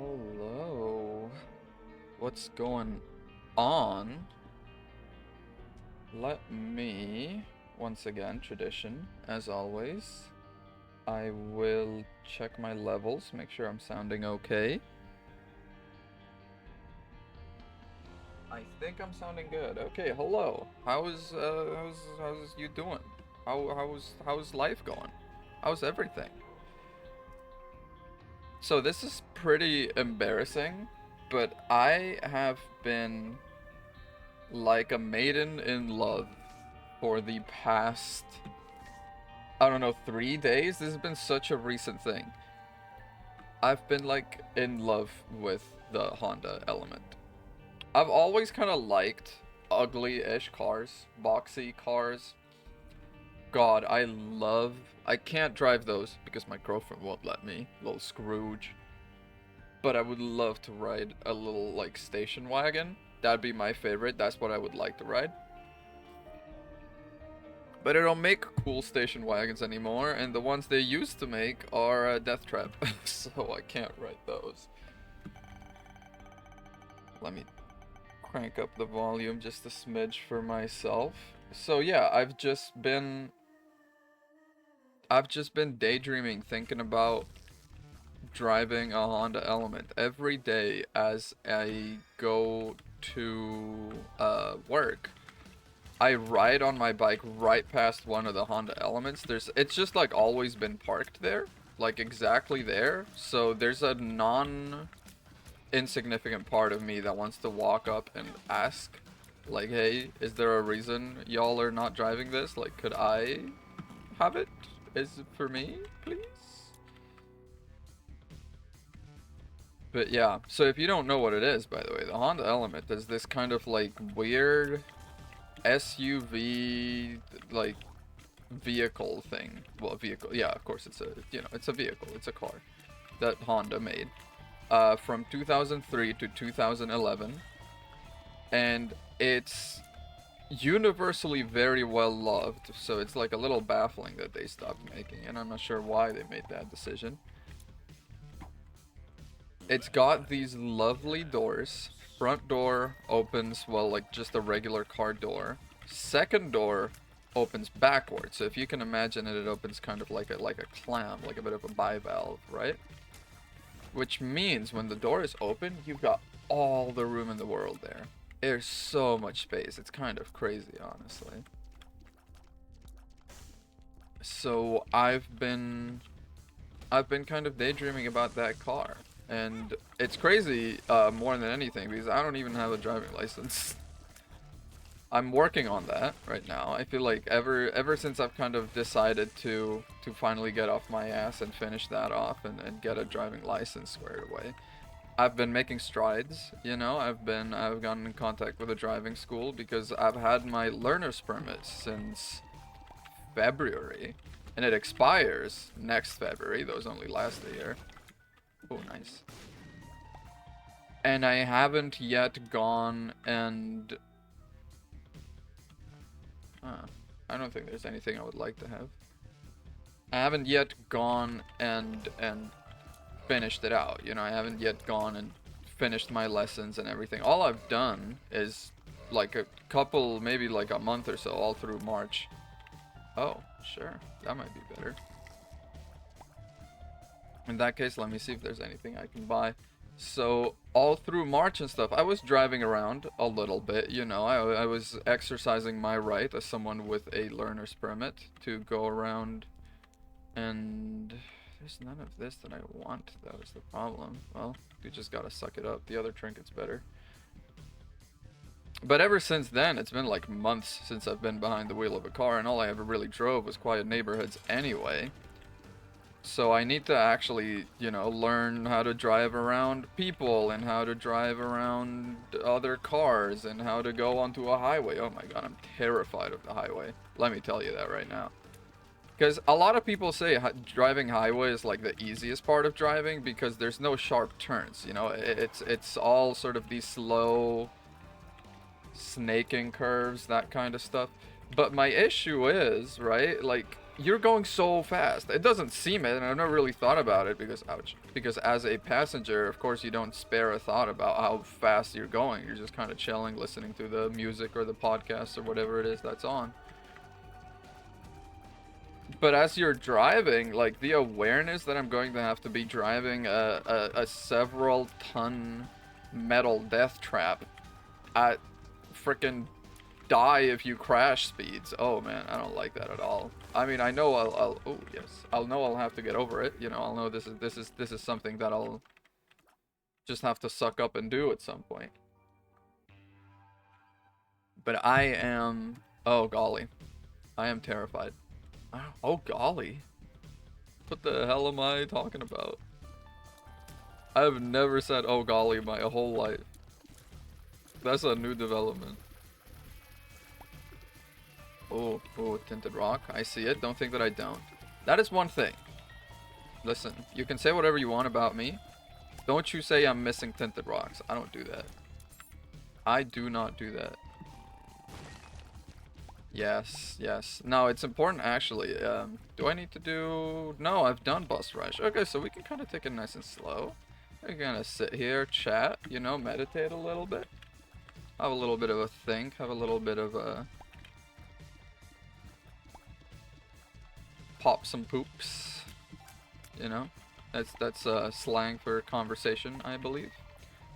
Hello. What's going on? Let me, once again, tradition, as always, I will check my levels, make sure I'm sounding okay. I think I'm sounding good. Okay, hello. How's you doing? How's life going? How's everything? So this is pretty embarrassing, but I have been like a maiden in love for the past, I don't know, 3 days. This has been such a recent thing. I've been like in love with the Honda Element. I've always kind of liked ugly-ish cars, boxy cars. God, I can't drive those because my girlfriend won't let me. Little Scrooge. But I would love to ride a little like station wagon. That'd be my favorite. That's what I would like to ride. But they don't make cool station wagons anymore, and the ones they used to make are a death trap, so I can't ride those. Let me crank up the volume just a smidge for myself. So yeah, I've just been daydreaming, thinking about driving a Honda Element every day as I go to work. I ride on my bike right past one of the Honda Elements. It's just like always been parked there, like exactly there. So there's a non insignificant part of me that wants to walk up and ask, like, hey, is there a reason y'all are not driving this? Like, could I have it? Is it for me, please? But yeah, so if you don't know what it is, by the way, the Honda Element is this kind of like weird SUV, like vehicle thing. Well, vehicle. Yeah, of course it's a vehicle. It's a car that Honda made from 2003 to 2011, and it's universally very well loved. So it's like a little baffling that they stopped making, and I'm not sure why they made that decision. It's got these lovely doors. Front door opens, well, like just a regular car door. Second door opens backwards. So if you can imagine it, it opens kind of like a clam, like a bit of a bivalve, right? Which means when the door is open, you've got all the room in the world there. There's so much space. It's kind of crazy, honestly. So I've been kind of daydreaming about that car. And it's crazy more than anything because I don't even have a driving license. I'm working on that right now. I feel like ever since I've kind of decided to finally get off my ass and finish that off and get a driving license squared away, I've been making strides. I've gotten in contact with a driving school because I've had my learner's permit since February, and it expires next February. Those only last a year. Oh, nice. And I haven't yet gone and I don't think there's anything I would like to have. I haven't yet gone and finished it out. I haven't yet gone and finished my lessons and everything. All I've done is like a couple, maybe like a month or so, all through March. Oh, sure. That might be better. In that case, let me see if there's anything I can buy. So all through March and stuff, I was driving around a little bit. I was exercising my right as someone with a learner's permit to go around, and there's none of this that I want. That was the problem. Well, you just gotta suck it up. The other trinket's better. But ever since then, it's been like months since I've been behind the wheel of a car, and all I ever really drove was quiet neighborhoods anyway. So I need to actually, learn how to drive around people and how to drive around other cars and how to go onto a highway. Oh my god, I'm terrified of the highway. Let me tell you that right now. Because a lot of people say driving highway is like the easiest part of driving because there's no sharp turns. It's all sort of these slow snaking curves, that kind of stuff. But my issue is, right, like you're going so fast. It doesn't seem it, and I've never really thought about it because, ouch, because as a passenger, of course, you don't spare a thought about how fast you're going. You're just kind of chilling, listening to the music or the podcast or whatever it is that's on. But as you're driving, like, the awareness that I'm going to have to be driving a several ton metal death trap at frickin' die if you crash speeds. Oh man, I don't like that at all. I mean, I know oh yes, I'll know I'll have to get over it. You know, I'll know this is something that I'll just have to suck up and do at some point. But I am, oh golly, I am terrified. Oh golly, what the hell am I talking about? I've never said oh golly my whole life. That's a new development. Oh, tinted rock. I see it. Don't think that I don't. That is one thing. Listen, you can say whatever you want about me. Don't you say I'm missing tinted rocks. I don't do that. I do not do that. Yes, yes. No, it's important actually. Do I need to do... No, I've done bus rush. Okay, so we can kind of take it nice and slow. We're gonna sit here, chat, you know, meditate a little bit. Have a little bit of a think. Have a little bit of a... Pop some poops, you know, that's slang for conversation, I believe.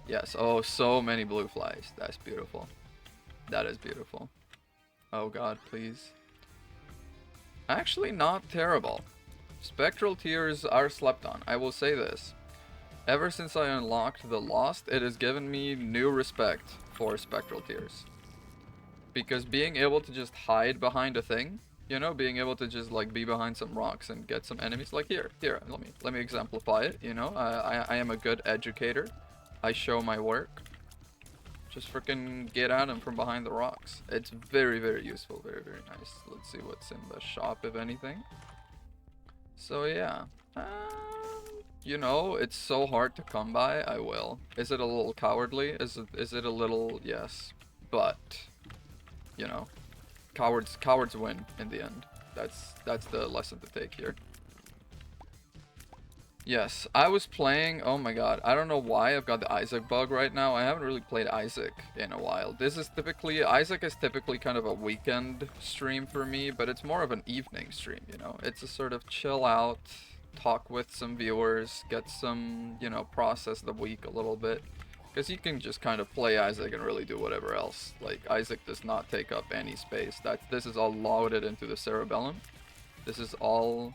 Yes. Oh, so many blue flies. That's beautiful. That is beautiful. Oh god, please. Actually, not terrible. Spectral tears are slept on. I will say this. Ever since I unlocked the Lost, it has given me new respect for spectral tears. Because being able to just hide behind a thing, you know, being able to just like be behind some rocks and get some enemies, like here, let me exemplify it, you know. I am a good educator. I show my work. Just freaking get at them from behind the rocks. It's very, very useful, very, very nice. Let's see what's in the shop, if anything. So yeah, you know, it's so hard to come by. I will. Is it a little cowardly? Is it a little? Yes, but you know. Cowards win in the end. That's the lesson to take here. Yes, I was playing, oh my god, I don't know why I've got the Isaac bug right now. I haven't really played Isaac in a while. Isaac is typically kind of a weekend stream for me, but it's more of an evening stream, you know. It's a sort of chill out, talk with some viewers, get some, you know, process the week a little bit. Because you can just kind of play Isaac and really do whatever else. Like, Isaac does not take up any space. This is all loaded into the cerebellum. This is all,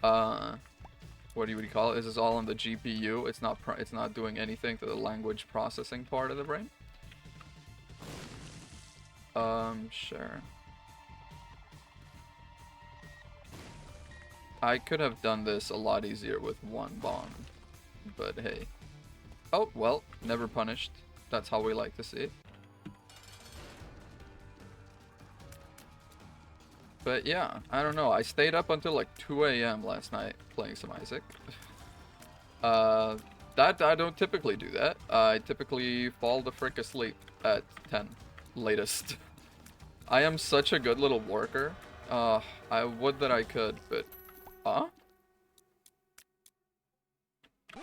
what do you call it? This is all on the GPU. It's not doing anything to the language processing part of the brain. Sure. I could have done this a lot easier with one bomb, but hey. Oh, well, never punished. That's how we like to see it. But yeah, I don't know. I stayed up until like 2 a.m. last night playing some Isaac. That I don't typically do that. I typically fall the frick asleep at 10, latest. I am such a good little worker. I would that I could, but...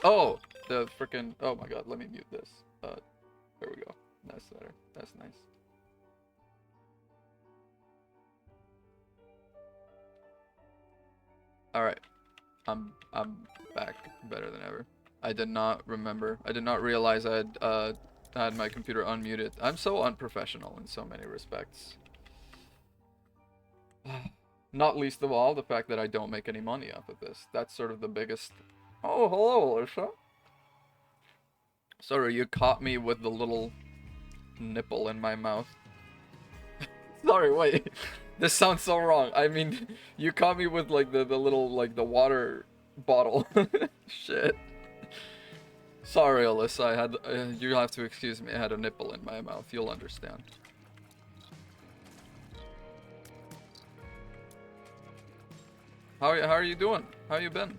Oh! The frickin', oh my god, let me mute this. There we go. That's better. That's nice. Alright. I'm back better than ever. I did not remember. I did not realize I had my computer unmuted. I'm so unprofessional in so many respects. Not least of all, the fact that I don't make any money off of this. That's sort of the biggest... Oh, hello, Alicia. Sorry, you caught me with the little nipple in my mouth. Sorry, wait. This sounds so wrong. I mean, you caught me with like the little, like the water bottle. Shit. Sorry, Alyssa. I had, you have to excuse me. I had a nipple in my mouth. You'll understand. How are you doing? How you been?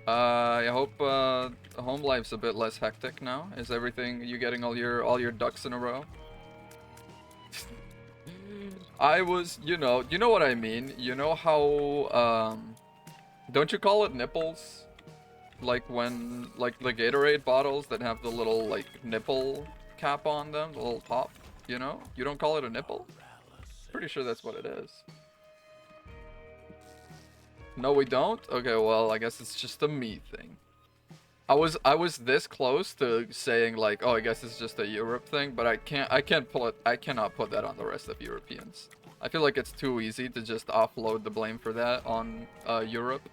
I hope home life's a bit less hectic now. Is everything, you getting all your ducks in a row? I was, you know what I mean. You know how, don't you call it nipples? Like when, like the Gatorade bottles that have the little, like, nipple cap on them, the little top, you know? You don't call it a nipple? Pretty sure that's what it is. No, we don't? Okay, well, I guess it's just a me thing. I was this close to saying like, oh, I guess it's just a Europe thing, but I cannot put that on the rest of Europeans. I feel like it's too easy to just offload the blame for that on Europe.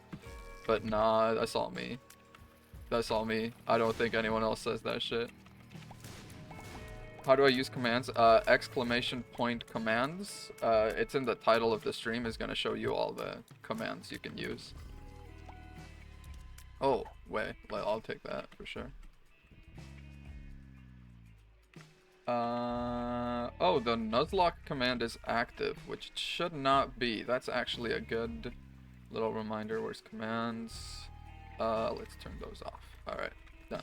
But nah, that's all me. That's all me. I don't think anyone else says that shit. How do I use commands? Exclamation point commands. It's in the title of the stream. Is gonna show you all the commands you can use. Oh, wait. Well, I'll take that for sure. Oh, the Nuzlocke command is active, which it should not be. That's actually a good little reminder. Where's commands? Let's turn those off. Alright, done.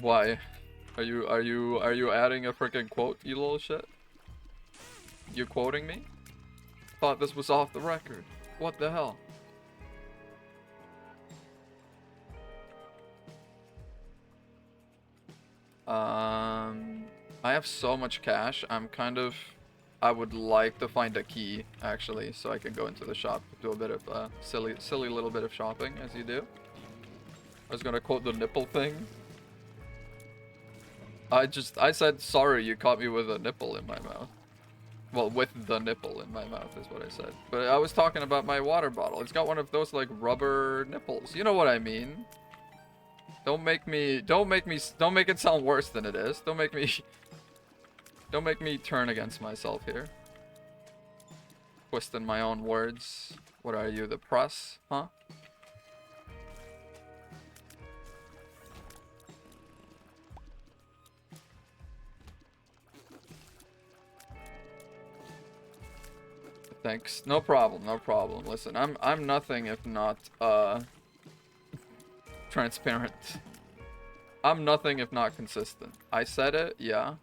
Why? Are you adding a freaking quote, you little shit? You quoting me? Thought this was off the record. What the hell? I have so much cash. I would like to find a key actually, so I can go into the shop, do a bit of silly little bit of shopping as you do. I was gonna quote the nipple thing. I said sorry you caught me with a nipple in my mouth. Well, with the nipple in my mouth is what I said. But I was talking about my water bottle. It's got one of those like rubber nipples. You know what I mean? Don't make it sound worse than it is. Don't make me turn against myself here. Twisting my own words. What are you, the press? Huh? Thanks. No problem, no problem. Listen, I'm nothing if not transparent. I'm nothing if not consistent. I said it, yeah.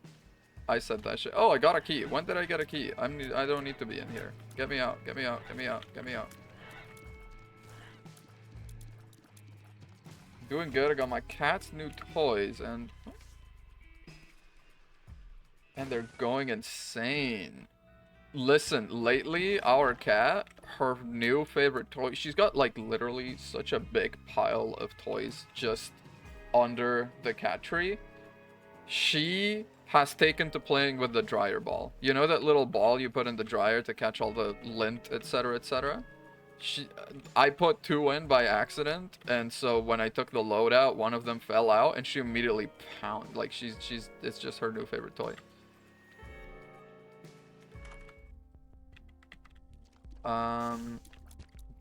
I said that shit. Oh, I got a key. When did I get a key? I don't need to be in here. Get me out. Get me out. Get me out. Get me out. Doing good. I got my cat's new toys and they're going insane. Listen, lately our cat, her new favorite toy, she's got like literally such a big pile of toys just under the cat tree. She has taken to playing with the dryer ball. You know that little ball you put in the dryer to catch all the lint, etc., etc.? I put 2 in by accident, and so when I took the load out, one of them fell out, and she immediately pounded. Like it's just her new favorite toy.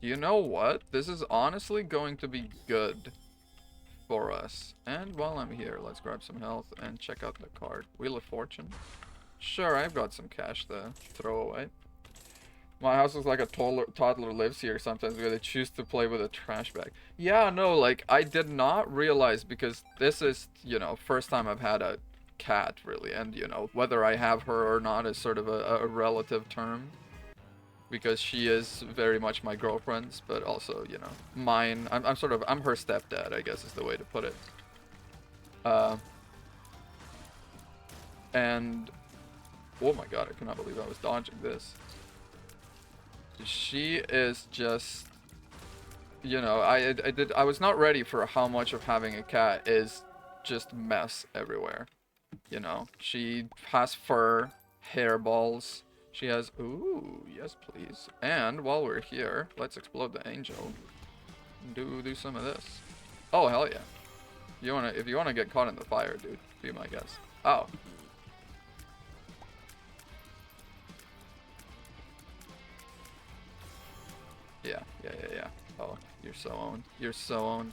You know what? This is honestly going to be good for us. And while I'm here, let's grab some health and check out the card. Wheel of Fortune. Sure, I've got some cash to throw away. My house looks like a toddler lives here sometimes where they choose to play with a trash bag. Yeah, no, like, I did not realize because this is, first time I've had a cat, really. And, whether I have her or not is sort of a relative term. Because she is very much my girlfriend's, but also, mine. I'm her stepdad, I guess is the way to put it. And, oh my god, I cannot believe I was dodging this. She is just, I was not ready for how much of having a cat is just mess everywhere. She has fur, hairballs. She has, ooh, yes please. And while we're here, let's explode the angel. Do some of this. Oh, hell yeah. If you wanna get caught in the fire, dude, be my guest. Oh. Yeah. Oh, you're so owned. You're so owned.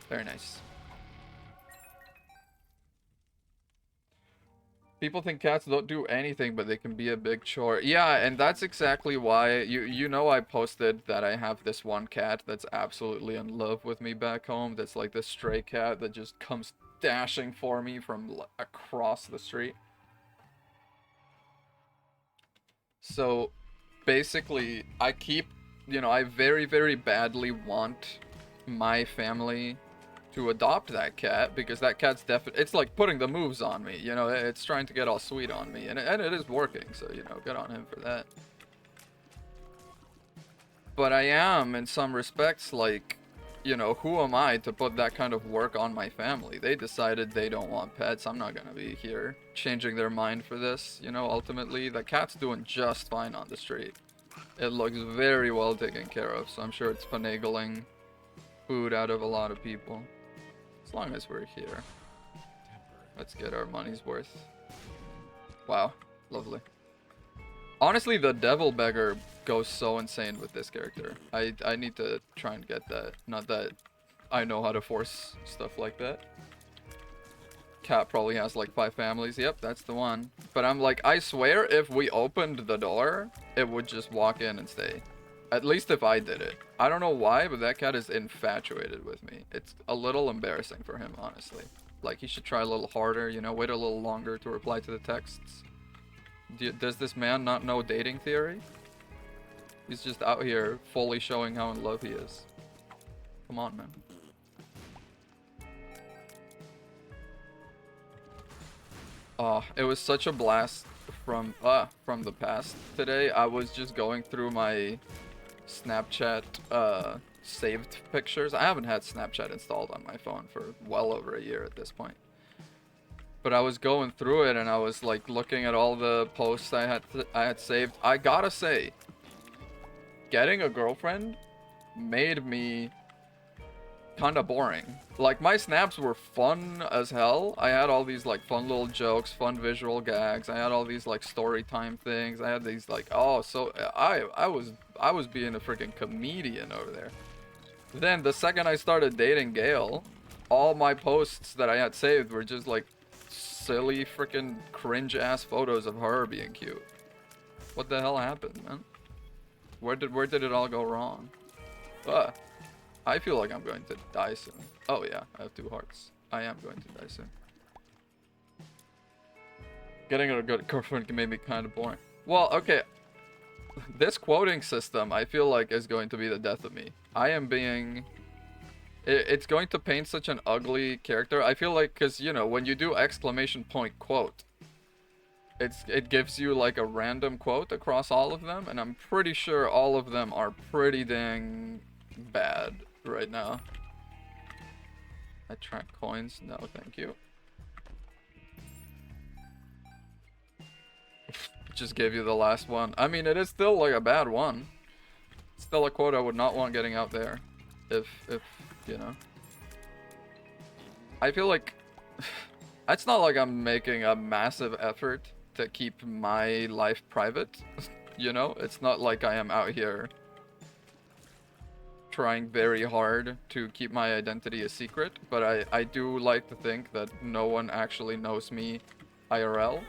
Very nice. People think cats don't do anything, but they can be a big chore. Yeah, and that's exactly why I posted that I have this one cat that's absolutely in love with me back home. That's like this stray cat that just comes dashing for me from across the street. So basically, I keep, I very, very badly want my family to adopt that cat because that cat's definitely, it's like putting the moves on me, it's trying to get all sweet on me, and it is working, so, good on him for that. But I am, in some respects, like, who am I to put that kind of work on my family? They decided they don't want pets. I'm not gonna be here changing their mind for this, ultimately. The cat's doing just fine on the street. It looks very well taken care of, so I'm sure it's finagling food out of a lot of people. As long as we're here. Let's get our money's worth. Wow, lovely. Honestly, the Devil Beggar goes so insane with this character. I need to try and get that. Not that I know how to force stuff like that. Cat probably has like 5 families. Yep, that's the one. But I'm like, I swear if we opened the door, it would just walk in and stay. At least if I did it. I don't know why, but that cat is infatuated with me. It's a little embarrassing for him, honestly. Like, he should try a little harder, wait a little longer to reply to the texts. Does this man not know dating theory? He's just out here fully showing how in love he is. Come on, man. Oh, it was such a blast from the past today. I was just going through my Snapchat saved pictures. I haven't had Snapchat installed on my phone for well over a year at this point. But I was going through it and I was like looking at all the posts I had saved. I gotta say, getting a girlfriend made me kind of boring. Like, my snaps were fun as hell. I had all these like fun little jokes, fun visual gags. I had all these like story time things. I had these like, oh, so I was being a freaking comedian over there. Then the second I started dating Gail, all my posts that I had saved were just like silly freaking cringe ass photos of her being cute. What the hell happened, man? Where did it all go wrong? I feel like I'm going to die soon. Oh yeah, I have 2 hearts. I am going to die soon. Getting a good girlfriend can make me kind of boring. Well, okay. This quoting system, I feel like, is going to be the death of me. I am being... It's going to paint such an ugly character. I feel like, because, when you do exclamation point quote, it gives you like a random quote across all of them, and I'm pretty sure all of them are pretty dang bad right now. I track coins? No, thank you. Just gave you the last one. I mean, it is still like a bad one. It's still a quote I would not want getting out there. If I feel like it's not like I'm making a massive effort to keep my life private. It's not like I am out here trying very hard to keep my identity a secret, but I do like to think that no one actually knows me IRL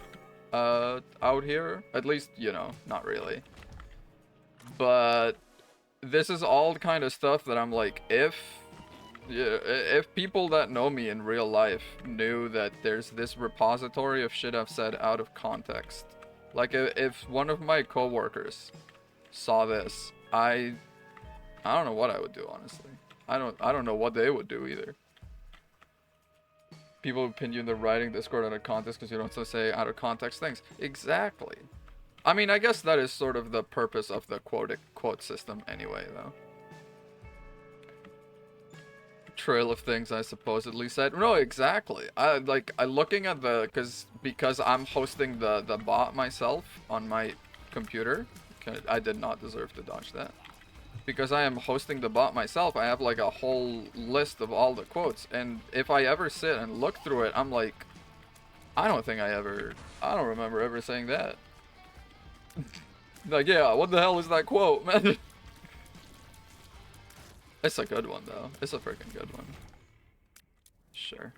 out here. At least, not really. But this is all kind of stuff that I'm like, if people that know me in real life knew that there's this repository of shit I've said out of context. Like, if one of my coworkers saw this, I don't know what I would do, honestly. I don't know what they would do either. People who pin you in the writing Discord out of context because you don't say out of context things. Exactly. I mean, I guess that is sort of the purpose of the quote system anyway, though. Trail of things I supposedly said. No, exactly. I looking at the because I'm hosting the bot myself on my computer. I did not deserve to dodge that. Because I am hosting the bot myself, I have like a whole list of all the quotes, and if I ever sit and look through it, I'm like, I don't remember ever saying that. Like, yeah, what the hell is that quote, man? It's a good one, though. It's a freaking good one. Sure.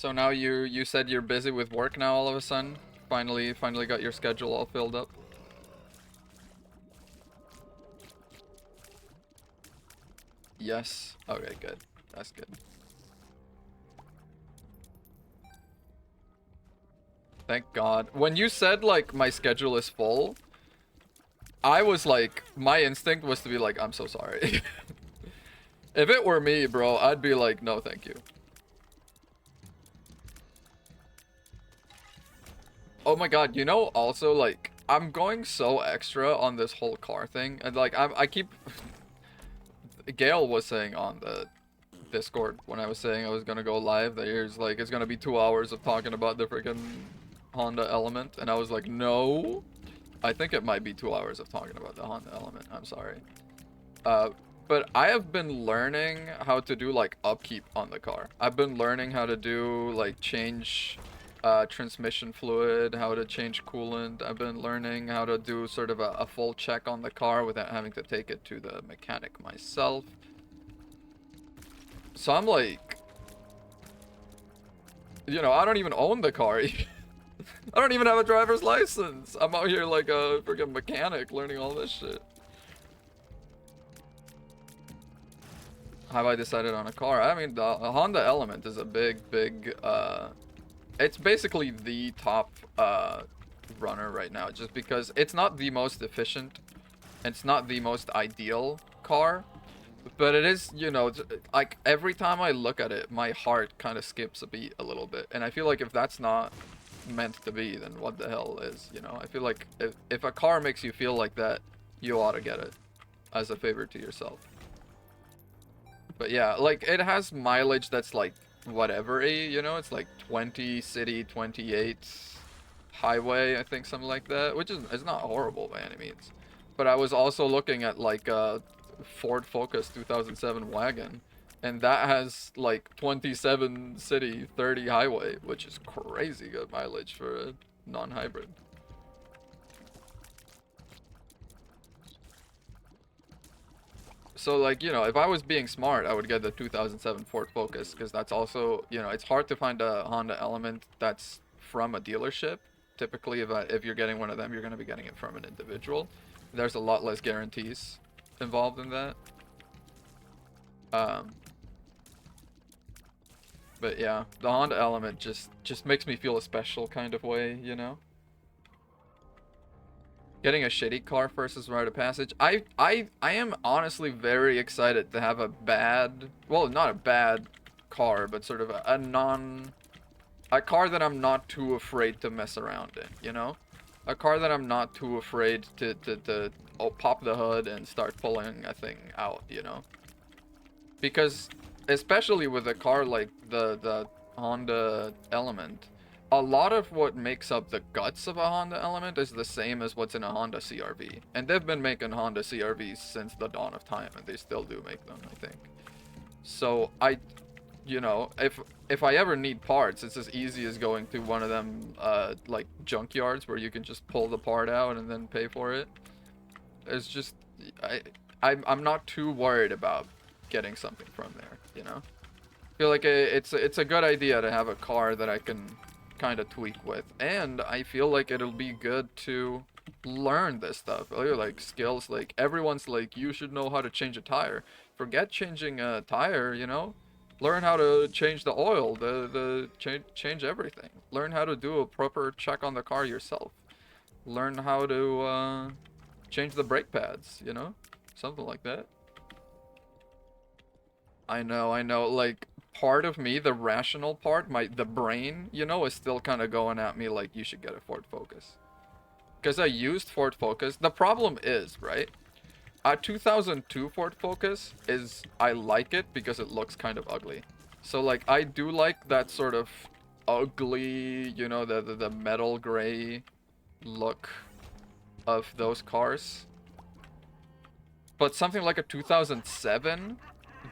So now you said you're busy with work now all of a sudden? Finally got your schedule all filled up? Yes. Okay, good. That's good. Thank God. When you said, like, my schedule is full, I was like, my instinct was to be like, I'm so sorry. If it were me, bro, I'd be like, no, thank you. Oh my God, you know, also, like, I'm going so extra on this whole car thing. And, like, I keep... Gail was saying on the Discord when I was saying I was gonna go live that here's, like, it's gonna be 2 hours of talking about the freaking Honda Element. And I was like, no. I think it might be 2 hours of talking about the Honda Element. I'm sorry. But I have been learning how to do, like, upkeep on the car. I've been learning how to do, like, change transmission fluid, how to change coolant. I've been learning how to do sort of a full check on the car without having to take it to the mechanic myself. So I'm like, you know, I don't even own the car. I don't even have a driver's license. I'm out here like a freaking mechanic learning all this shit. Have I decided on a car? I mean, the Honda Element is a big, it's basically the top runner right now, just because it's not the most efficient, it's not the most ideal car, but it is, you know, like every time I look at it, my heart kind of skips a beat a little bit, and I feel like if that's not meant to be, then what the hell is, you know? I feel like if a car makes you feel like that, you ought to get it as a favor to yourself. But yeah, like, it has mileage that's like whatever-y, you know? It's like 20 city, 28 highway, I think, something like that, which is, it's not horrible by any means. But I was also looking at like a Ford Focus 2007 wagon, and that has like 27 city, 30 highway, which is crazy good mileage for a non-hybrid. So, like, you know, if I was being smart, I would get the 2007 Ford Focus, because that's also, you know, it's hard to find a Honda Element that's from a dealership. Typically, if you're getting one of them, you're going to be getting it from an individual. There's a lot less guarantees involved in that. But yeah, the Honda Element just makes me feel a special kind of way, you know? Getting a shitty car first is rite of passage. I am honestly very excited to have a bad, well, not a bad car, but sort of a car that I'm not too afraid to mess around in, you know? A car that I'm not too afraid to pop the hood and start pulling a thing out, you know? Because especially with a car like the Honda Element, a lot of what makes up the guts of a Honda Element is the same as what's in a Honda CRV. And they've been making Honda CRVs since the dawn of time, and they still do make them, I think. So you know, if I ever need parts, it's as easy as going to one of them like junkyards where you can just pull the part out and then pay for it. It's just I'm not too worried about getting something from there, you know? I feel like it's a good idea to have a car that I can kind of tweak with, and I feel like it'll be good to learn this stuff. Like skills, like everyone's like, you should know how to change a tire. Forget changing a tire, you know? Learn how to change the oil, change everything. Learn how to do a proper check on the car yourself. Learn how to change the brake pads, you know? Something like that. I know, like, part of me, the rational part, the brain, you know, is still kind of going at me like, you should get a Ford Focus. Because I used Ford Focus. The problem is, right? A 2002 Ford Focus is, I like it because it looks kind of ugly. So, like, I do like that sort of ugly, you know, the metal gray look of those cars. But something like a 2007,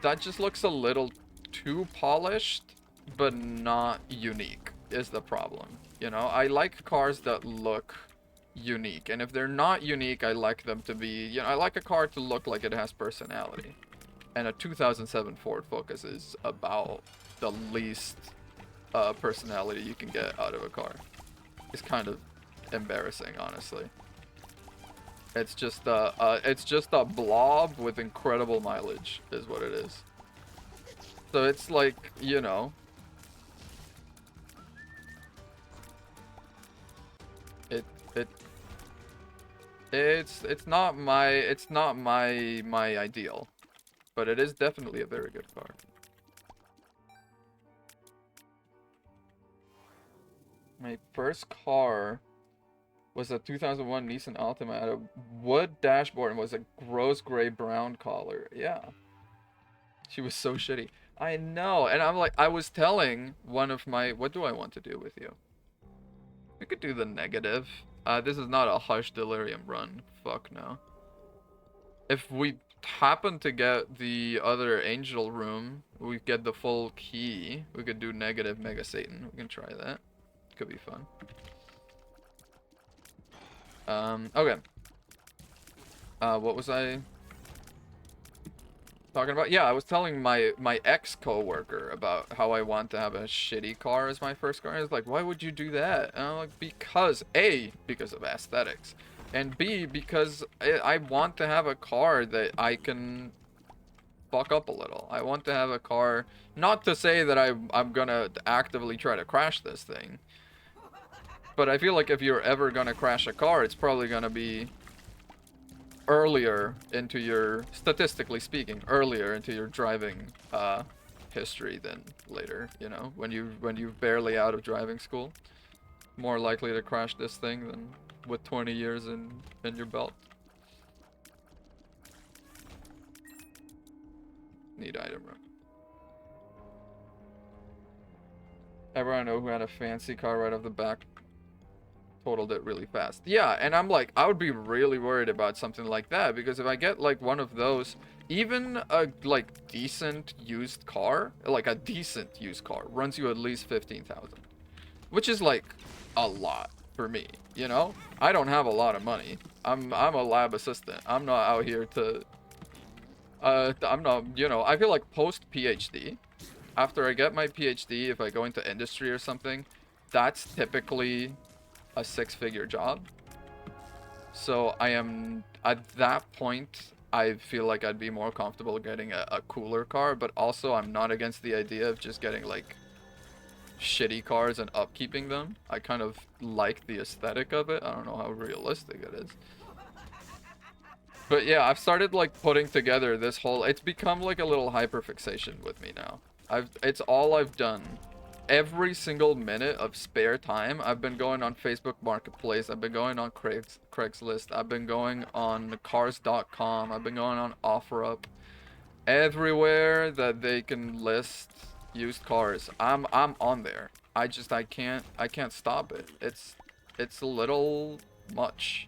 that just looks a little too polished, but not unique, is the problem. You know, I like cars that look unique, and if they're not unique, I like them to be, you know, I like a car to look like it has personality. And a 2007 Ford Focus is about the least personality you can get out of a car. It's kind of embarrassing, honestly. It's just a blob with incredible mileage, is what it is. So it's like, you know, it it it's not my ideal, but it is definitely a very good car. My first car was a 2001 Nissan Altima, had a wood dashboard and was a gross gray brown color. Yeah. She was so shitty. I know. And I'm like, I was telling one of my, what do I want to do with you? We could do the negative. This is not a Hush Delirium run. Fuck no. If we happen to get the other angel room, we get the full key, we could do negative Mega Satan. We can try that. Could be fun. Okay. What was I talking about? Yeah, I was telling my ex-coworker about how I want to have a shitty car as my first car. I was like, why would you do that? And I'm like, because A, because of aesthetics, and B, because I want to have a car that I can fuck up a little. I want to have a car, not to say that I'm gonna actively try to crash this thing, but I feel like if you're ever gonna crash a car, it's probably gonna be earlier into your, statistically speaking, earlier into your driving history than later, you know, when you're barely out of driving school. More likely to crash this thing than with 20 years in your belt. Need item room. Everyone I know who had a fancy car right off the back totaled it really fast. Yeah, and I'm like, I would be really worried about something like that, because if I get like one of those, even a like decent used car, like a decent used car, runs you at least 15,000, which is like a lot for me, you know? I don't have a lot of money. I'm a lab assistant. I'm not out here to I'm not, you know, I feel like post PhD, after I get my PhD, if I go into industry or something, that's typically a 6-figure job. So I am, at that point, I feel like I'd be more comfortable getting a cooler car, but also I'm not against the idea of just getting like shitty cars and upkeeping them. I kind of like the aesthetic of it. I don't know how realistic it is. But yeah, I've started like putting together this whole, it's become like a little hyperfixation with me now. It's all I've done. Every single minute of spare time, I've been going on Facebook Marketplace, I've been going on Craigslist, I've been going on cars.com, I've been going on OfferUp. Everywhere that they can list used cars, I'm on there. I can't stop it. It's a little much.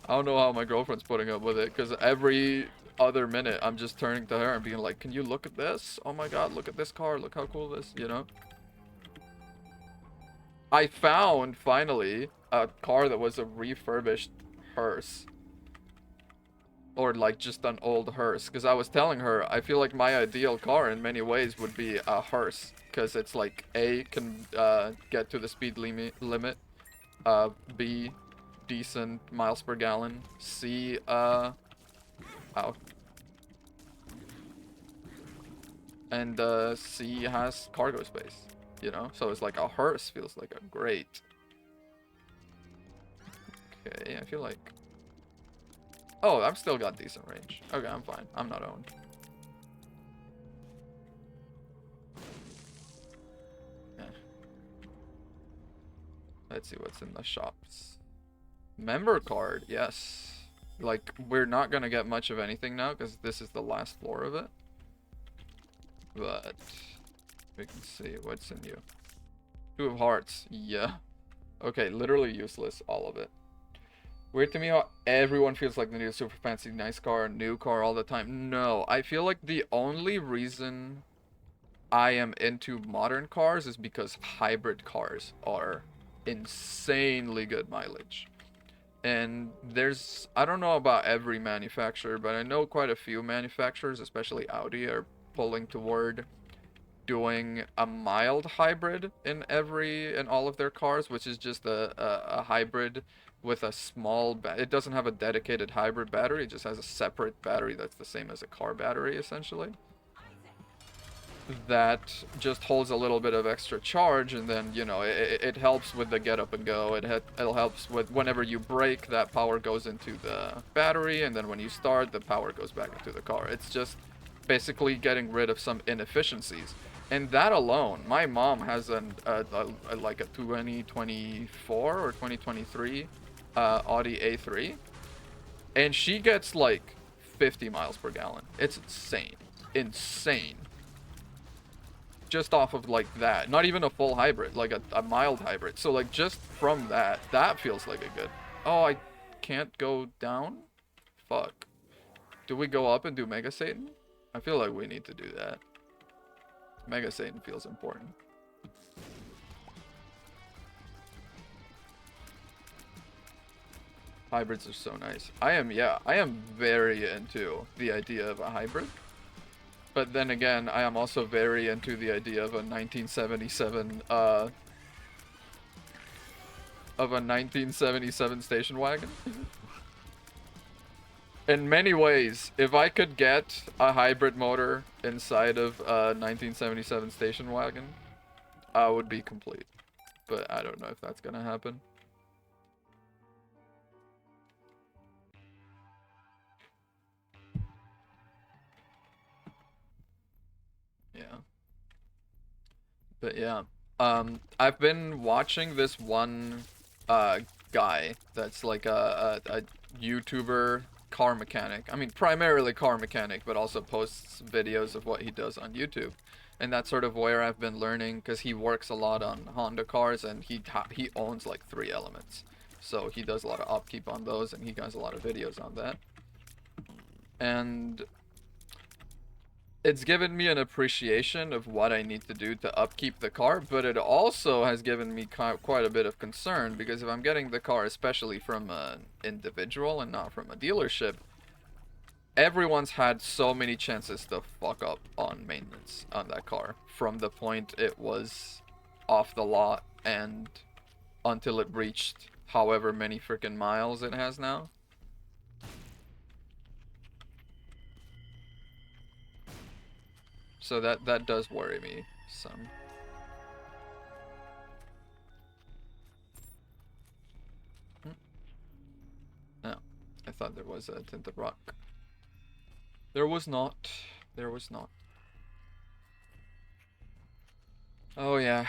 I don't know how my girlfriend's putting up with it, because every other minute I'm just turning to her and being like, can you look at this? Oh my god, look at this car, look how cool this, you know? I found, finally, a car that was a refurbished hearse. Or like just an old hearse, because I was telling her, I feel like my ideal car in many ways would be a hearse, because it's like, A, can get to the speed limit, B, decent miles per gallon, C, ow. And C has cargo space, you know? So it's like a hearse feels like a great. Okay, I feel like, oh, I've still got decent range. Okay, I'm fine. I'm not owned. Yeah. Let's see what's in the shops. Member card, yes. Like, we're not gonna get much of anything now because this is the last floor of it. But we can see what's in you. 2 of hearts, yeah. Okay, literally useless, all of it. Weird to me how everyone feels like they need a super fancy nice car, new car all the time. No, I feel like the only reason I am into modern cars is because hybrid cars are insanely good mileage. And there's, I don't know about every manufacturer, but I know quite a few manufacturers, especially Audi, are pulling toward doing a mild hybrid in all of their cars, which is just a hybrid with a small it doesn't have a dedicated hybrid battery, it just has a separate battery that's the same as a car battery essentially. That just holds a little bit of extra charge, and then, you know, it helps with the get up and go. It helps with whenever you brake, that power goes into the battery, and then when you start, the power goes back into the car. It's just basically getting rid of some inefficiencies. And that alone, my mom has like a 2024 or 2023 Audi A3, and she gets like 50 miles per gallon. It's insane. Insane. Just off of like that, not even a full hybrid, like a mild hybrid. So like just from that feels like a good. Oh, I can't go down. Fuck. Do we go up and do Mega Satan? I feel like we need to do that. Mega Satan feels important. Hybrids are so nice. I am very into the idea of a hybrid. But then again, I am also very into the idea of a 1977 station wagon. In many ways, if I could get a hybrid motor inside of a 1977 station wagon, I would be complete. But I don't know if that's gonna happen. Yeah. But yeah. I've been watching this one guy that's like a YouTuber car mechanic. I mean, primarily car mechanic, but also posts videos of what he does on YouTube. And that's sort of where I've been learning, because he works a lot on Honda cars, and he owns like 3 Elements. So he does a lot of upkeep on those, and he does a lot of videos on that. And it's given me an appreciation of what I need to do to upkeep the car, but it also has given me quite a bit of concern, because if I'm getting the car especially from an individual and not from a dealership, everyone's had so many chances to fuck up on maintenance on that car from the point it was off the lot and until it reached however many freaking miles it has now. So that does worry me some. No, I thought there was a tinted rock. There was not. There was not. Oh yeah.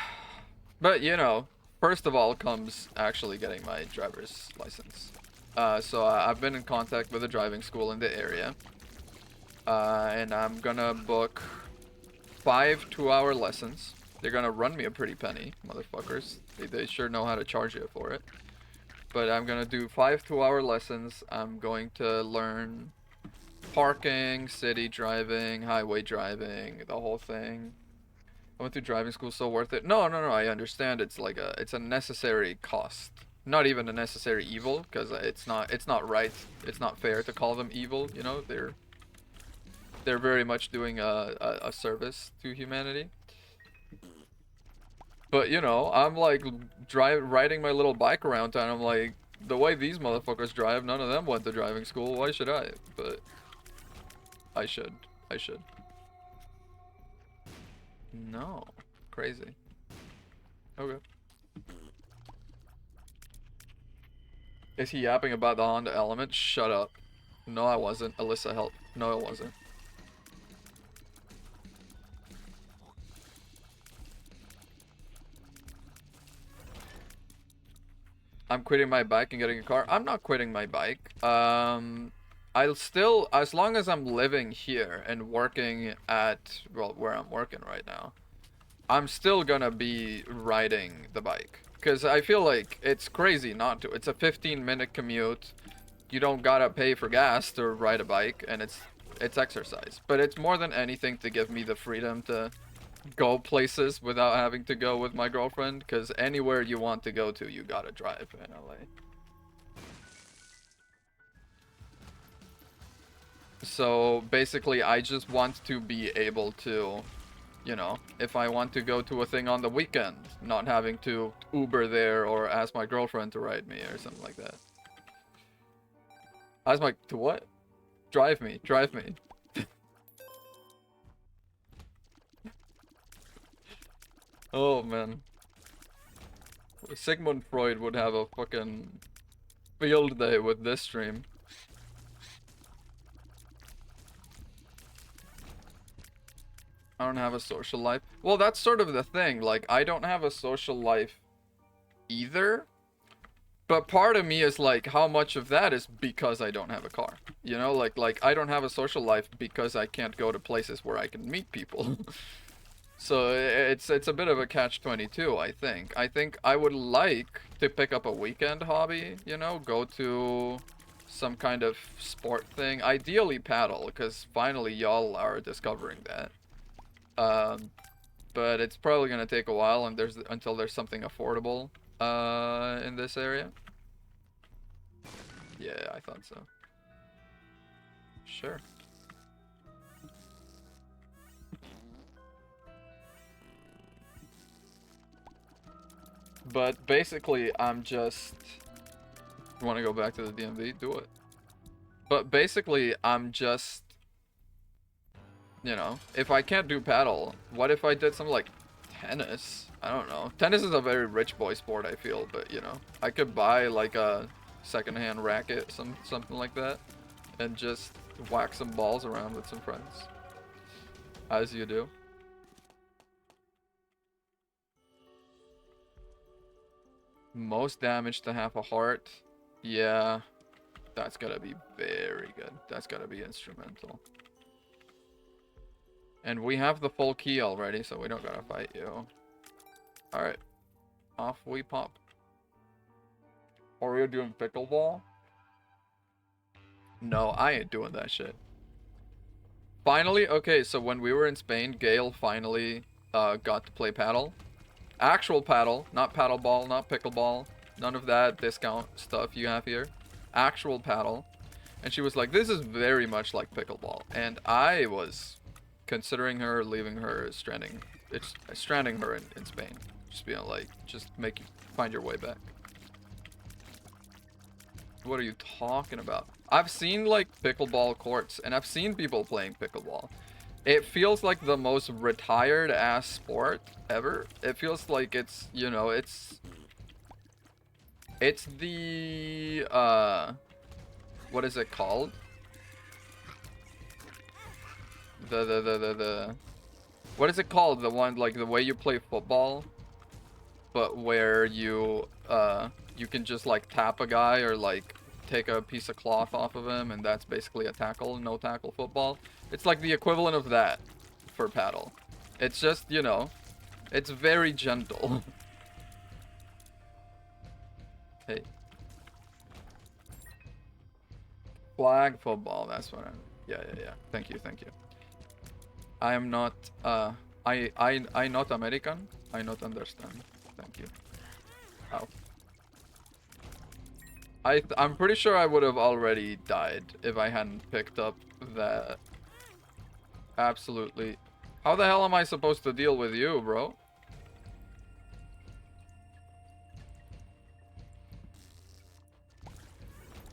But you know, first of all comes actually getting my driver's license. So I've been in contact with a driving school in the area. And I'm gonna book 5 2-hour lessons. They're gonna run me a pretty penny, motherfuckers. They sure know how to charge you for it. But I'm gonna do 5 2-hour lessons. I'm going to learn parking, city driving, highway driving, the whole thing. I went through driving school, so worth it. No, I understand it's like it's a necessary cost. Not even a necessary evil, because it's not right. It's not fair to call them evil, you know? They're very much doing a service to humanity. But you know, I'm like riding my little bike around town. I'm like, the way these motherfuckers drive, none of them went to driving school. Why should I? But I should. I should. No. Crazy. Okay. Is he yapping about the Honda Element? Shut up. No, I wasn't. Alyssa, help. No, I wasn't. I'm quitting my bike and getting a car. I'm not quitting my bike. I'll still, as long as I'm living here and working at, well, where I'm working right now, I'm still gonna be riding the bike. Because I feel like it's crazy not to. It's a 15-minute commute. You don't gotta pay for gas to ride a bike, and it's exercise. But it's more than anything to give me the freedom to go places without having to go with my girlfriend, because anywhere you want to go to, you gotta drive in LA. So basically, I just want to be able to You know, if I want to go to a thing on the weekend, not having to Uber there or ask my girlfriend to ride me or something like that. Ask my, to what? Drive me, drive me. Oh man. Sigmund Freud would have a fucking field day with this stream. I don't have a social life. Well, that's sort of the thing. Like, I don't have a social life either. But part of me is like, how much of that is because I don't have a car? You know, like I don't have a social life because I can't go to places where I can meet people. So it's a bit of a catch-22, I think. I think I would like to pick up a weekend hobby, you know, go to some kind of sport thing. Ideally paddle, because finally y'all are discovering that. But it's probably gonna take a while, and until there's something affordable in this area. Yeah, I thought so. Sure. But basically, I'm just... Want to go back to the DMV? Do it. But basically, I'm just... You know, if I can't do paddle, what if I did some, like, tennis? I don't know. Tennis is a very rich boy sport, I feel, but, you know. I could buy, like, a secondhand racket, something like that, and just whack some balls around with some friends. As you do. Most damage to half a heart. Yeah. That's gotta be very good. That's gotta be instrumental. And we have the full key already, so we don't gotta fight you. Alright. Off we pop. Are you doing pickleball? No, I ain't doing that shit. Finally, okay, so when we were in Spain, Gail finally got to play paddle. Actual paddle, not paddleball, not pickleball. None of that discount stuff you have here. Actual paddle. And she was like, this is very much like pickleball. And I was considering her, leaving her stranding. It's stranding her in Spain. Just being like, just find your way back. What are you talking about? I've seen like pickleball courts, and I've seen people playing pickleball. It feels like the most retired ass sport ever. It feels like it's, you know, it's the what is it called? The what is it called? The one, like, the way you play football, but where you can just like tap a guy or like take a piece of cloth off of him, and that's basically a tackle, no tackle football. It's like the equivalent of that for paddle. It's just, you know, it's very gentle. Hey. Flag football, that's what I'm... Yeah. Thank you. I am not, I not American. I not understand. Thank you. Ow. I'm pretty sure I would have already died if I hadn't picked up that. Absolutely. How the hell am I supposed to deal with you, bro?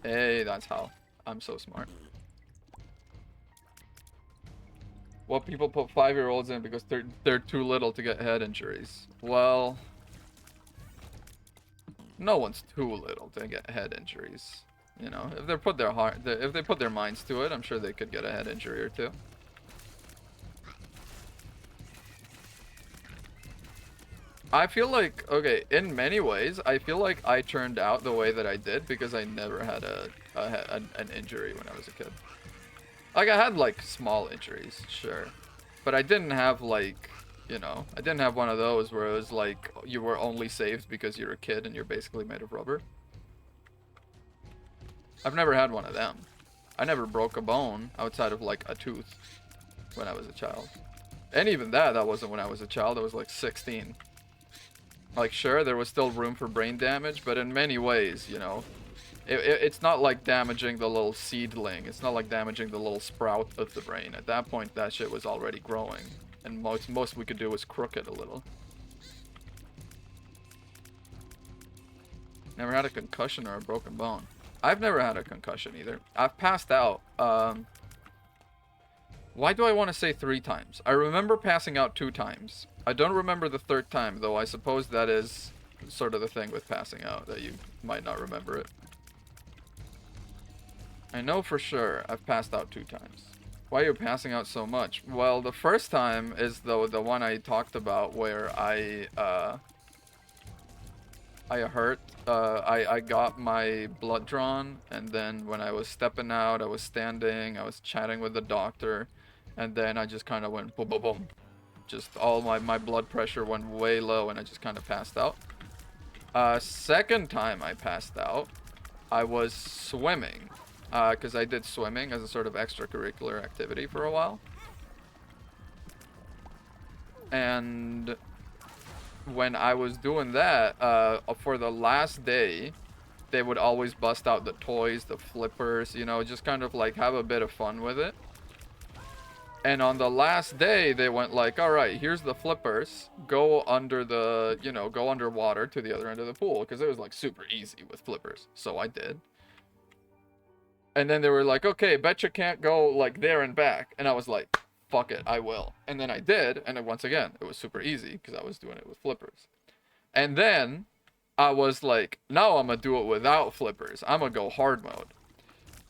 Hey, that's how. I'm so smart. Well, people put 5-year-olds in because they're too little to get head injuries. Well, no one's too little to get head injuries. You know, if they put their minds to it, I'm sure they could get a head injury or two. I feel like, okay, in many ways, I feel like I turned out the way that I did because I never had an injury when I was a kid. Like, I had, like, small injuries, sure. But I didn't have, like, you know, I didn't have one of those where it was like, you were only saved because you're a kid and you're basically made of rubber. I've never had one of them. I never broke a bone outside of, like, a tooth when I was a child. And even that wasn't when I was a child. I was, like, 16. Like, sure, there was still room for brain damage, but in many ways, you know, it's not like damaging the little seedling. It's not like damaging the little sprout of the brain. At that point, that shit was already growing. And most we could do was crook it a little. Never had a concussion or a broken bone. I've never had a concussion either. I've passed out. Why do I want to say 3 times? I remember passing out 2 times. I don't remember the 3rd time, though I suppose that is sort of the thing with passing out, that you might not remember it. I know for sure I've passed out 2 times. Why are you passing out so much? Well, the first time is the one I talked about where I got my blood drawn, and then when I was stepping out, I was standing, I was chatting with the doctor, and then I just kind of went boom, boom, boom. Just all my blood pressure went way low, and I just kind of passed out. Second time I passed out, I was swimming, because I did swimming as a sort of extracurricular activity for a while. And when I was doing that, for the last day, they would always bust out the toys, the flippers, you know, just kind of like have a bit of fun with it. And on the last day, they went like, all right, here's the flippers. Go under the, you know, go underwater to the other end of the pool. Because it was like super easy with flippers. So I did. And then they were like, okay, bet you can't go like there and back. And I was like, fuck it, I will. And then I did. And then once again, it was super easy because I was doing it with flippers. And then I was like, now I'm going to do it without flippers. I'm going to go hard mode.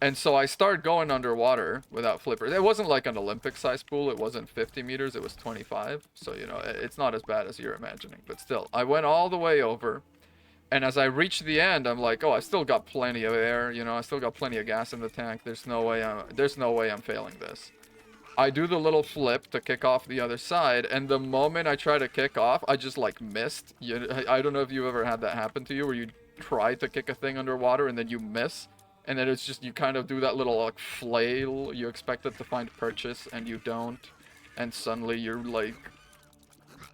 And so I started going underwater without flippers. It wasn't like an Olympic-sized pool. It wasn't 50 meters. It was 25. So, you know, it's not as bad as you're imagining. But still, I went all the way over. And as I reached the end, I'm like, oh, I still got plenty of air. You know, I still got plenty of gas in the tank. There's no way I'm failing this. I do the little flip to kick off the other side. And the moment I try to kick off, I just, like, missed. I don't know if you've ever had that happen to you where you try to kick a thing underwater and then you miss. And then it's just, you kind of do that little, like, flail. You expect it to find purchase, and you don't. And suddenly you're, like,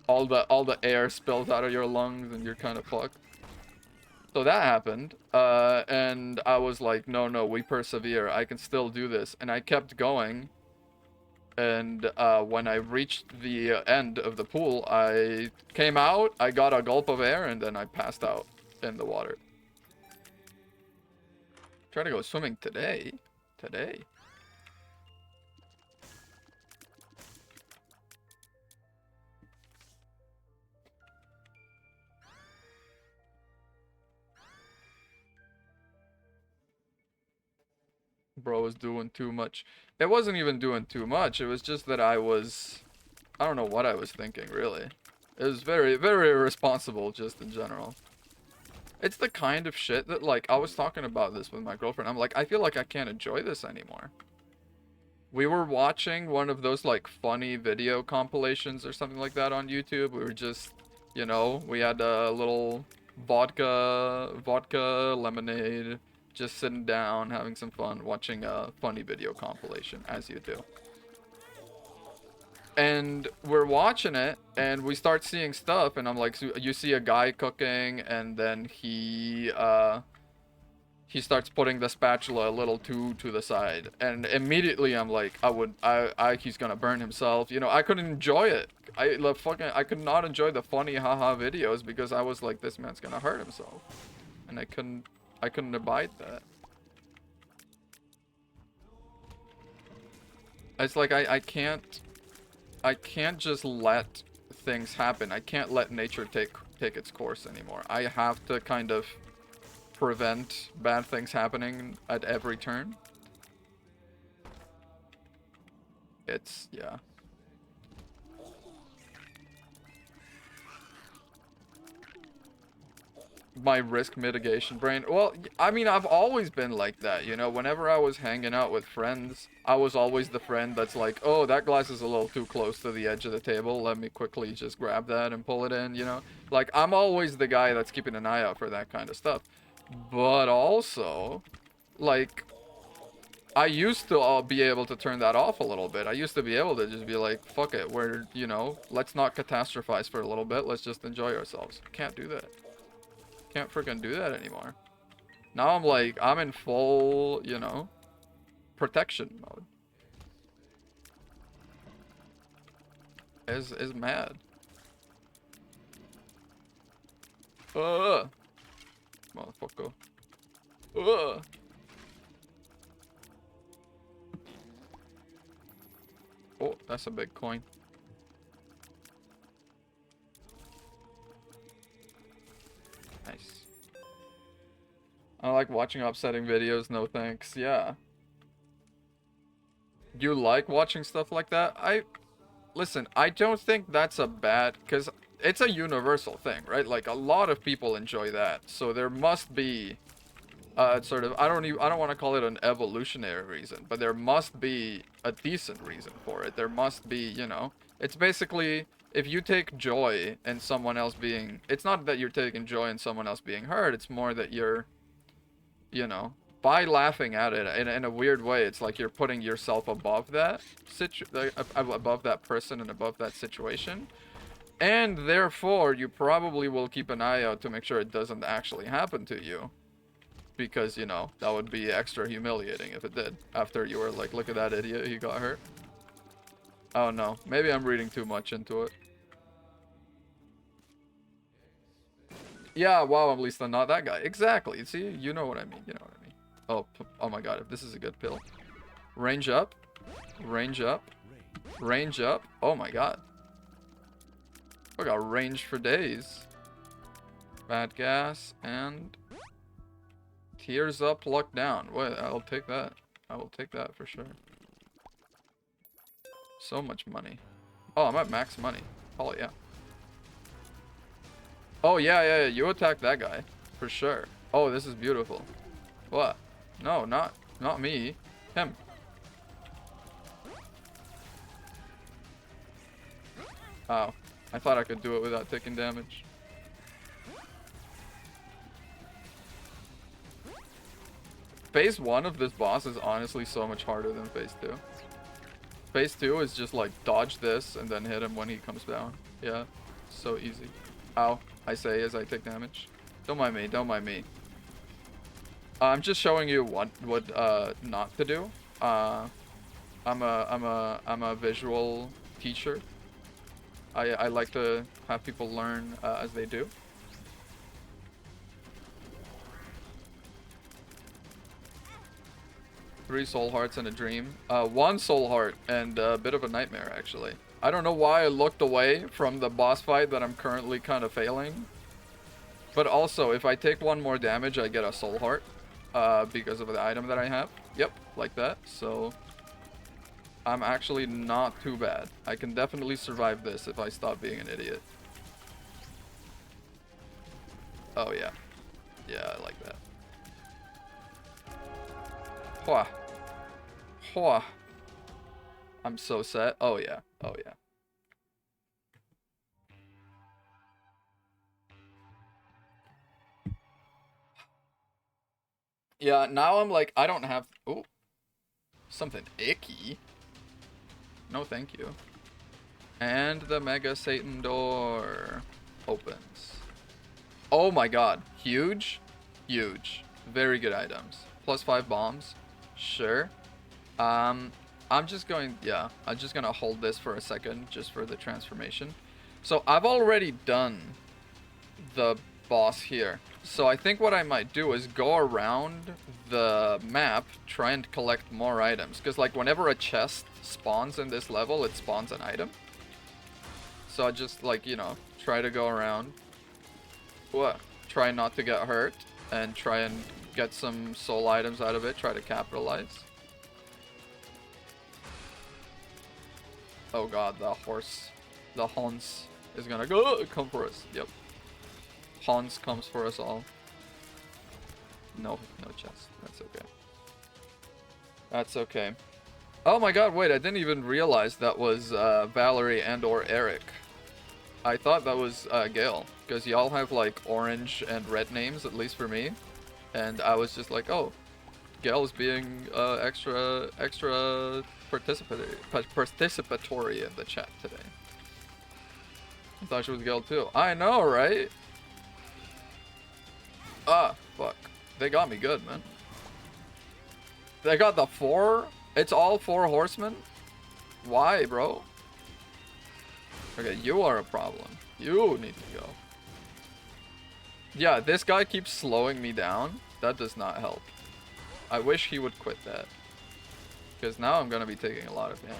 all the air spills out of your lungs, and you're kind of fucked. So that happened. And I was like, no, we persevere. I can still do this. And I kept going. And when I reached the end of the pool, I came out, I got a gulp of air, and then I passed out in the water. Try to go swimming today. Bro was doing too much. It wasn't even doing too much. It was just that I don't know what I was thinking, really. It was very, very irresponsible, just in general. It's the kind of shit that, like, I was talking about this with my girlfriend. I'm like, I feel like I can't enjoy this anymore. We were watching one of those, like, funny video compilations or something like that on YouTube. We were just, you know, we had a little vodka, lemonade, just sitting down, having some fun, watching a funny video compilation, as you do. And we're watching it, and we start seeing stuff, and I'm like, so you see a guy cooking, and then he starts putting the spatula a little too to the side, and immediately I'm like, he's gonna burn himself. You know, I couldn't enjoy it. I could not enjoy the funny haha videos because I was like, this man's gonna hurt himself, and I couldn't abide that. It's like I can't just let things happen. I can't let nature take its course anymore. I have to kind of prevent bad things happening at every turn. It's, yeah. My risk mitigation brain. Well, I mean, I've always been like that, you know. Whenever I was hanging out with friends, I was always the friend that's like, oh, that glass is a little too close to the edge of the table. Let me quickly just grab that and pull it in, you know. Like, I'm always the guy that's keeping an eye out for that kind of stuff. But also, like, I used to be able to turn that off a little bit. I used to be able to just be like, fuck it, you know, let's not catastrophize for a little bit. Let's just enjoy ourselves. Can't do that. Can't freaking do that anymore. Now I'm like, I'm in full, you know, protection mode. is mad. Motherfucker. Oh, that's a big coin. Nice. I like watching upsetting videos, no thanks. Yeah. You like watching stuff like that? Listen, I don't think that's a bad, because it's a universal thing, right? Like, a lot of people enjoy that. So there must be sort of, I don't want to call it an evolutionary reason, but there must be a decent reason for it. There must be, you know, it's basically, if you take joy in someone else being, it's not that you're taking joy in someone else being hurt, it's more that you're, you know, by laughing at it in a weird way, it's like you're putting yourself above that above that person and above that situation. And therefore, you probably will keep an eye out to make sure it doesn't actually happen to you. Because, you know, that would be extra humiliating if it did. After you were like, look at that idiot, he got hurt. Oh no, maybe I'm reading too much into it. Yeah, wow, at least I'm not that guy. Exactly, see, you know what I mean, you know what I mean. Oh my god, if this is a good pill. Range up. Range up. Range up. Oh my god. I got range for days. Bad gas and... Tears up, luck down. Wait, I'll take that. I will take that for sure. So much money. Oh, I'm at max money. Oh, yeah. Oh, yeah. You attack that guy. For sure. Oh, this is beautiful. What? No, not me. Him. Oh. I thought I could do it without taking damage. Phase 1 of this boss is honestly so much harder than Phase 2. Phase 2 is just like dodge this and then hit him when he comes down. Yeah, so easy. Ow, I say as I take damage. Don't mind me, don't mind me. I'm just showing you what not to do. I'm a visual teacher. I like to have people learn as they do. Three soul hearts and a dream. One soul heart and a bit of a nightmare, actually. I don't know why I looked away from the boss fight that I'm currently kind of failing. But also, if I take one more damage, I get a soul heart. Because of the item that I have. Yep, like that. So, I'm actually not too bad. I can definitely survive this if I stop being an idiot. Oh, yeah. Yeah, I like that. Hwah. Hwah. I'm so set. Oh, yeah. Oh, yeah. Yeah, now I'm like, I don't have... Oh. Something icky. No, thank you. And the Mega Satan door opens. Oh my god. Huge. Huge. Very good items. +5 bombs. Sure. I'm just going... Yeah, I'm just gonna hold this for a second, just for the transformation. So, I've already done the boss here. So, I think what I might do is go around the map, try and collect more items. Because, like, whenever a chest spawns in this level, it spawns an item. So, I just, like, you know, try to go around. What? Try not to get hurt. And try and get some soul items out of it. Try to capitalize. Oh god, the horse. The Hans is gonna come for us. Yep. Hans comes for us all. No chest. That's okay. That's okay. Oh my god, wait, I didn't even realize that was Valerie and or Eric. I thought that was Gale, because y'all have like orange and red names, at least for me. And I was just like, oh, Gale's being extra participatory in the chat today. I thought she was Gale too. I know, right? Ah, fuck. They got me good, man. They got the 4? It's all 4 horsemen? Why, bro? Okay, you are a problem. You need to go. Yeah, this guy keeps slowing me down. That does not help. I wish he would quit that. Because now I'm going to be taking a lot of damage.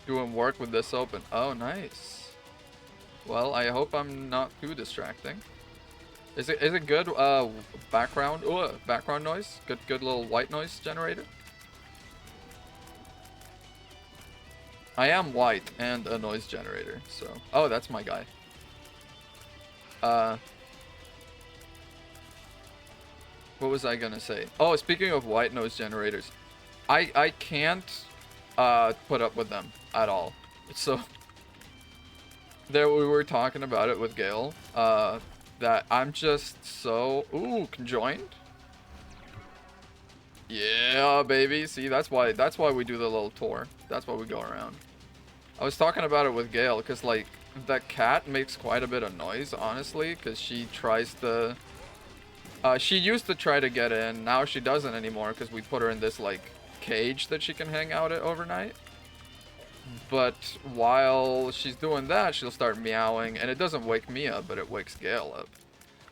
Doing work with this open. Oh, nice. Well, I hope I'm not too distracting. Is it good background background noise? Good little white noise generator? I am white and a noise generator, so oh, that's my guy. What was I gonna say? Oh, speaking of white noise generators, I can't put up with them at all. So there we were talking about it with Gale. That I'm just so conjoined. Yeah, baby. See, that's why we do the little tour. That's why we go around. I was talking about it with Gale because like that cat makes quite a bit of noise, honestly, because she tries to. She used to try to get in. Now she doesn't anymore because we put her in this like cage that she can hang out at overnight. But while she's doing that, she'll start meowing, and it doesn't wake me up, but it wakes Gale up.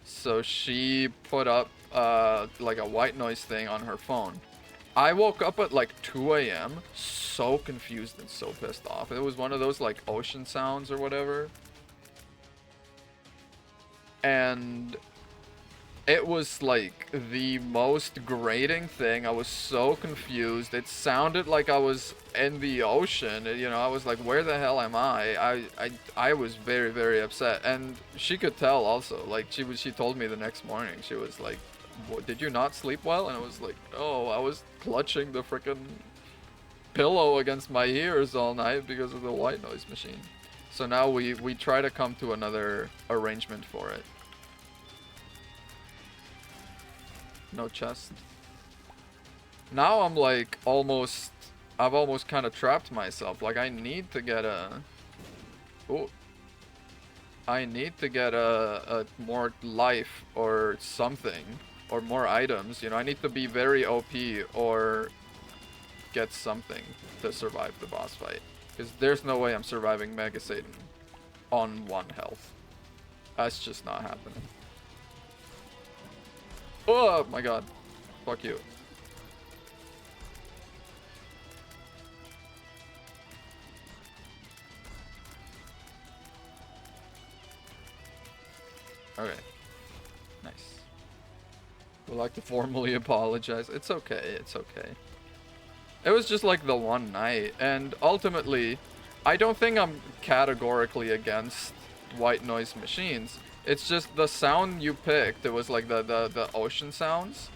So she put up like a white noise thing on her phone. I woke up at like 2 a.m. so confused and so pissed off. It was one of those like ocean sounds or whatever. And it was like the most grating thing. I was so confused. It sounded like I was in the ocean. You know, I was like, where the hell am I? I was very, very upset. And she could tell also. Like, she told me the next morning. She was like, did you not sleep well? And I was like, oh, I was clutching the freaking pillow against my ears all night because of the white noise machine. So now we try to come to another arrangement for it. No chest. Now I'm like I've almost kind of trapped myself. Like I need to get a more life or something or more items. You know, I need to be very OP or get something to survive the boss fight. Because there's no way I'm surviving Mega Satan on 1 health. That's just not happening. Oh my god. Fuck you. Okay. Nice. Would like to formally apologize. It's okay, it's okay. It was just like the one night, and ultimately, I don't think I'm categorically against white noise machines. It's just the sound you picked, it was like the ocean sounds.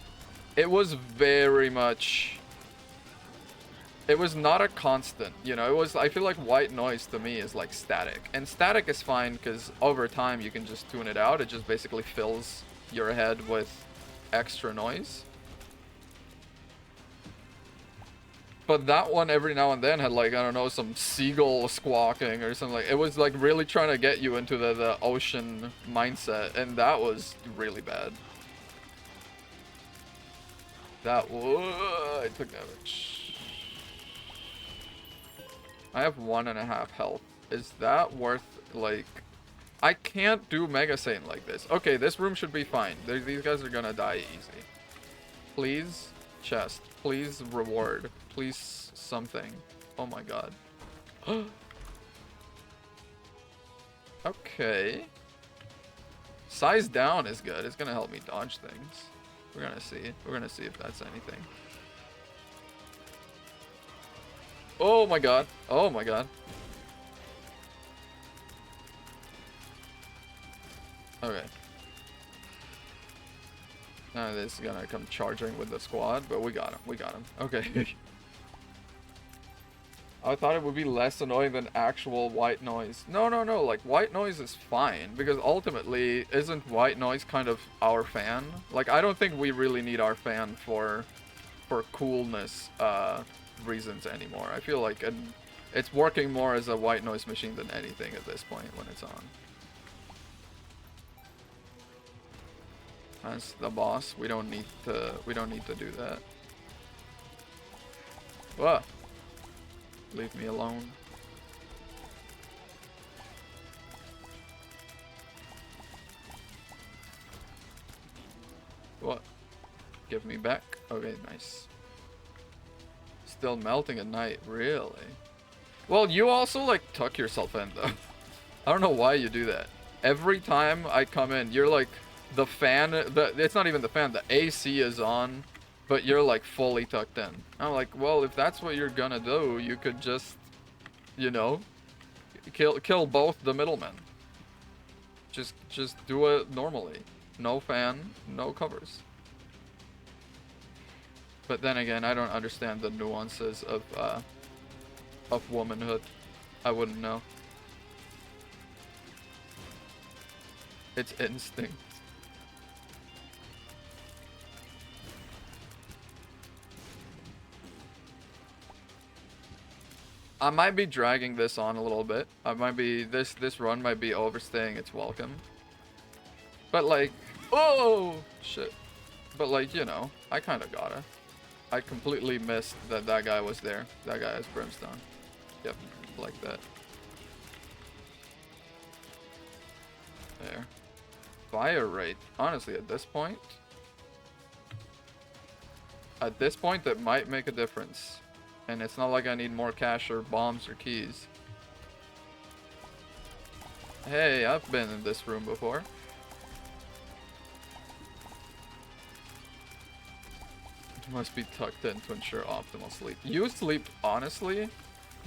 It was very much... It was not a constant, you know, it was... I feel like white noise to me is like static. And static is fine because over time you can just tune it out. It just basically fills your head with extra noise. But that one every now and then had like, I don't know, some seagull squawking or something. Like, it was like really trying to get you into the ocean mindset, and that was really bad. That was... I took damage. I have 1.5 health. Is that worth, like... I can't do Mega Satan like this. Okay, this room should be fine. These guys are gonna die easy. Please, chest. Please, reward. Please, something. Oh my god. Okay. Size down is good. It's gonna help me dodge things. We're gonna see. We're gonna see if that's anything. Oh my god. Oh my god. Okay. Now this is gonna come charging with the squad, but we got him. We got him. Okay. I thought it would be less annoying than actual white noise. No, no, no. Like, white noise is fine, because ultimately, isn't white noise kind of our fan? Like, I don't think we really need our fan for coolness reasons anymore. I feel like it's working more as a white noise machine than anything at this point when it's on. As the boss, we don't need to do that. Whoa. Leave me alone. What? Give me back. Okay, nice. Still melting at night, really? Well, you also, like, tuck yourself in, though. I don't know why you do that. Every time I come in, you're like, the fan, it's not even the fan, the AC is on, but you're, like, fully tucked in. I'm like, well, if that's what you're gonna do, you could just, you know, kill both the middlemen. Just do it normally. No fan, no covers. But then again, I don't understand the nuances of womanhood. I wouldn't know. It's instinct. I might be dragging this on a little bit. I might be this run might be overstaying its welcome. But like, oh shit. But like, you know, I kind of gotta. I completely missed that guy was there. That guy has brimstone. Yep, like that. There. Fire rate. Honestly, at this point, that might make a difference. And it's not like I need more cash or bombs or keys. Hey, I've been in this room before. It must be tucked in to ensure optimal sleep. You sleep, honestly,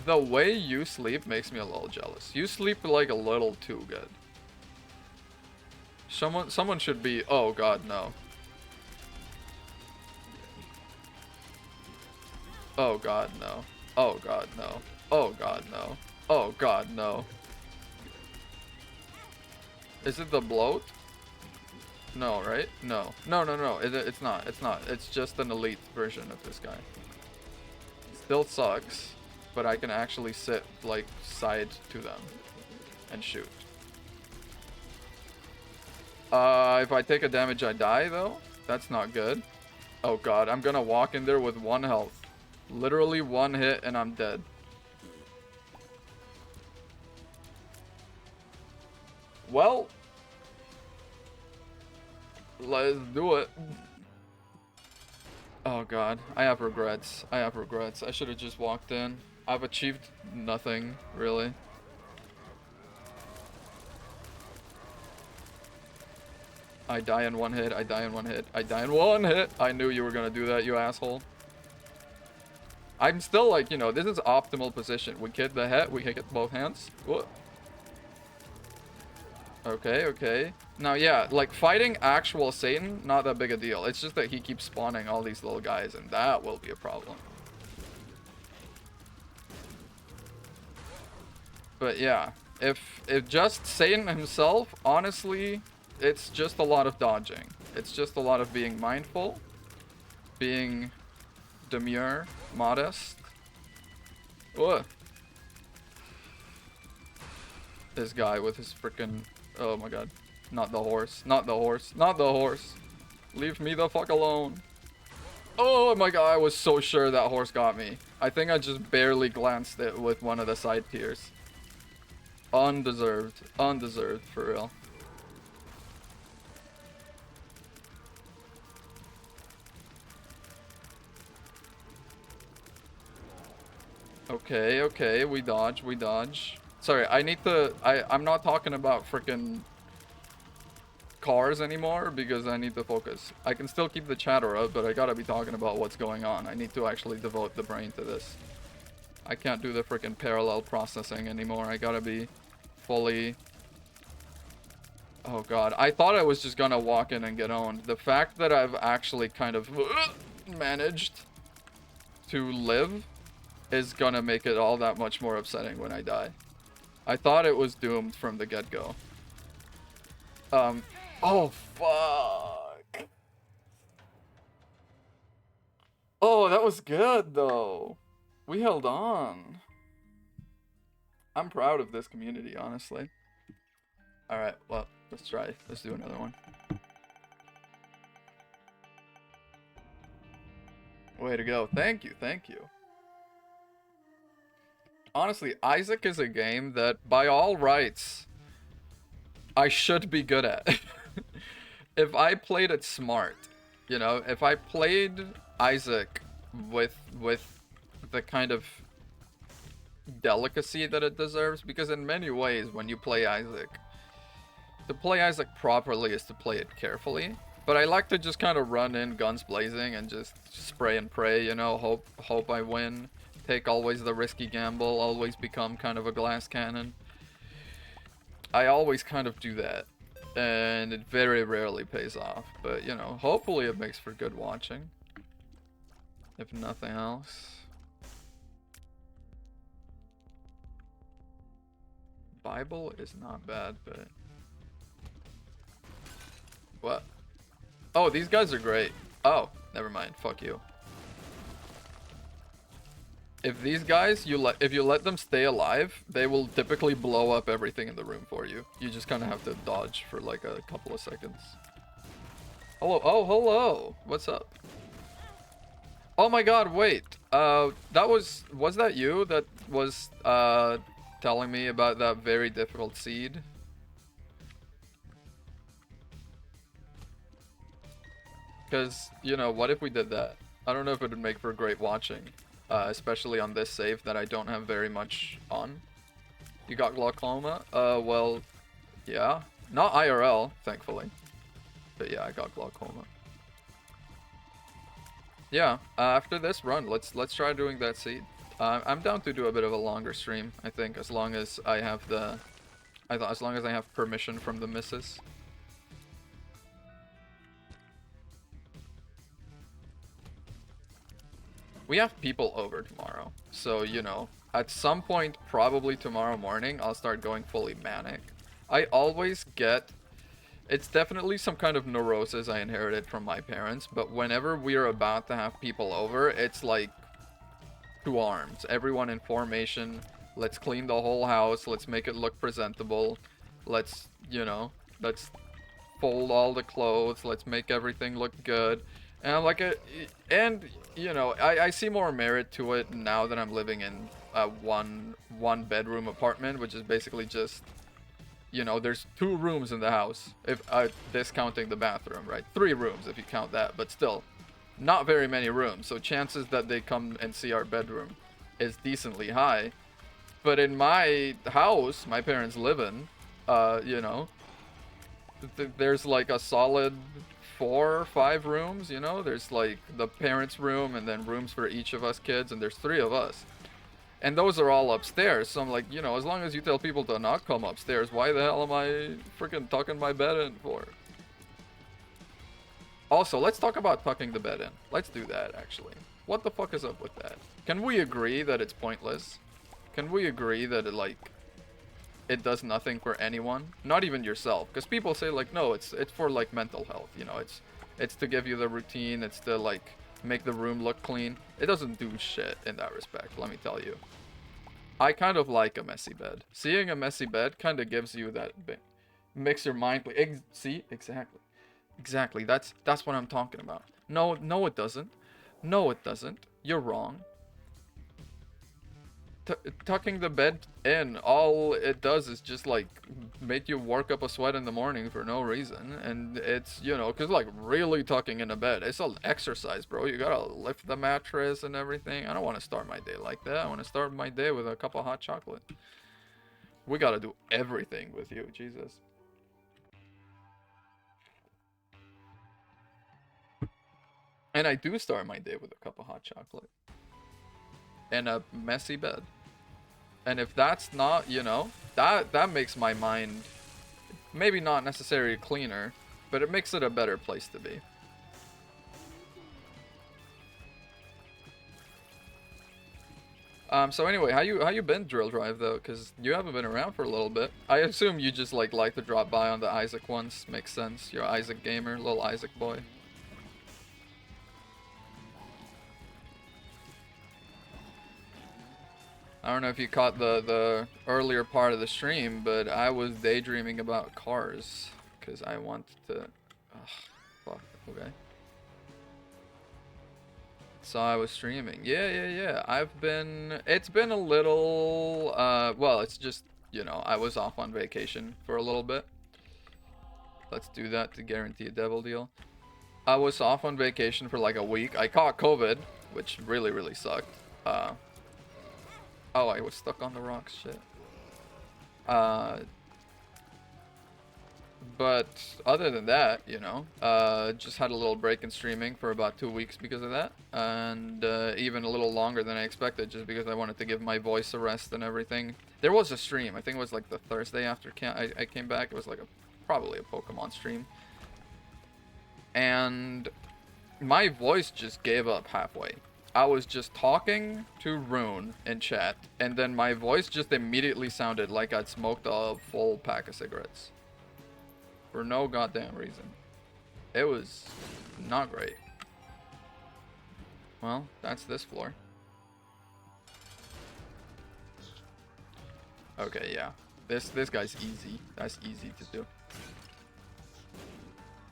the way you sleep makes me a little jealous. You sleep like a little too good. Someone should be, oh god, no. Oh god, no. Oh god, no. Oh god, no. Oh god, no. Is it the bloat? No, right? No. No, no, no. It's not. It's not. It's just an elite version of this guy. Still sucks, but I can actually sit, like, side to them and shoot. If I take a damage, I die, though? That's not good. Oh god, I'm gonna walk in there with 1 health. Literally 1 hit and I'm dead. Well, let's do it. Oh god, I have regrets. I have regrets. I should have just walked in. I've achieved nothing, really. I die in 1 hit. I die in 1 hit. I die in 1 hit. I knew you were gonna do that, you asshole. I'm still like, you know, this is optimal position. We hit the head. We hit both hands. What? Okay, okay. Now, yeah, like, fighting actual Satan, not that big a deal. It's just that he keeps spawning all these little guys, and that will be a problem. But yeah, if just Satan himself, honestly, it's just a lot of dodging. It's just a lot of being mindful, being demure, modest. What? This guy with his freaking... Oh my god. Not the horse. Not the horse. Not the horse. Leave me the fuck alone. Oh my god, I was so sure that horse got me. I think I just barely glanced it with one of the side tiers. Undeserved. Undeserved, for real. Okay, okay, we dodge, we dodge. Sorry, I need to... I'm not talking about freaking cars anymore because I need to focus. I can still keep the chatter up, but I gotta be talking about what's going on. I need to actually devote the brain to this. I can't do the freaking parallel processing anymore. I gotta be fully... Oh god, I thought I was just gonna walk in and get owned. The fact that I've actually kind of managed to live is gonna make it all that much more upsetting when I die. I thought it was doomed from the get-go. Oh, fuck. Oh, that was good, though. We held on. I'm proud of this community, honestly. Alright, well, let's try. Let's do another one. Way to go. Thank you, thank you. Honestly, Isaac is a game that, by all rights, I should be good at. If I played it smart, you know, if I played Isaac with the kind of delicacy that it deserves, because in many ways, when you play Isaac, to play Isaac properly is to play it carefully. But I like to just kind of run in guns blazing and just spray and pray, you know, hope I win. Take always the risky gamble, always become kind of a glass cannon. I always kind of do that. And it very rarely pays off. But, you know, hopefully it makes for good watching. If nothing else. Bible is not bad, but... What? Oh, these guys are great. Oh, never mind. Fuck you. If these guys, if you let them stay alive, they will typically blow up everything in the room for you. You just kind of have to dodge for like a couple of seconds. Hello. Oh, hello. What's up? Oh my god, wait. Was that you that was, telling me about that very difficult seed? Because, you know, what if we did that? I don't know if it would make for great watching. Especially on this save that I don't have very much on. You got glaucoma? Well, yeah. Not IRL, thankfully. But yeah, I got glaucoma. Yeah, after this run, let's try doing that seed. I'm down to do a bit of a longer stream, I think, as long as I have the... as long as I have permission from the missus. We have people over tomorrow, so, you know, at some point, probably tomorrow morning, I'll start going fully manic. I always get... It's definitely some kind of neurosis I inherited from my parents, but whenever we're about to have people over, it's like 2 arms. Everyone in formation. Let's clean the whole house. Let's make it look presentable. Let's, you know, let's fold all the clothes. Let's make everything look good. And I'm like, and you know, I see more merit to it now that I'm living in a one bedroom apartment, which is basically just, you know, there's 2 rooms in the house, if discounting the bathroom, right? 3 rooms if you count that, but still, not very many rooms. So chances that they come and see our bedroom is decently high. But in my house, my parents live in, you know, there's like a solid 4 or 5 rooms, you know? There's like the parents' room and then rooms for each of us kids, and there's 3 of us. And those are all upstairs, so I'm like, you know, as long as you tell people to not come upstairs, why the hell am I freaking tucking my bed in for? Also, let's talk about tucking the bed in. Let's do that, actually. What the fuck is up with that? Can we agree that it's pointless? Can we agree that it, like, it does nothing for anyone? Not even yourself. Because people say, like, no, it's for, like, mental health, you know? It's to give you the routine, it's to, like, make the room look clean. It doesn't do shit in that respect, let me tell you. I kind of like a messy bed. Seeing a messy bed kind of gives you that makes your mind play. See? Exactly. Exactly. That's what I'm talking about. No, no it doesn't. No it doesn't. You're wrong. Tucking the bed in, all it does is just like make you work up a sweat in the morning for no reason. And it's, you know, because like really tucking in a bed, it's an exercise, bro. You gotta lift the mattress and everything. I don't want to start my day like that. I want to start my day with a cup of hot chocolate. We gotta do everything with you, Jesus. And I do start my day with a cup of hot chocolate and a messy bed. And if that's not, you know, that makes my mind maybe not necessarily cleaner, but it makes it a better place to be. So anyway, how you been, Drill Drive, though? Because you haven't been around for a little bit. I assume you just like to drop by on the Isaac once. Makes sense. You're Isaac gamer, little Isaac boy. I don't know if you caught the earlier part of the stream, but I was daydreaming about cars because I want to. Ugh, fuck. Okay. So I was streaming. Yeah. It's been a little, well, it's just, I was off on vacation for a little bit. Let's do that to guarantee a devil deal. I was off on vacation for like a week. I caught COVID, which really, really sucked. Oh, I was stuck on the rocks, shit. But other than that, just had a little break in streaming for about 2 weeks because of that. And even a little longer than I expected just because I wanted to give my voice a rest and everything. There was a stream. I think it was like the Thursday after I came back. It was like probably a Pokemon stream. And my voice just gave up halfway. I was just talking to Rune in chat, and then my voice just immediately sounded like I'd smoked a full pack of cigarettes. For no goddamn reason. It was not great. Well, that's this floor. Okay, yeah. This guy's easy. That's easy to do.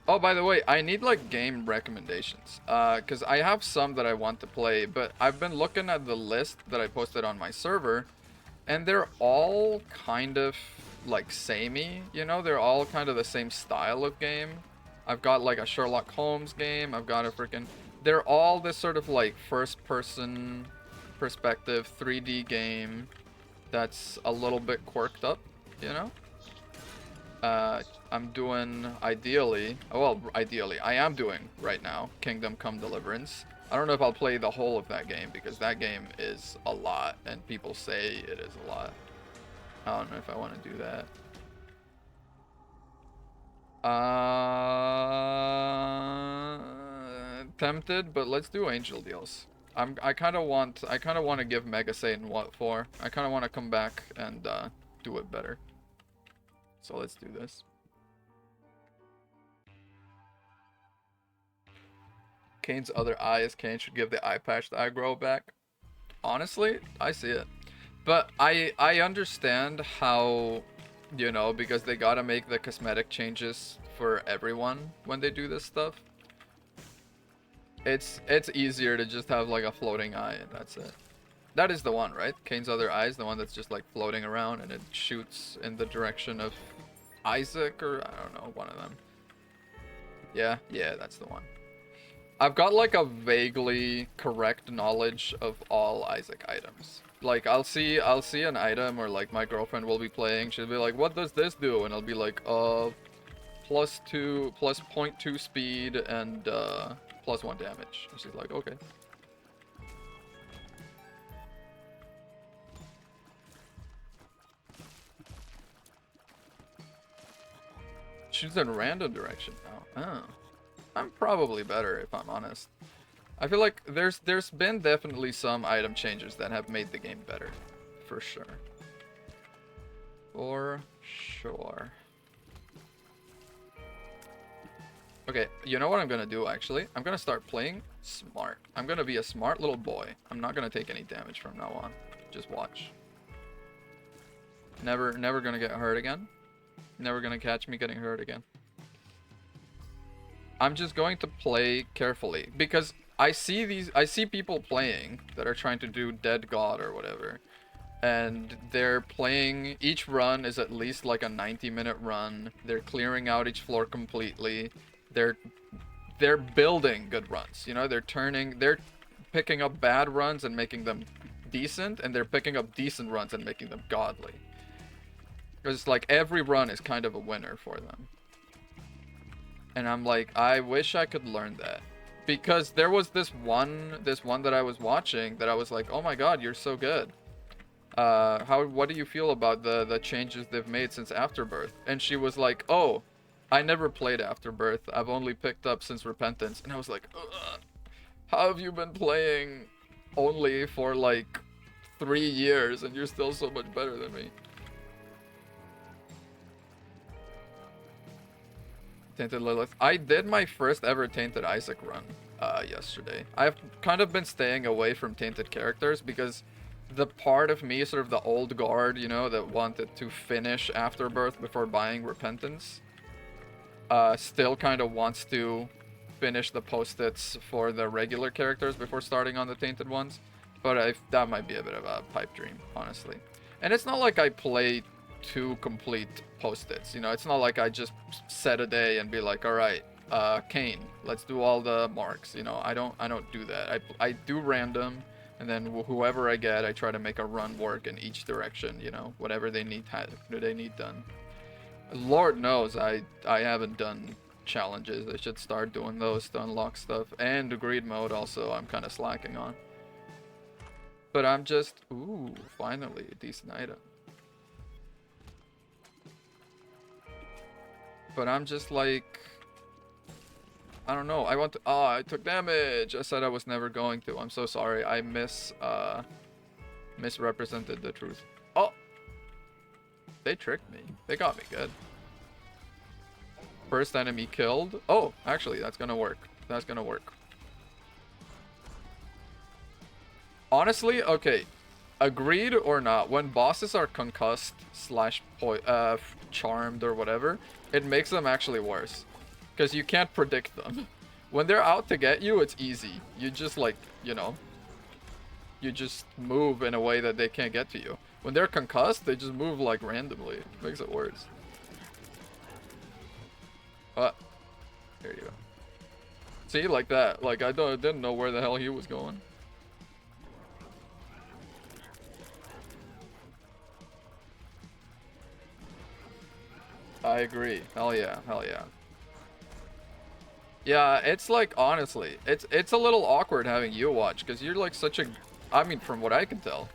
Oh, by the way, I need like game recommendations. Cause I have some that I want to play, but I've been looking at the list that I posted on my server, and they're all kind of like samey, they're all kind of the same style of game. I've got like a Sherlock Holmes game, I've got a freaking, they're all this sort of like first person perspective 3D game that's a little bit quirked up, I'm doing ideally, I am doing right now Kingdom Come Deliverance. I don't know if I'll play the whole of that game because that game is a lot and people say it is a lot. I don't know if I want to do that. Tempted, but let's do Angel Deals. I kind of want to give Mega Satan what for. I kind of want to come back and do it better. So let's do this. Kane's other eye is Kane should give the eye patch the aggro back. Honestly, I see it. But I understand how, because they gotta make the cosmetic changes for everyone when they do this stuff. It's easier to just have like a floating eye and that's it. That is the one, right? Kane's other eye is the one that's just like floating around and it shoots in the direction of Isaac or I don't know, one of them. Yeah, that's the one. I've got like a vaguely correct knowledge of all Isaac items. Like I'll see an item or like my girlfriend will be playing, she'll be like, what does this do? And I'll be like, plus 0.2 speed and plus 1 damage. And she's like, okay. Shoots in random direction now. Oh. I'm probably better if I'm honest. I feel like there's been definitely some item changes that have made the game better. For sure. For sure. Okay, you know what I'm gonna do actually? I'm gonna start playing smart. I'm gonna be a smart little boy. I'm not gonna take any damage from now on. Just watch. Never gonna get hurt again. Never gonna catch me getting hurt again. I'm just going to play carefully because I see people playing that are trying to do Dead God or whatever, and they're playing, each run is at least like a 90-minute run. They're clearing out each floor completely. They're building good runs, they're picking up bad runs and making them decent, and they're picking up decent runs and making them godly. Because like every run is kind of a winner for them. And I'm like, I wish I could learn that. Because there was this one that I was watching that I was like, oh my god, you're so good. What do you feel about the changes they've made since Afterbirth? And she was like, oh, I never played Afterbirth. I've only picked up since Repentance. And I was like, ugh, how have you been playing only for like 3 years and you're still so much better than me? Tainted Lilith. I did my first ever Tainted Isaac run yesterday. I've kind of been staying away from Tainted characters because the part of me, sort of the old guard, that wanted to finish Afterbirth before buying Repentance, still kind of wants to finish the post-its for the regular characters before starting on the tainted ones. But that might be a bit of a pipe dream, honestly. And it's not like I play 2 complete post-its, you know? It's not like I just set a day and be like, all right, Kane, let's do all the marks, you know? I don't do that. I do random, and then whoever I get, I try to make a run work in each direction, you know? Whatever they need done. Lord knows I haven't done challenges. I should start doing those to unlock stuff. And the greed mode also I'm kind of slacking on. But I'm just... Ooh, finally, a decent item. But I'm just like... I don't know. I want to... Oh, I took damage! I said I was never going to. I'm so sorry. I misrepresented the truth. Oh! They tricked me. They got me good. First enemy killed. Oh, actually, that's gonna work. That's gonna work. Honestly, okay. Agreed or not, when bosses are concussed slash charmed or whatever, it makes them actually worse. Because you can't predict them. When they're out to get you, it's easy. You just like, you know, you just move in a way that they can't get to you. When they're concussed, they just move like randomly. It makes it worse. There you go. See, like that. Like I didn't know where the hell he was going. I agree. Hell yeah. Hell yeah. Yeah, it's like, honestly, it's a little awkward having you watch, because you're like such a, I mean, from what I can tell,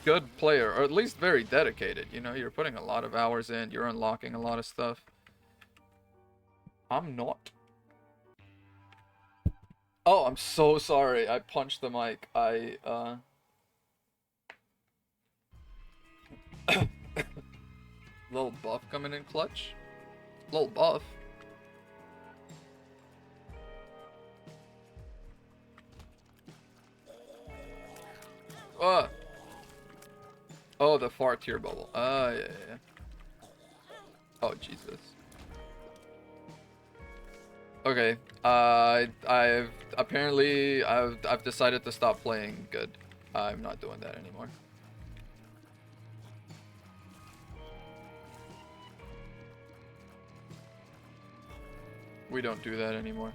good player, or at least very dedicated, you know? You're putting a lot of hours in, you're unlocking a lot of stuff. I'm not. Oh, I'm so sorry. I punched the mic. Little buff coming in clutch. Little buff. Oh, the far tier bubble. Yeah. Oh, Jesus. Okay. I've decided to stop playing good. I'm not doing that anymore. We don't do that anymore.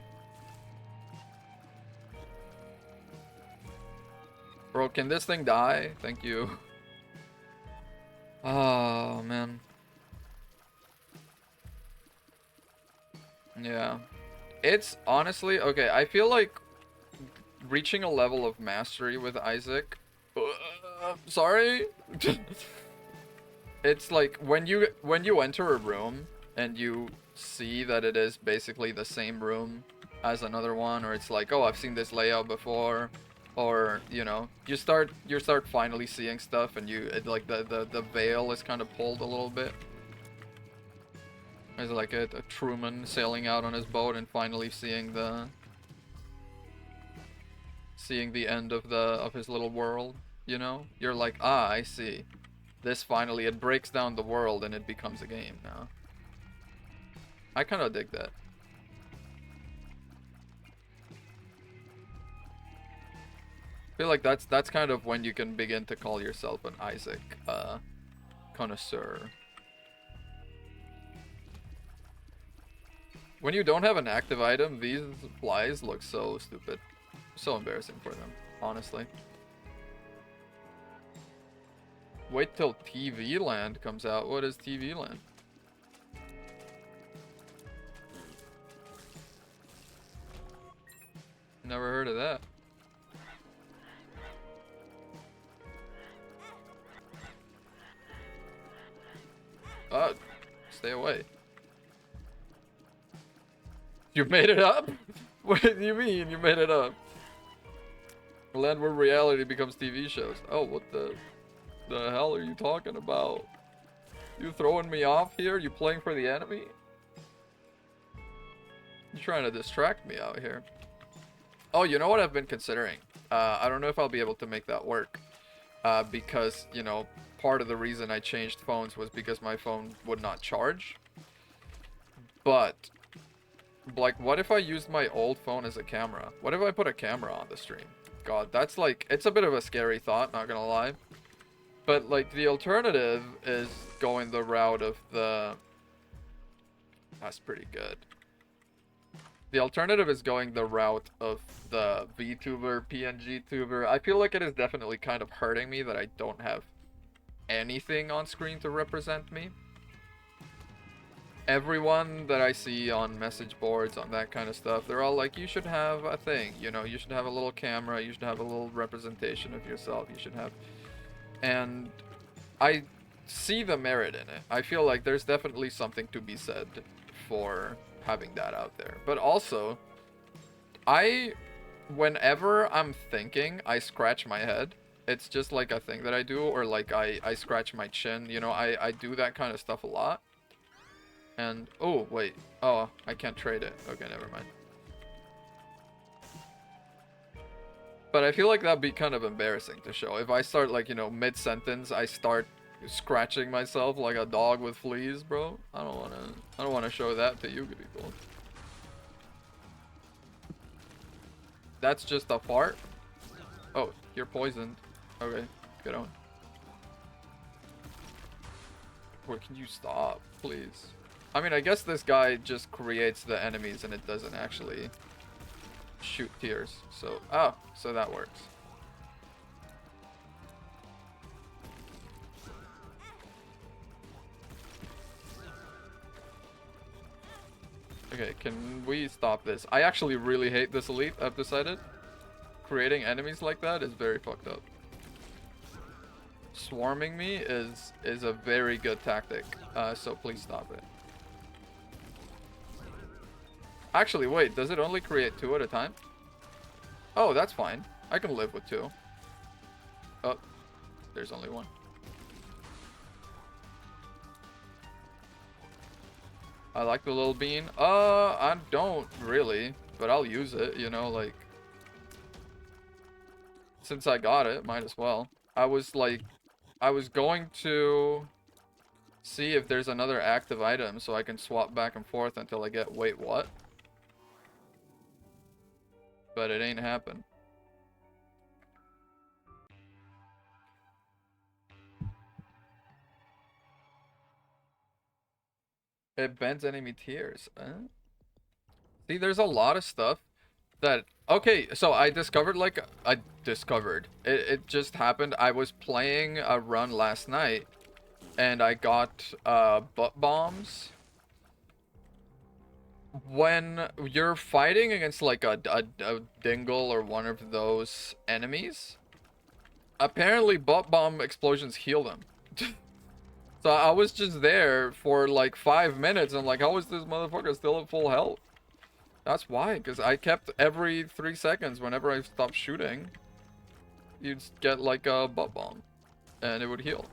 Bro, can this thing die? Thank you. Oh, man. Yeah. It's honestly, okay, I feel like reaching a level of mastery with Isaac. Sorry? It's like when you enter a room and you see that it is basically the same room as another one, or it's like, oh, I've seen this layout before, or you know, you start finally seeing stuff, and like the veil is kind of pulled a little bit. There's like a Truman sailing out on his boat and finally seeing the end of his little world, you know? You're like, ah, I see. This finally, it breaks down the world and it becomes a game now. I kind of dig that. I feel like that's kind of when you can begin to call yourself an Isaac connoisseur. When you don't have an active item, these flies look so stupid. So embarrassing for them, honestly. Wait till TV Land comes out. What is TV Land? Never heard of that. Stay away. You made it up? What do you mean you made it up? A land where reality becomes TV shows. Oh, what the hell are you talking about? You throwing me off here? You playing for the enemy? You're trying to distract me out here. Oh, you know what I've been considering? I don't know if I'll be able to make that work. Because, you know, part of the reason I changed phones was because my phone would not charge. But Like, what if I used my old phone as a camera? What if I put a camera on the stream? God, that's like, it's a bit of a scary thought, not gonna lie. But, like, the alternative is going the route of the... That's pretty good. The alternative is going the route of the VTuber, PNG tuber. I feel like it is definitely kind of hurting me that I don't have anything on screen to represent me. Everyone that I see on message boards, on that kind of stuff, they're all like, you should have a thing, you know, you should have a little camera, you should have a little representation of yourself, you should have... And I see the merit in it. I feel like there's definitely something to be said for having that out there. But also, whenever I'm thinking, I scratch my head. It's just like a thing that I do, or like I scratch my chin, you know, I do that kind of stuff a lot. And, oh, wait. Oh, I can't trade it. Okay, never mind. But I feel like that'd be kind of embarrassing to show. If I start, like, you know, mid-sentence, I start scratching myself like a dog with fleas, bro. I don't wanna show that to you people. That's just a fart? Oh, you're poisoned. Okay, get on. Wait, can you stop, please? I mean, I guess this guy just creates the enemies and it doesn't actually shoot tears. So, oh, so that works. Okay, can we stop this? I actually really hate this elite, I've decided. Creating enemies like that is very fucked up. Swarming me is a very good tactic, so please stop it. Actually, wait, does it only create 2 at a time? Oh, that's fine. I can live with 2. Oh, there's only 1. I like the little bean. I don't really, but I'll use it, you know, like... Since I got it, might as well. I was going to see if there's another active item so I can swap back and forth until I get, wait, what? But it ain't happened. It bends enemy tears. See, there's a lot of stuff that... Okay, so I discovered, like... It just happened. I was playing a run last night, and I got, butt bombs. When you're fighting against, like, a dingle or one of those enemies, apparently butt bomb explosions heal them. So I was just there for, like, 5 minutes, and like, how is this motherfucker still at full health? That's why, because I kept every 3 seconds, whenever I stopped shooting, you'd get, like, a butt bomb, and it would heal.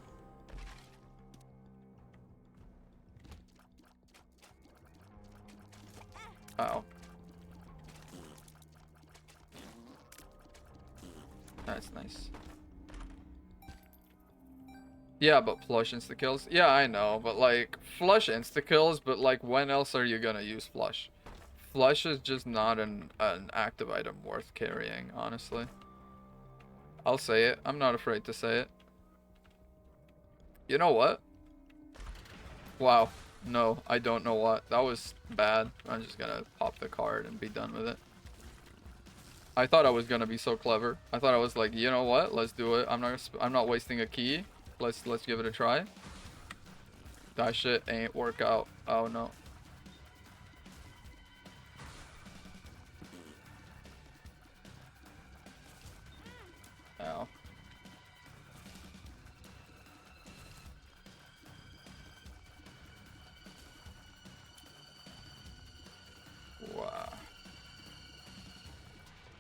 Ow. That's nice. Yeah, but flush insta-kills? Yeah, I know, but like, flush insta-kills, but like, when else are you gonna use flush? Flush is just not an active item worth carrying, honestly. I'll say it. I'm not afraid to say it. You know what? Wow. No, I don't know what. That was bad. I'm just gonna pop the card and be done with it. I thought I was gonna be so clever. I thought I was like, you know what? Let's do it. I'm not wasting a key. Let's give it a try. That shit ain't work out. Oh no. Ow. Wow.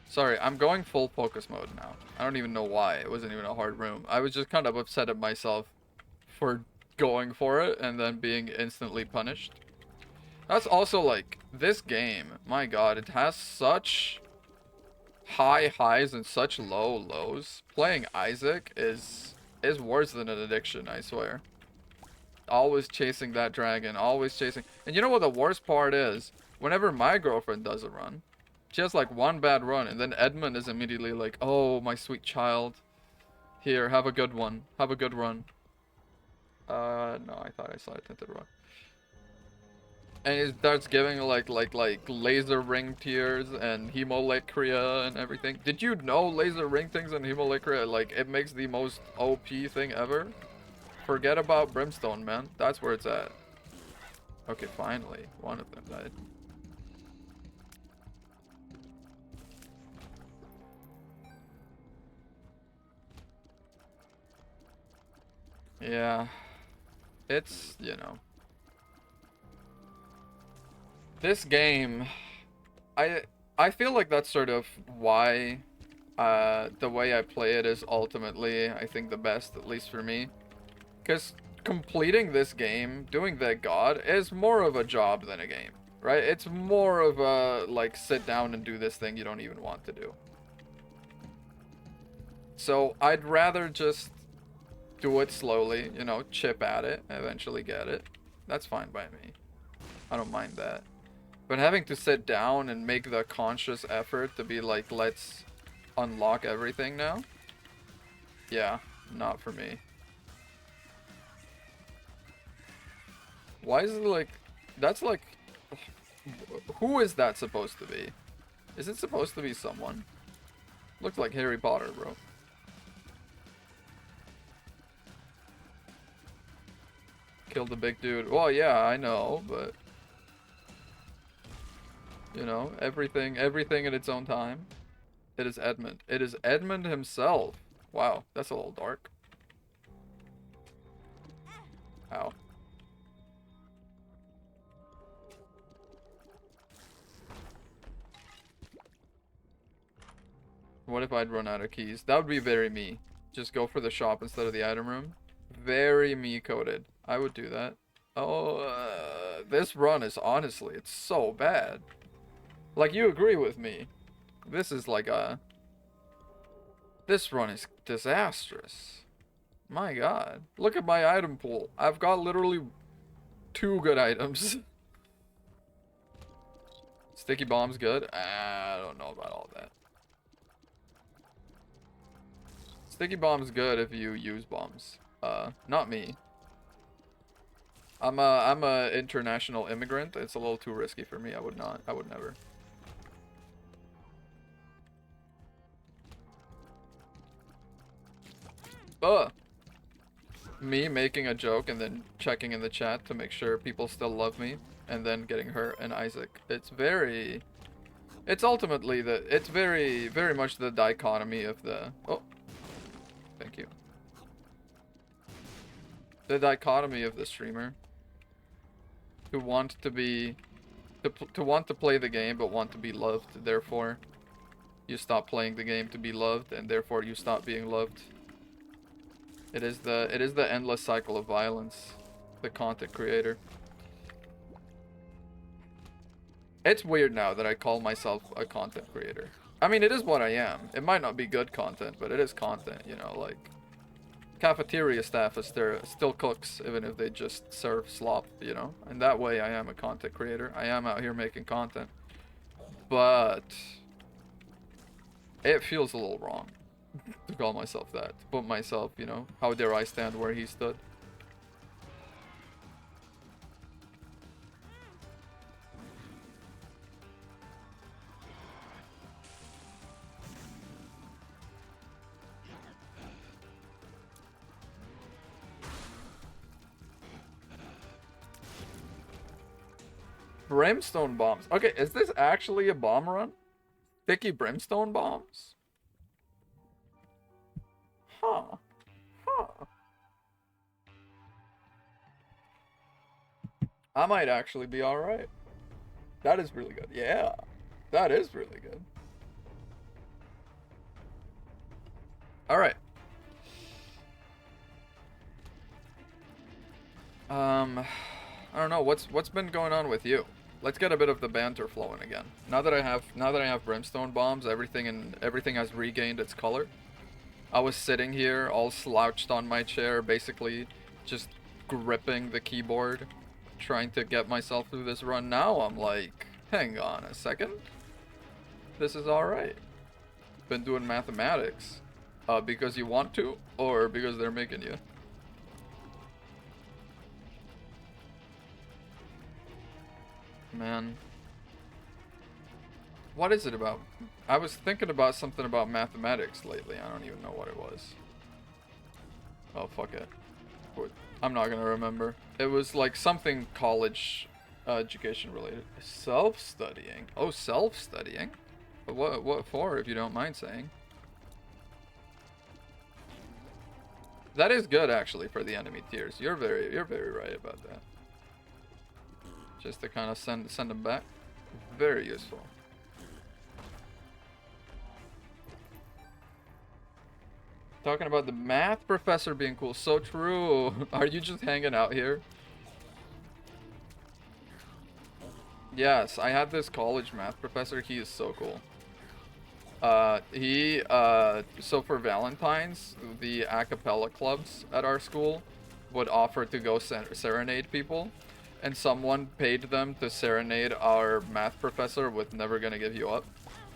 Sorry, I'm going full focus mode now. I don't even know why. It wasn't even a hard room. I was just kind of upset at myself for going for it and then being instantly punished. That's also like, this game, my god, it has such high highs and such low lows. Playing Isaac is worse than an addiction, I swear. Always chasing that dragon, always chasing. And you know what the worst part is? whenever my girlfriend does a run, she has like one bad run, and then Edmund is immediately like, "Oh, my sweet child, here, have a good one, have a good run." No, I thought I saw a tinted run. And he starts giving like laser ring tears and hemolicria and everything. Did you know laser ring things and hemolicria, like, it makes the most OP thing ever? Forget about brimstone, man. That's where it's at. Okay, finally, one of them died. Yeah, it's, you know, this game, I I feel like that's sort of why the way I play it is ultimately, I think, the best, at least for me. Because completing this game, doing the god, is more of a job than a game, right? It's more of a, like, sit down and do this thing you don't even want to do. So I'd rather just do it slowly, you know, chip at it, eventually get it. That's fine by me. I don't mind that. But having to sit down and make the conscious effort to be like, let's unlock everything now? Yeah, not for me. Why is it like... That's like... Who is that supposed to be? Is it supposed to be someone? Looks like Harry Potter, bro. Killed the big dude. Well, yeah, I know, but... You know, everything in its own time. It is Edmund. It is Edmund himself. Wow, that's a little dark. Ow. What if I'd run out of keys? That would be very me. Just go for the shop instead of the item room. Very me coded. I would do that. Oh, this run is honestly, it's so bad. Like, you agree with me. This is like a... This run is disastrous. My god. Look at my item pool. I've got literally 2 good items. Sticky bomb's good? I don't know about all that. Sticky bomb's good if you use bombs. Not me. I'm a international immigrant. It's a little too risky for me. I would never. Me making a joke and then checking in the chat to make sure people still love me, and then getting hurt and Isaac. It's ultimately it's very much the dichotomy of the... Oh, thank you. The dichotomy of the streamer who want to be... to want to play the game but want to be loved, therefore you stop playing the game to be loved, and therefore you stop being loved. It is the endless cycle of violence. The content creator. It's weird now that I call myself a content creator. I mean, it is what I am. It might not be good content, but it is content, you know, like... Cafeteria staff is still cooks, even if they just serve slop, you know? And that way I am a content creator. I am out here making content. But... it feels a little wrong to call myself that. To put myself, you know, how dare I stand where he stood. Brimstone bombs. Okay, is this actually a bomb run? Sticky brimstone bombs? Huh. Huh. I might actually be alright. That is really good. Yeah. That is really good. Alright. I don't know, what's been going on with you? Let's get a bit of the banter flowing again. Now that I have brimstone bombs, everything has regained its color. I was sitting here all slouched on my chair, basically just gripping the keyboard, trying to get myself through this run. Now I'm like, Hang on a second. This is alright. Been doing mathematics. Because you want to, or because they're making you? Man. What is it about? I was thinking about something about mathematics lately. I don't even know what it was. Oh, fuck it. I'm not gonna remember. It was like something college education related. Self-studying. Oh, self-studying? But what for, if you don't mind saying? That is good, actually, for the enemy tiers. You're very right about that. Just to kind of send them back. Very useful. Talking about the math professor being cool. So true. Are you just hanging out here? Yes, I had this college math professor. He is so cool. So for Valentine's, the a cappella clubs at our school would offer to go serenade people, and someone paid them to serenade our math professor with Never Gonna Give You Up.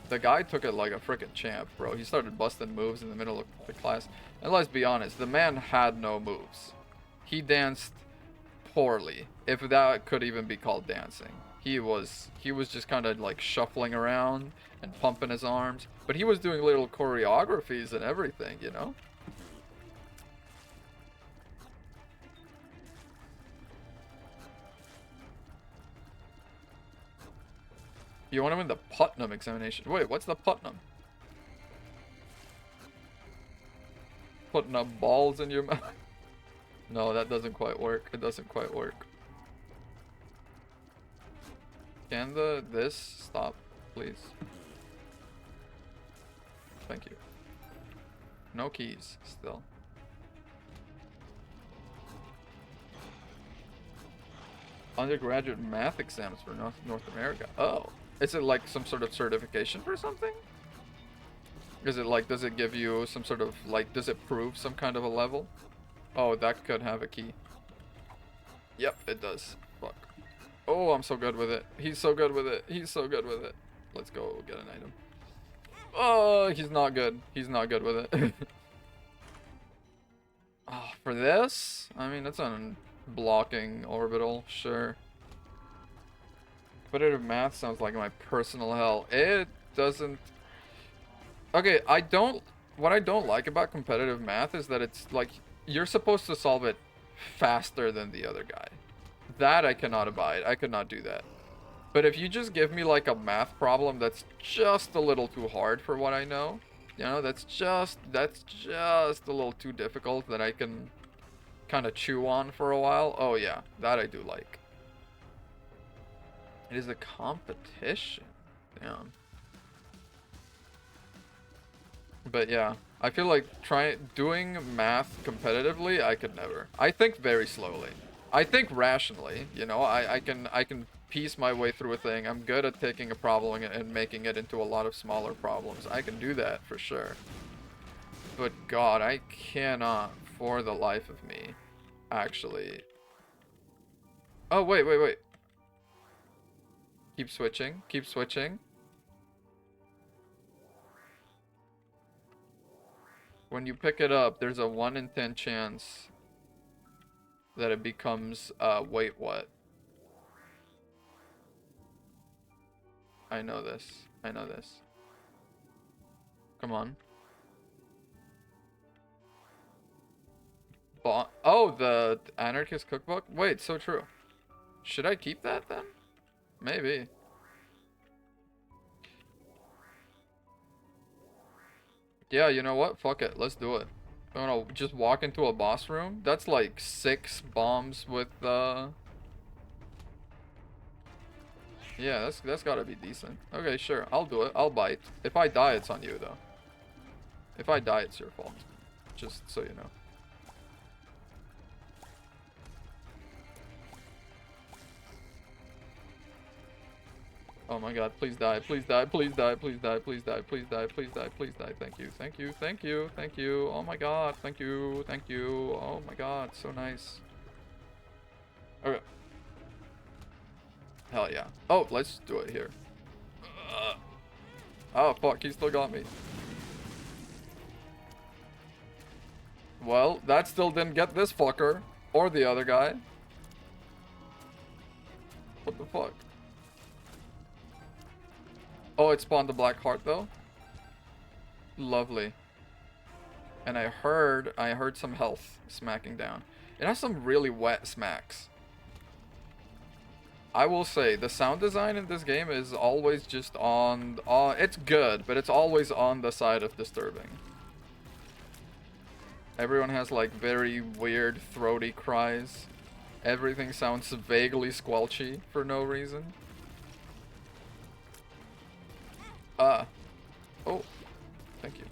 The guy took it like a freaking champ, bro. He started busting moves in the middle of the class. And let's be honest, the man had no moves. He danced poorly, if that could even be called dancing. He was just kind of like shuffling around and pumping his arms, but he was doing little choreographies and everything, you know? You want to win the Putnam examination. Wait, what's the Putnam? Putting up balls in your mouth? No, that doesn't quite work. It doesn't quite work. Can this stop, please? Thank you. No keys, still. Undergraduate math exams for North America. Oh. Is it like some sort of certification for something? Is it like, does it give you some sort of, like, does it prove some kind of a level? Oh, that could have a key. Yep, it does. Fuck. Oh, I'm so good with it. He's so good with it. He's so good with it. Let's go get an item. Oh, he's not good. He's not good with it. Oh, for this? I mean, that's on blocking orbital, sure. Competitive math sounds like my personal hell. It doesn't... Okay, what I don't like about competitive math is that it's like, you're supposed to solve it faster than the other guy. That I cannot abide. I could not do that. But if you just give me like a math problem that's just a little too hard for what I know, you know, that's just a little too difficult that I can kind of chew on for a while. Oh yeah, that I do like. It is a competition. Damn. But yeah, I feel like doing math competitively, I could never. I think very slowly. I think rationally, you know, I can piece my way through a thing. I'm good at taking a problem and making it into a lot of smaller problems. I can do that for sure. But God, I cannot for the life of me actually. Oh, wait. Keep switching. Keep switching. When you pick it up, there's a 1 in 10 chance that it becomes, wait, what? I know this. I know this. Come on. Oh, the Anarchist Cookbook? Wait, so true. Should I keep that then? Maybe. Yeah, you know what? Fuck it. Let's do it. I don't know, just walk into a boss room? That's like 6 bombs with, Yeah, that's gotta be decent. Okay, sure. I'll do it. I'll bite. If I die, it's on you, though. If I die, it's your fault. Just so you know. Oh my god, please die, please die, please die, please die, please die, please die, please die, please die. Thank you, thank you, thank you, thank you. Oh my god, thank you, thank you. Oh my god, so nice. Okay. Hell yeah. Oh, let's do it here. Oh, fuck, he still got me. Well, that still didn't get this fucker. Or the other guy. What the fuck? Oh, it spawned the black heart, though? Lovely. And I heard some health smacking down. It has some really wet smacks. I will say, the sound design in this game is always just on... it's good, but it's always on the side of disturbing. Everyone has, like, very weird, throaty cries. Everything sounds vaguely squelchy for no reason. Oh, thank you.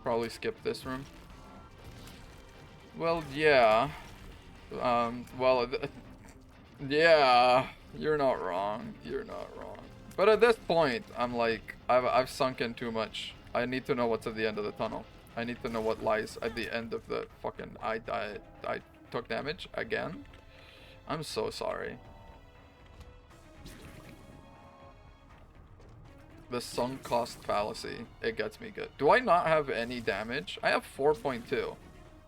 Probably skip this room. Well, yeah. Yeah, you're not wrong. You're not wrong. But at this point, I'm like, I've sunk in too much. I need to know what's at the end of the tunnel. I need to know what lies at the end of the fucking... I took damage again? I'm so sorry. The sunk cost fallacy. It gets me good. Do I not have any damage? I have 4.2.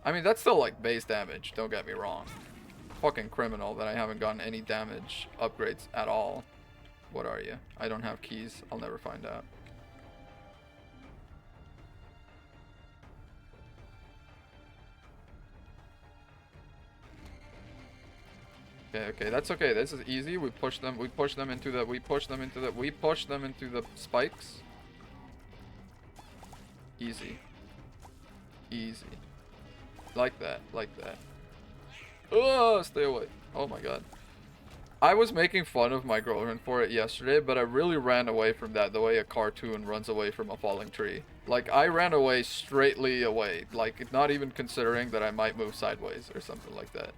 I mean, that's still like base damage. Don't get me wrong. Fucking criminal that I haven't gotten any damage upgrades at all. What are you? I don't have keys. I'll never find out. Okay, that's okay. This is easy. We push them into the spikes. Easy. Easy. Like that. Oh, stay away. Oh my god. I was making fun of my girlfriend for it yesterday, but I really ran away from that the way a cartoon runs away from a falling tree. Like, I ran away straightly away. Like, not even considering that I might move sideways or something like that.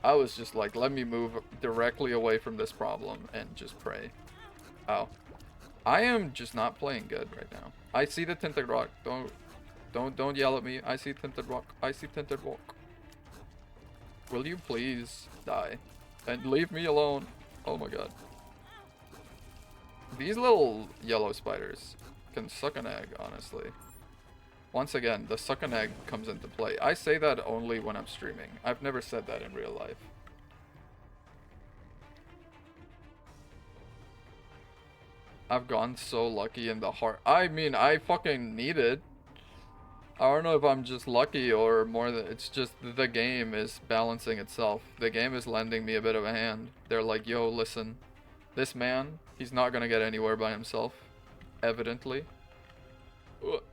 I was just like, let me move directly away from this problem and just pray. Oh. I am just not playing good right now. I see the tinted rock. Don't yell at me. I see tinted rock. I see tinted rock. Will you please die? And leave me alone. Oh my god. These little yellow spiders can suck an egg, honestly. Once again, the suck an egg comes into play. I say that only when I'm streaming. I've never said that in real life. I've gone so lucky in the heart. I mean, I fucking need it. I don't know if I'm just lucky or more than... It's just the game is balancing itself. The game is lending me a bit of a hand. They're like, yo, listen. This man, he's not gonna get anywhere by himself. Evidently. Ugh.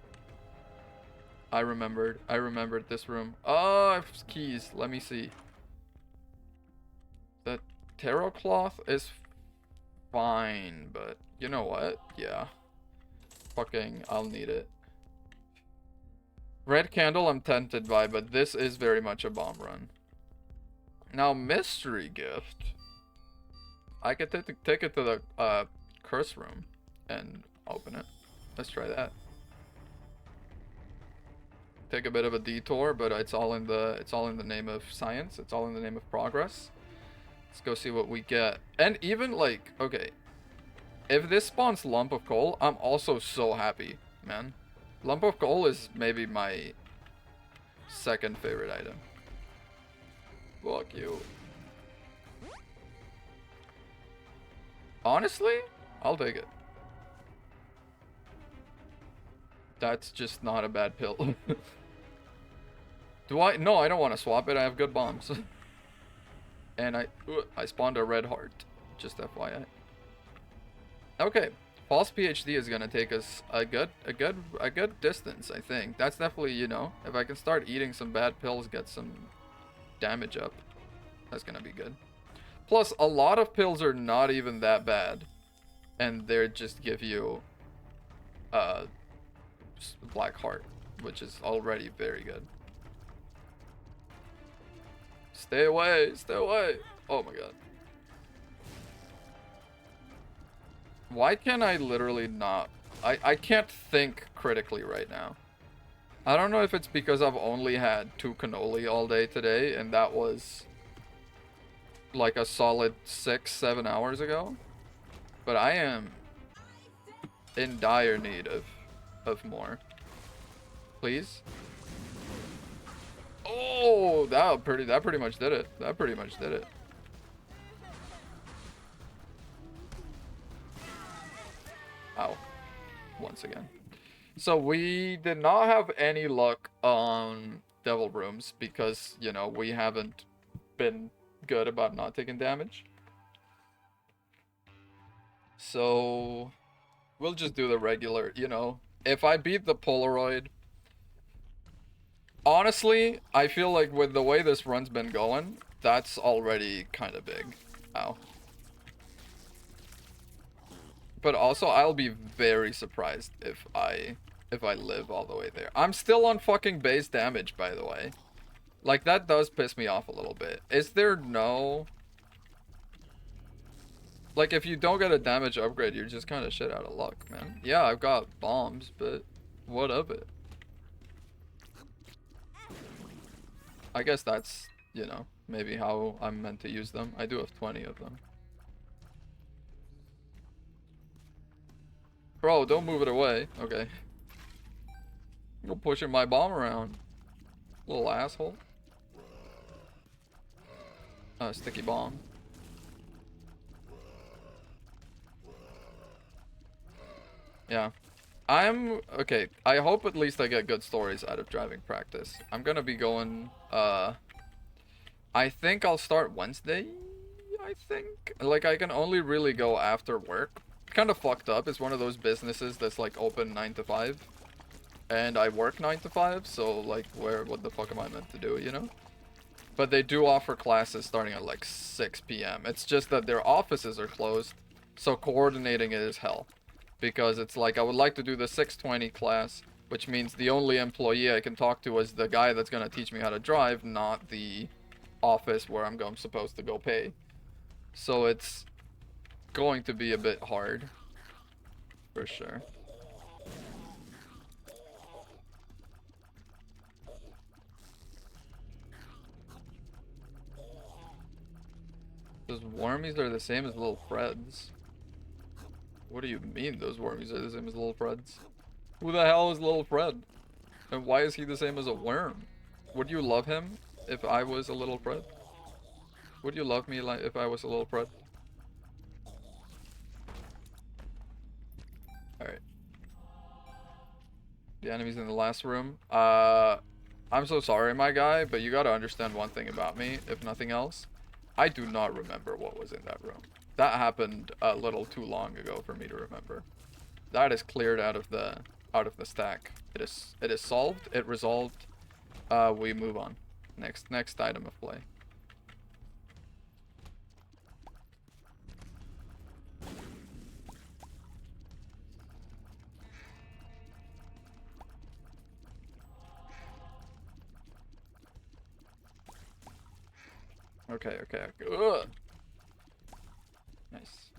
I remembered this room. Oh, I have keys. Let me see. The tarot cloth is fine, but you know what? Yeah. Fucking, I'll need it. Red candle I'm tempted by, but this is very much a bomb run. Now, mystery gift. I could take it to the curse room and open it. Let's try that. Take a bit of a detour, but it's all in the name of science. It's all in the name of progress. Let's go see what we get. And even like, okay, if this spawns lump of coal, I'm also so happy, man. Lump of coal is maybe my second favorite item. Fuck you. Honestly, I'll take it. That's just not a bad pill. Do I? No, I don't want to swap it. I have good bombs. And I spawned a red heart. Just FYI. Okay. False PhD is gonna take us a good distance, I think. That's definitely, you know, if I can start eating some bad pills, get some damage up, that's gonna be good. Plus, a lot of pills are not even that bad. And they just give you black heart, which is already very good. Stay away, stay away. Oh my god. Why can I literally not? I can't think critically right now. I don't know if it's because I've only had 2 cannoli all day today, and that was like a solid 6-7 hours ago. But I am in dire need of more. Please. Oh, that pretty much did it. That pretty much did it. Ow. Once again. So we did not have any luck on Devil Rooms because, you know, we haven't been good about not taking damage. So we'll just do the regular, you know. If I beat the Polaroid, honestly, I feel like with the way this run's been going, that's already kind of big. Ow. But also, I'll be very surprised if I live all the way there. I'm still on fucking base damage, by the way. Like, that does piss me off a little bit. Is there no... Like, if you don't get a damage upgrade, you're just kind of shit out of luck, man. Yeah, I've got bombs, but what of it? I guess that's, you know, maybe how I'm meant to use them. I do have 20 of them. Bro, don't move it away. Okay. You're pushing my bomb around. Little asshole. Sticky bomb. Yeah. Okay, I hope at least I get good stories out of driving practice. I'm gonna be going, I think I'll start Wednesday, I think. Like, I can only really go after work. Kind of fucked up. It's one of those businesses that's, like, open 9 to 5. And I work 9 to 5, so, like, what the fuck am I meant to do, you know? But they do offer classes starting at, like, 6 p.m. It's just that their offices are closed, so coordinating it is hell. Because it's like, I would like to do the 6:20 class, which means the only employee I can talk to is the guy that's going to teach me how to drive, not the office where I'm supposed to go pay. So it's going to be a bit hard, for sure. Those wormies are the same as little Freds. What do you mean those wormies are the same as little Freds? Who the hell is little Fred? And why is he the same as a worm? Would you love him if I was a little Fred? Would you love me like if I was a little Fred? Alright. The enemy's in the last room. I'm so sorry, my guy, but you gotta understand one thing about me, if nothing else. I do not remember what was in that room. That happened a little too long ago for me to remember. That is cleared out of the stack. It is solved. It resolved. We move on. Next item of play. Okay. Ugh. Nice.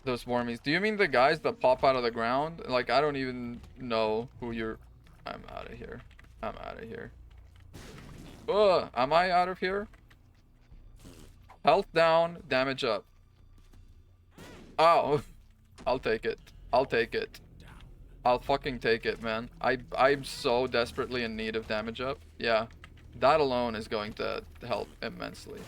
Those wormies. Do you mean the guys that pop out of the ground? Like, I don't even know who you're... I'm out of here. I'm out of here. Ugh. Am I out of here? Health down, damage up. Oh. I'll take it. I'll take it. I'll fucking take it, man. I'm so desperately in need of damage up. Yeah. That alone is going to help immensely.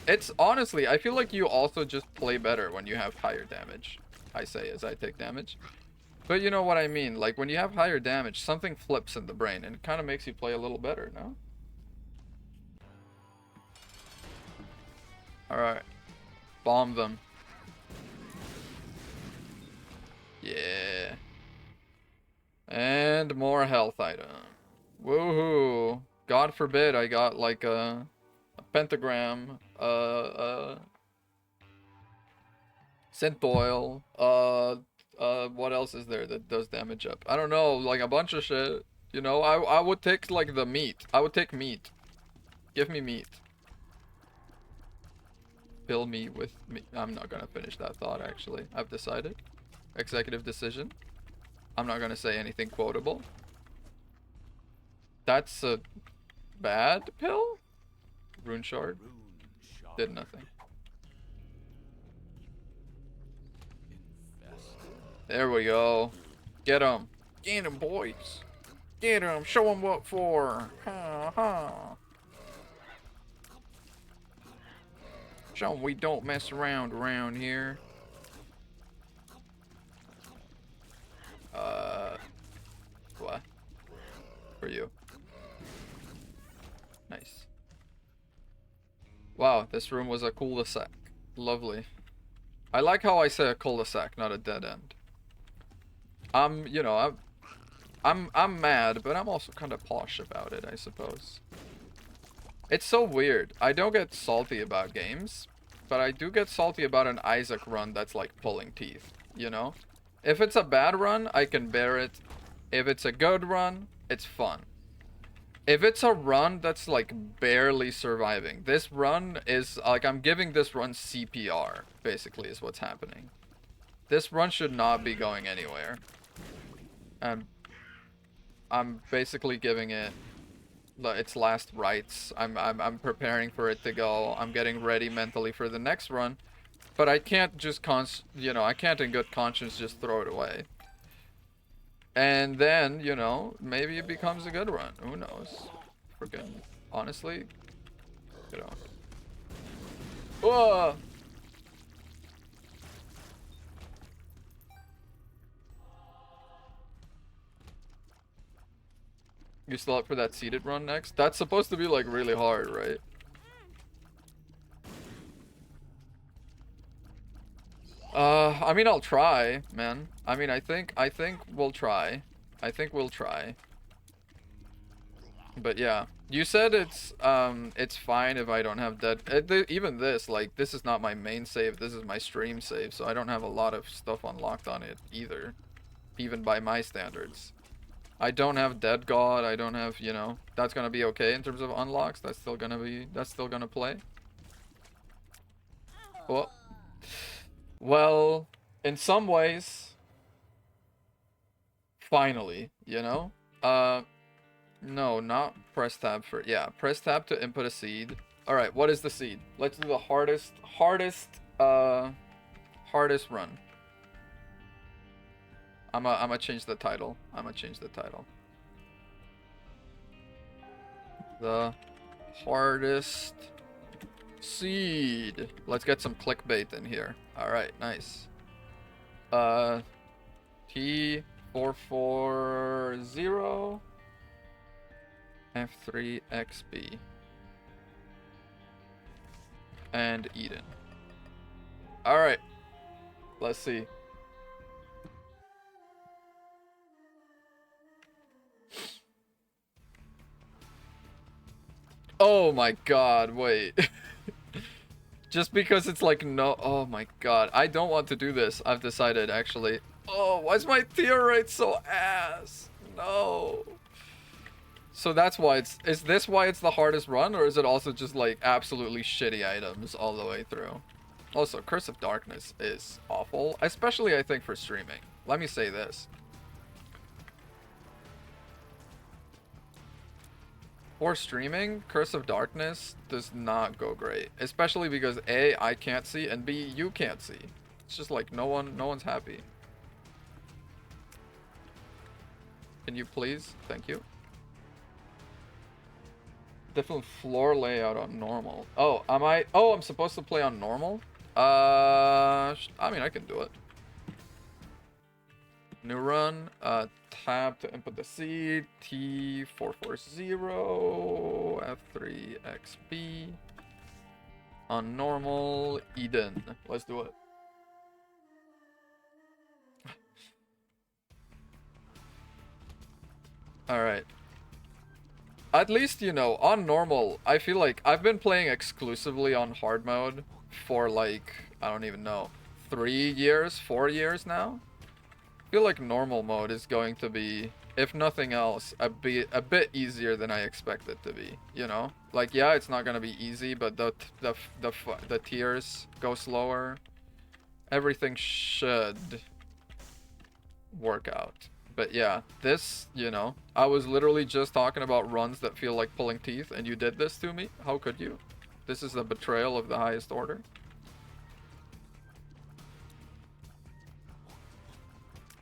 It's honestly, I feel like you also just play better when you have higher damage. I say as I take damage. But you know what I mean. Like when you have higher damage, something flips in the brain and it kind of makes you play a little better, no? Alright. Bomb them. Yeah. And more health item. Woohoo. God forbid I got like a pentagram, scent oil, what else is there that does damage up? I don't know, like a bunch of shit. You know, I would take like the meat. I would take meat. Give me meat. Fill me with meat. I'm not gonna finish that thought actually. I've decided. Executive decision. I'm not gonna say anything quotable. That's a Bad pill? Rune shard? Did nothing. There we go. Get him. Get him, boys. Get him. Show him what for. Ha ha. Show him we don't mess around here. What? For you. Nice. Wow, this room was a cul-de-sac. Lovely. I like how I say a cul-de-sac, not a dead end. You know, I'm mad, but I'm also kind of posh about it, I suppose. It's so weird. I don't get salty about games, but I do get salty about an Isaac run that's like pulling teeth, you know? If it's a bad run, I can bear it. If it's a good run, it's fun. If it's a run that's like barely surviving, this run is like, I'm giving this run CPR, basically, is what's happening. This run should not be going anywhere. And I'm basically giving it its last rites. I'm preparing for it to go. I'm getting ready mentally for the next run. But I can't just you know, I can't in good conscience just throw it away. And then, you know, maybe it becomes a good run. Who knows? Freaking, honestly, you know. Whoa! You still up for that seated run next? That's supposed to be like really hard, right? I mean, I'll try, man. I mean, I think we'll try. I think we'll try. But yeah, you said it's fine if I don't have dead. Even this, like, this is not my main save. This is my stream save, so I don't have a lot of stuff unlocked on it either, even by my standards. I don't have Dead God. I don't have, you know, that's gonna be okay in terms of unlocks. That's still gonna play. Well, in some ways, finally, you know? No, not press tab for, yeah, press tab to input a seed. Alright, what is the seed? Let's do the hardest run. I'ma change the title. The hardest seed. Let's get some clickbait in here. Alright, nice. T440 F3XB and Eden. Alright. Let's see. Oh my god, wait. Just because it's like, no, oh my god. I don't want to do this, I've decided, actually. Oh, why is my tier rate so ass? No. So that's why is this why it's the hardest run, or is it also just like absolutely shitty items all the way through? Also, Curse of Darkness is awful, especially I think for streaming. Let me say this. For streaming, Curse of Darkness does not go great. Especially because A, I can't see, and B, you can't see. It's just like no one's happy. Can you please? Thank you. Different floor layout on normal. Oh, I'm supposed to play on normal? I mean, I can do it. New run, tab to input the seed, T440, F3XB, on normal, Eden. Let's do it. Alright. At least, you know, on normal, I feel like I've been playing exclusively on hard mode for like, I don't even know, 3 years, 4 years now? I feel like normal mode is going to be, if nothing else, a bit easier than I expect it to be, you know? Like, yeah, it's not gonna be easy, but the tiers go slower. Everything should work out But yeah, this, you know, I was literally just talking about runs that feel like pulling teeth, and you did this to me? How could you? This is a betrayal of the highest order.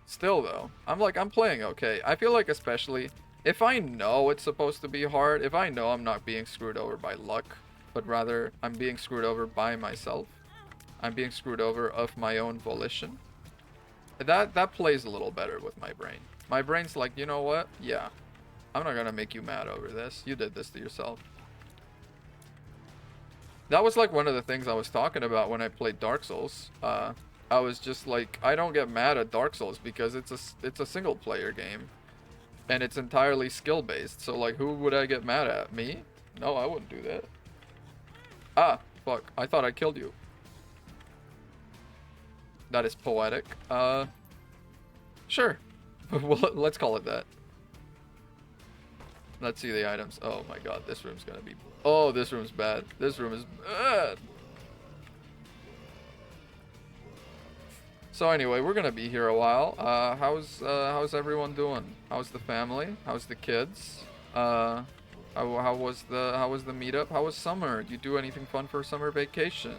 Still though, I'm playing okay. I feel like especially if I know it's supposed to be hard, if I know I'm not being screwed over by luck, but rather I'm being screwed over by myself. I'm being screwed over of my own volition. That plays a little better with my brain. My brain's like, you know what? Yeah, I'm not gonna make you mad over this. You did this to yourself. That was like one of the things I was talking about when I played Dark Souls. I was just like, I don't get mad at Dark Souls because it's a single player game, and it's entirely skill based. So like, who would I get mad at? Me? No, I wouldn't do that. Ah, fuck! I thought I killed you. That is poetic. Sure. Well, let's call it that. Let's see the items. Oh my god, this room's gonna be... Oh, this room's bad. This room is bad. So anyway, we're gonna be here a while. How's everyone doing? How's the family? How's the kids? How was the meetup? How was summer? Did you do anything fun for summer vacation?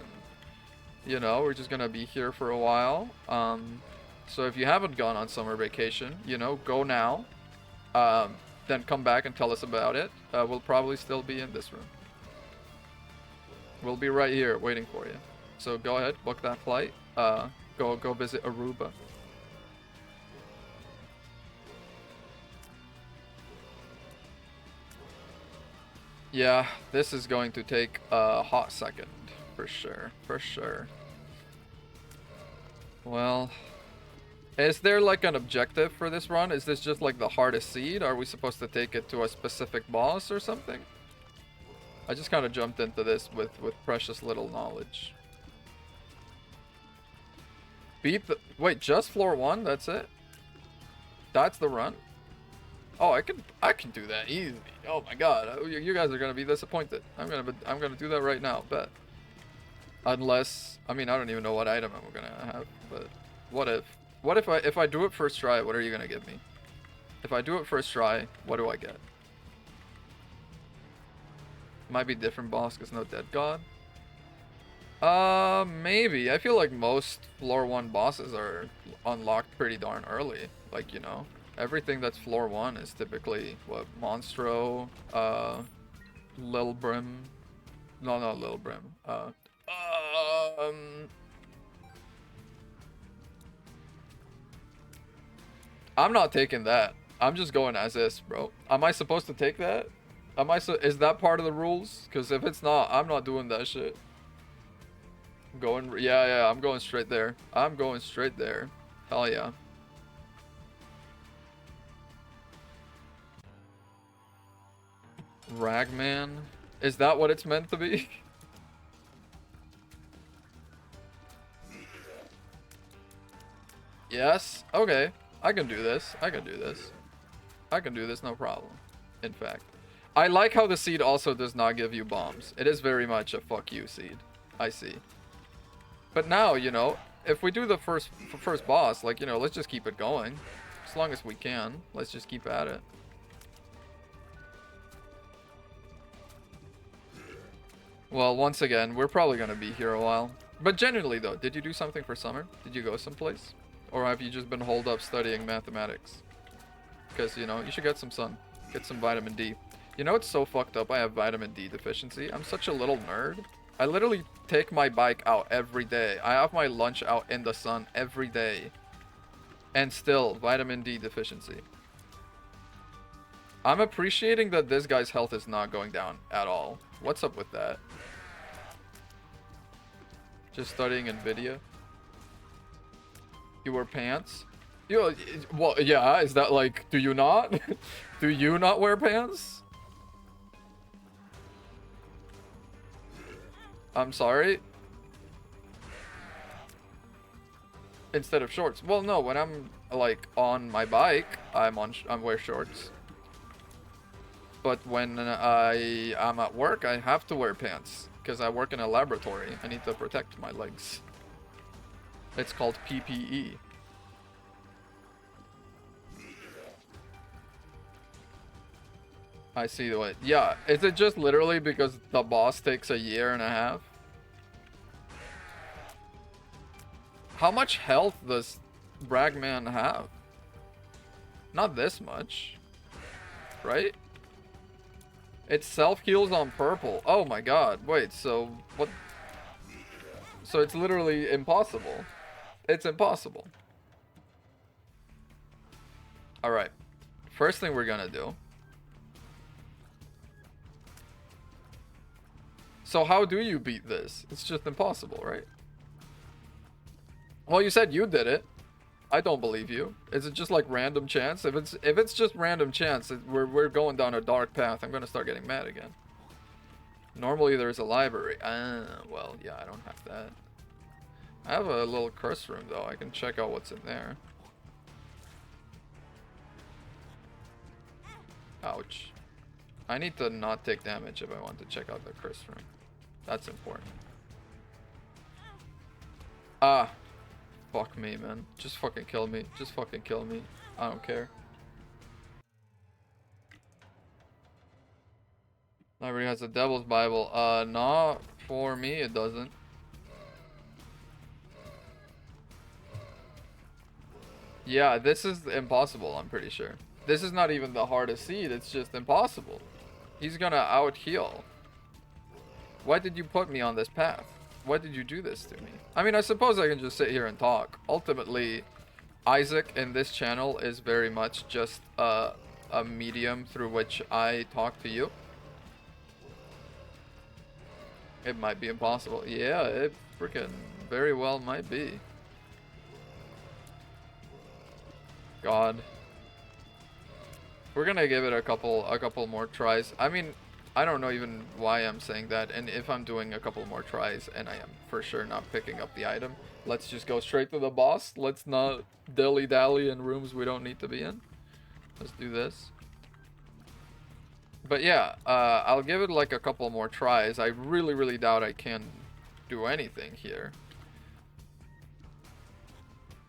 You know, we're just gonna be here for a while. So if you haven't gone on summer vacation, you know, go now. Then come back and tell us about it. We'll probably still be in this room. We'll be right here waiting for you. So go ahead, book that flight. Go visit Aruba. Yeah, this is going to take a hot second, for sure, for sure. Well, is there like an objective for this run? Is this just like the hardest seed? Are we supposed to take it to a specific boss or something? I just kind of jumped into this with precious little knowledge. Beat the... Wait, just floor 1? That's it? That's the run? Oh, I can do that easy. Oh my god, you guys are gonna be disappointed. I'm gonna do that right now, bet. Unless, I mean, I don't even know what item I'm gonna have, but what if? What if I do it first try? What are you gonna give me? If I do it first try, what do I get? Might be different boss because no dead god. Maybe. I feel like most floor 1 bosses are unlocked pretty darn early. Like, you know, everything that's floor 1 is typically, what, Monstro, Lil Brim. No, not Lil Brim. I'm not taking that. I'm just going as is, bro. Am I supposed to take that? Is that part of the rules? Because if it's not, I'm not doing that shit. I'm going, yeah, I'm going straight there. I'm going straight there. Hell yeah. Ragman? Is that what it's meant to be? Yes? Okay. I can do this. I can do this. I can do this, no problem. In fact. I like how the seed also does not give you bombs. It is very much a fuck you seed. I see. But now, you know, if we do the first boss, like, you know, let's just keep it going. As long as we can. Let's just keep at it. Well, once again, we're probably going to be here a while. But genuinely, though, did you do something for summer? Did you go someplace? Or have you just been holed up studying mathematics? Because, you know, you should get some sun. Get some vitamin D. You know, it's so fucked up I have vitamin D deficiency. I'm such a little nerd. I literally take my bike out every day. I have my lunch out in the sun every day. And still, vitamin D deficiency. I'm appreciating that this guy's health is not going down at all. What's up with that? Just studying NVIDIA? You wear pants? You, well, yeah, is that like, do you not? Do you not wear pants? I'm sorry? Instead of shorts. Well, no, when I'm like on my bike, I'm wear shorts. But when I'm at work, I have to wear pants because I work in a laboratory. I need to protect my legs. It's called PPE. I see the way. Yeah, is it just literally because the boss takes a year and a half? How much health does Bragman have? Not this much, right? It self-heals on purple. Oh my god, wait, so what? So it's literally impossible. It's impossible. Alright, first thing we're gonna do. So how do you beat this? It's just impossible, right? Well, you said you did it. I don't believe you. Is it just like random chance? If it's just random chance, we're going down a dark path. I'm gonna start getting mad again. Normally there's a library. Well, yeah, I don't have that. I have a little curse room though. I can check out what's in there. Ouch. I need to not take damage if I want to check out the curse room. That's important. Ah. Fuck me, man. Just fucking kill me. Just fucking kill me. I don't care. Library has a Devil's Bible. Not for me, it doesn't. Yeah, this is impossible, I'm pretty sure. This is not even the hardest seed, it's just impossible. He's gonna out-heal. Why did you put me on this path? Why did you do this to me? I mean, I suppose I can just sit here and talk. Ultimately, Isaac in this channel is very much just a medium through which I talk to you. It might be impossible. Yeah, it freaking very well might be. God. We're gonna give it a couple more tries. I mean, I don't know even why I'm saying that, and if I'm doing a couple more tries and I am for sure not picking up the item, let's just go straight to the boss. Let's not dilly-dally in rooms we don't need to be in. Let's do this. But yeah, I'll give it like a couple more tries. I really doubt I can do anything here.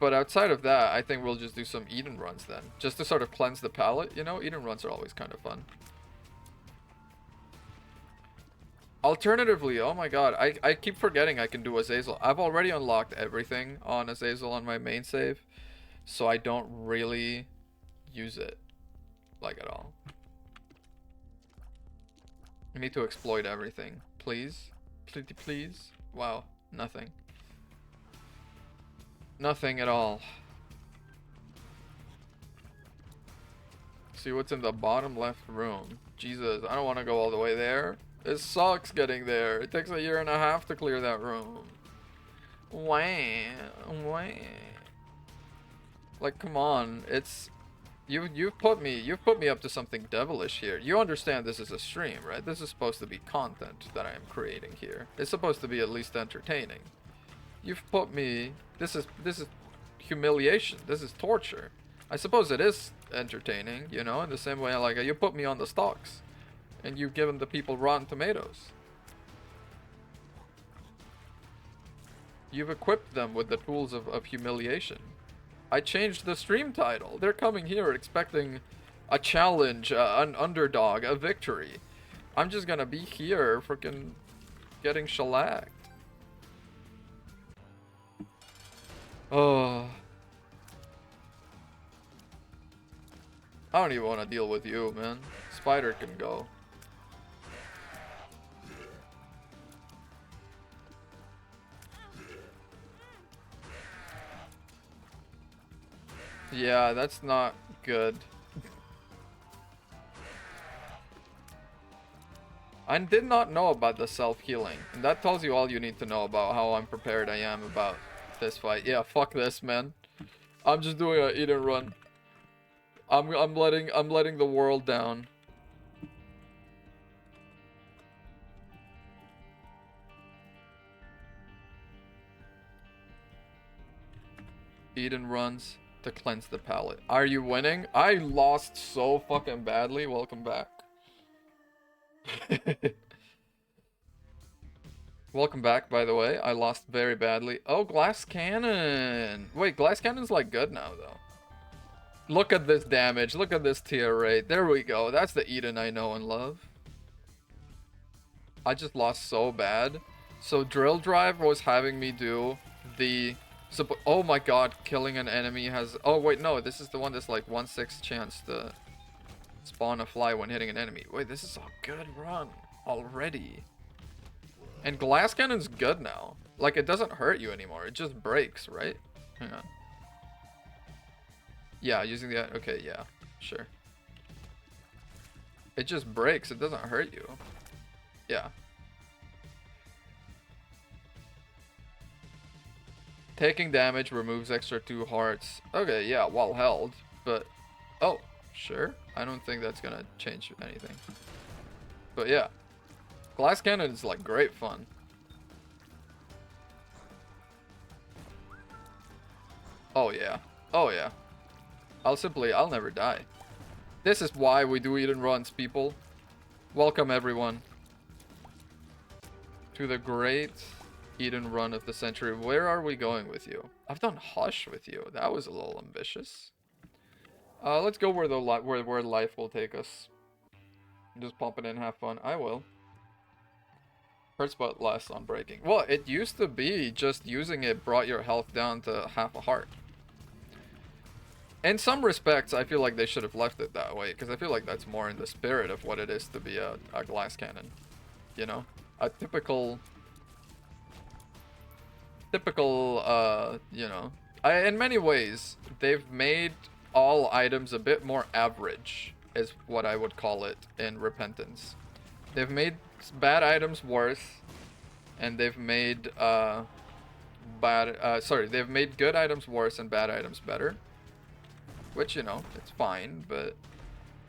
But outside of that, I think we'll just do some Eden runs then. Just to sort of cleanse the palate, you know? Eden runs are always kind of fun. Alternatively, oh my god, I keep forgetting I can do Azazel. I've already unlocked everything on Azazel on my main save, so I don't really use it, like, at all. I need to exploit everything. Please? Please? Wow, nothing. Nothing at all. See what's in the bottom left room. Jesus, I don't want to go all the way there. It sucks getting there. It takes a year and a half to clear that room. Wah. Like, come on. It's you've put me up to something devilish here. You understand this is a stream, right? This is supposed to be content that I am creating here. It's supposed to be at least entertaining. You've put me. This is humiliation. This is torture. I suppose it is entertaining, you know, in the same way like you put me on the stocks. And you've given the people Rotten Tomatoes. You've equipped them with the tools of humiliation. I changed the stream title. They're coming here expecting a challenge, an underdog, a victory. I'm just gonna be here freaking getting shellacked. Oh. I don't even want to deal with you, man. Spider can go. Yeah, that's not good. I did not know about the self-healing. And that tells you all you need to know about how unprepared I am about this fight. Yeah, fuck this, man. I'm just doing a eat and run. I'm letting the world down. Eden runs to cleanse the palate. Are you winning? I lost so fucking badly. Welcome back. Welcome back, by the way. I lost very badly. Oh, glass cannon. Wait, glass cannon's like good now, though. Look at this damage. Look at this tier rate. There we go. That's the Eden I know and love. I just lost so bad. So drill drive was having me do the... oh my god, killing an enemy has... Oh wait, no. This is the one that's like 1/6 chance to spawn a fly when hitting an enemy. Wait, this is a good run already. And glass cannon's good now. Like, it doesn't hurt you anymore. It just breaks, right? Hang on. Yeah, using the... Okay, yeah. Sure. It just breaks. It doesn't hurt you. Yeah. Taking damage removes extra 2 hearts. Okay, yeah, while held. But... Oh, sure. I don't think that's gonna change anything. But yeah. Glass cannon is like great fun. Oh yeah. Oh yeah. I'll never die. This is why we do Eden runs, people. Welcome everyone to the great Eden run of the century. Where are we going with you? I've done Hush with you. That was a little ambitious. Let's go where where life will take us. Just pump it in, have fun. I will. Hurts but less on breaking. Well, it used to be just using it brought your health down to half a heart. In some respects, I feel like they should have left it that way, because I feel like that's more in the spirit of what it is to be a glass cannon. You know? A typical, you know... in many ways, they've made all items a bit more average, is what I would call it in Repentance. They've made bad items worse, and they've made, they've made good items worse and bad items better. Which, you know, it's fine, but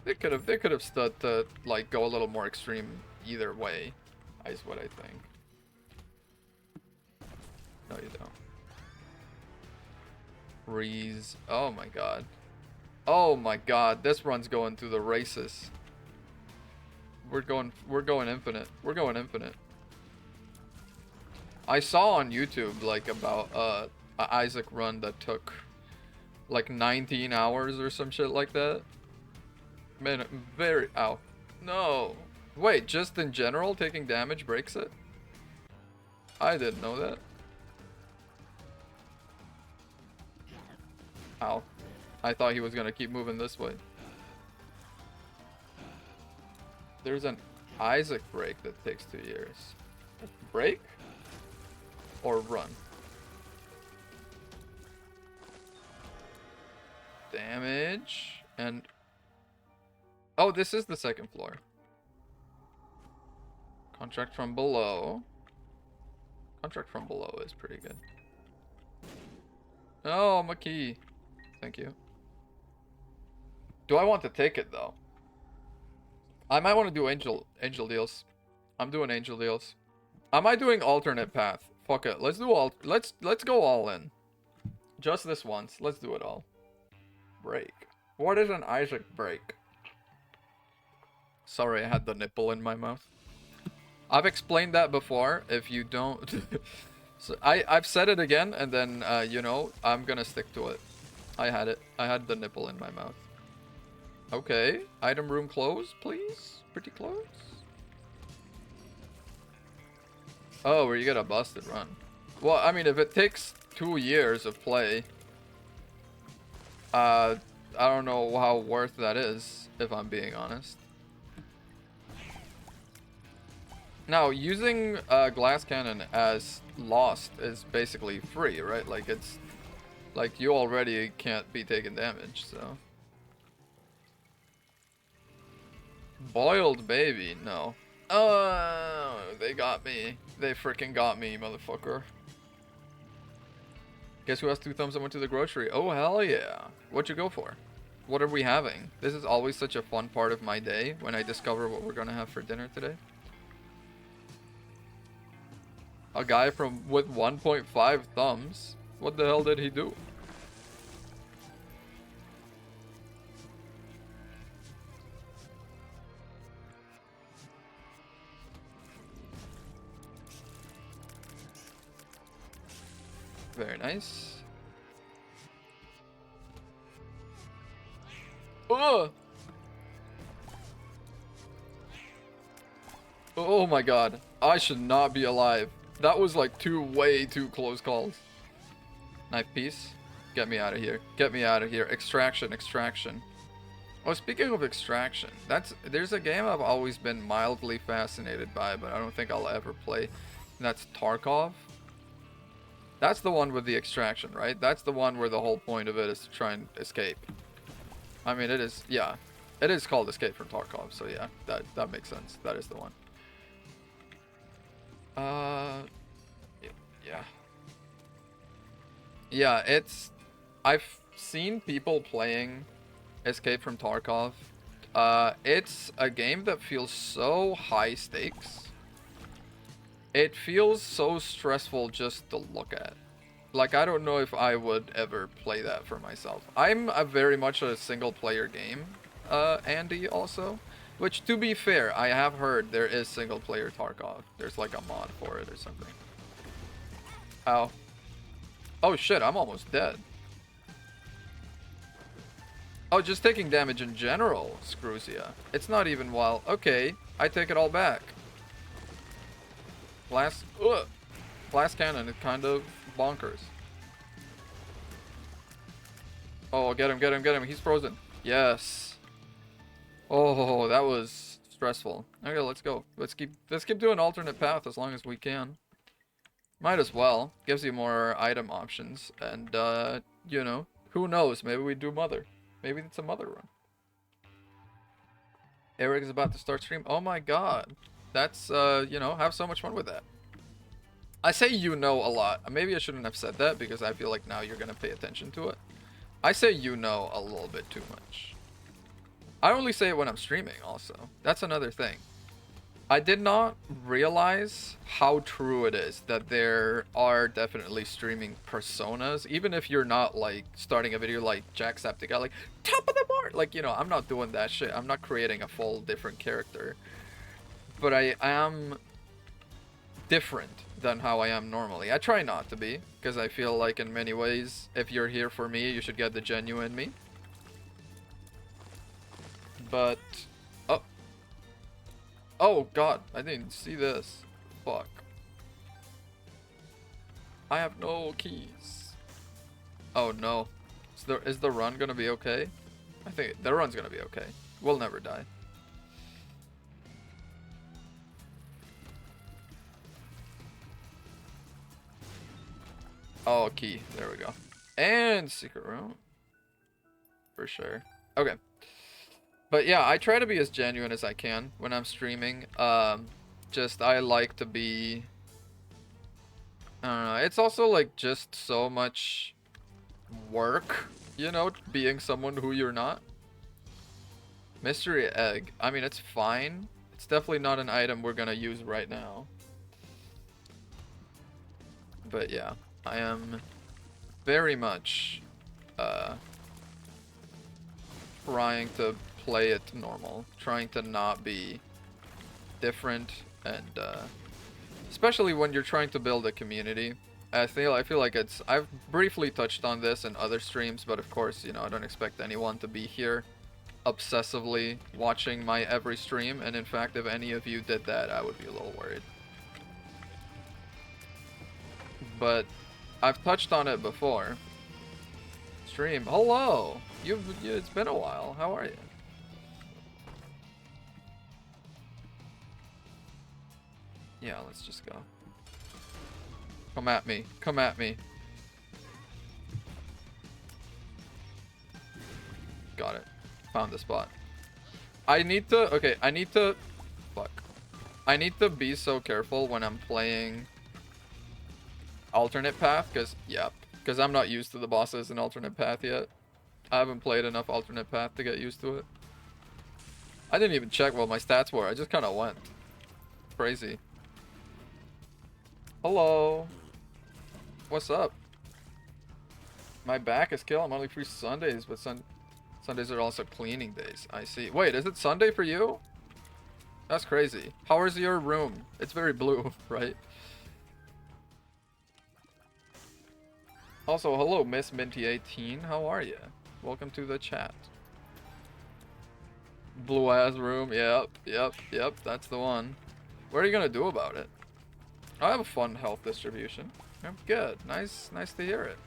they could have stood to like go a little more extreme either way, is what I think. No, you don't. Reese. Oh my god. Oh my god, this run's going through the races. We're going infinite. We're going infinite. I saw on YouTube like about a Isaac run that took like 19 hours or some shit like that. Man, very... Ow. No. Wait, just in general, taking damage breaks it? I didn't know that. Ow. I thought he was gonna keep moving this way. There's an Isaac break that takes 2 years. Break? Or run? Damage and oh, this is the second floor. Contract from below. Contract from below is pretty good. Oh, my key. Thank you. Do I want to take it though? I might want to do angel deals. I'm doing angel deals. Am I doing alternate path? Fuck it. Let's do let's go all in. Just this once. Let's do it all. Break. What is an Isaac break? Sorry, I had the nipple in my mouth. I've explained that before. If you don't... so I've said it again, and then, you know, I'm gonna stick to it. I had it. I had the nipple in my mouth. Okay. Item room closed, please? Pretty close. Oh, where you get a busted run. Well, I mean, if it takes 2 years of play... I don't know how worth that is, if I'm being honest. Now, using glass cannon as lost is basically free, right? Like, it's... Like, you already can't be taking damage, so... Boiled baby? No. Oh, they got me. They freaking got me, motherfucker. Guess who has 2 thumbs and went to the grocery? Oh, hell yeah. What'd you go for? What are we having? This is always such a fun part of my day when I discover what we're gonna have for dinner today. A guy with 1.5 thumbs? What the hell did he do? Very nice. Ugh. Oh my god. I should not be alive. That was like way too close calls. Knife piece. Get me out of here. Get me out of here. Extraction, extraction. Oh, speaking of extraction, there's a game I've always been mildly fascinated by, but I don't think I'll ever play. And that's Tarkov. That's the one with the extraction, right? That's the one where the whole point of it is to try and escape. I mean, it is, yeah. It is called Escape from Tarkov, so yeah, that makes sense. That is the one. Yeah. Yeah, I've seen people playing Escape from Tarkov. It's a game that feels so high stakes. It feels so stressful just to look at. Like, I don't know if I would ever play that for myself. I'm very much a single player game, Andy, also. Which, to be fair, I have heard there is single player Tarkov. There's like a mod for it or something. Ow. Oh shit, I'm almost dead. Oh, just taking damage in general screws ya. It's not even while... Okay, I take it all back. Blast cannon is kind of bonkers. Oh, get him, get him, get him. He's frozen. Yes. Oh, that was stressful. Okay, let's go. Let's keep doing alternate path as long as we can. Might as well. Gives you more item options. And, you know, who knows? Maybe we do Mother. Maybe it's a Mother run. Eric is about to start stream. Oh my god. That's, you know, have so much fun with that. I say you know a lot. Maybe I shouldn't have said that because I feel like now you're gonna pay attention to it. I say you know a little bit too much. I only say it when I'm streaming also. That's another thing. I did not realize how true it is that there are definitely streaming personas, even if you're not like starting a video like Jacksepticeye, like top of the board. Like, you know, I'm not doing that shit. I'm not creating a full different character. But I am different than how I am normally. I try not to be, because I feel like in many ways, if you're here for me, you should get the genuine me. But, oh god, I didn't see this. Fuck. I have no keys. Oh no. Is the run gonna be okay? I think the run's gonna be okay. We'll never die. Oh, key. There we go. And secret room. For sure. Okay. But yeah, I try to be as genuine as I can when I'm streaming. Just, I like to be... I don't know. It's also like just so much work, you know, being someone who you're not. Mystery egg. I mean, it's fine. It's definitely not an item we're gonna use right now. But yeah, I am very much trying to play it normal, trying to not be different, and especially when you're trying to build a community. I feel like I've briefly touched on this in other streams, but of course, you know, I don't expect anyone to be here obsessively watching my every stream, and in fact, if any of you did that, I would be a little worried. But I've touched on it before. Stream. Hello! It's been a while. How are you? Yeah, let's just go. Come at me. Come at me. Got it. Found the spot. I need to... Okay, I need to... Fuck. I need to be so careful when I'm playing alternate path, because... Yep. Because I'm not used to the bosses in alternate path yet. I haven't played enough alternate path to get used to it. I didn't even check what my stats were. I just kind of went. Crazy. Hello. What's up? My back is killing. I'm only free Sundays, but Sundays are also cleaning days. I see. Wait, is it Sunday for you? That's crazy. How is your room? It's very blue, right? Also, hello, Miss Minty18. How are you? Welcome to the chat. Blue ass room. Yep, yep, yep. That's the one. What are you gonna do about it? I have a fun health distribution. I'm good. Nice to hear it.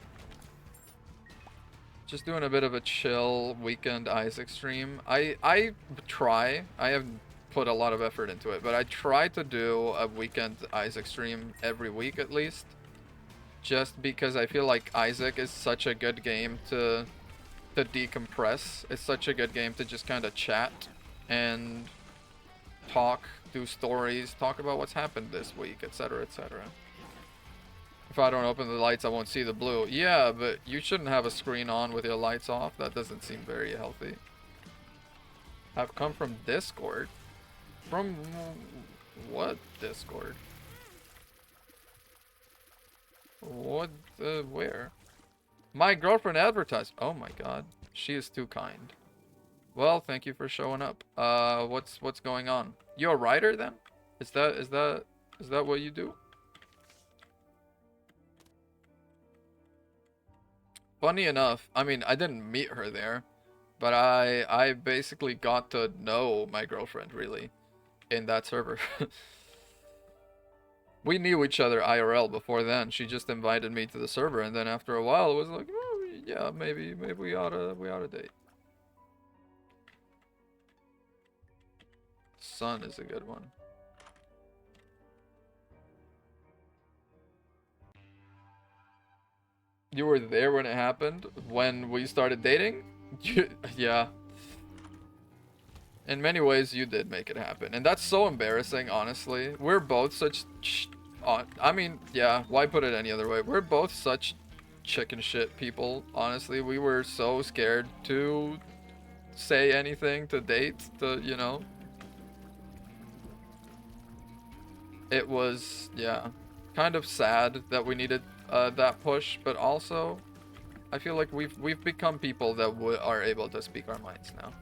Just doing a bit of a chill weekend Isaac stream. I try. I have put a lot of effort into it, but I try to do a weekend Isaac stream every week at least. Just because I feel like Isaac is such a good game to decompress. It's such a good game to just kind of chat and talk, do stories, talk about what's happened this week, etc., etc. If I don't open the lights, I won't see the blue. Yeah, but you shouldn't have a screen on with your lights off. That doesn't seem very healthy. I've come from Discord. From what Discord? What? Where? My girlfriend advertised. Oh my god, she is too kind. Well, thank you for showing up. What's going on? You're a writer then? Is that what you do? Funny enough, I mean, I didn't meet her there, but I basically got to know my girlfriend really in that server. We knew each other IRL before then. She just invited me to the server, and then after a while, it was like, oh, yeah, maybe we oughta date. Sun is a good one. You were there when it happened? When we started dating? Yeah. In many ways, you did make it happen. And that's so embarrassing, honestly. We're both such... I mean, yeah, why put it any other way? We're both such chicken shit people, honestly. We were so scared to say anything, to date, to, you know. It was, yeah, kind of sad that we needed that push, but also I feel like we've become people that are able to speak our minds now.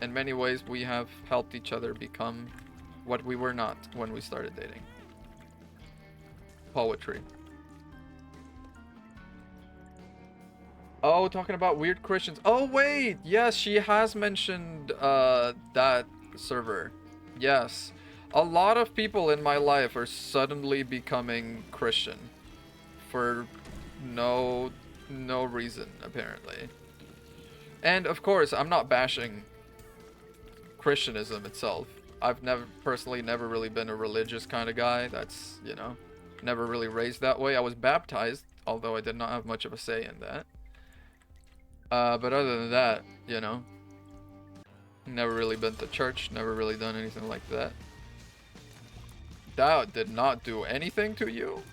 In many ways, we have helped each other become what we were not when we started dating. Poetry. Oh, talking about weird Christians. Oh wait, yes, she has mentioned that server. Yes. A lot of people in my life are suddenly becoming Christian for no reason apparently. And of course, I'm not bashing Christianism itself. I've personally never really been a religious kind of guy. That's, you know, never really raised that way. I was baptized, although I did not have much of a say in that. But other than that, you know, never really been to church, never really done anything like that. That did not do anything to you?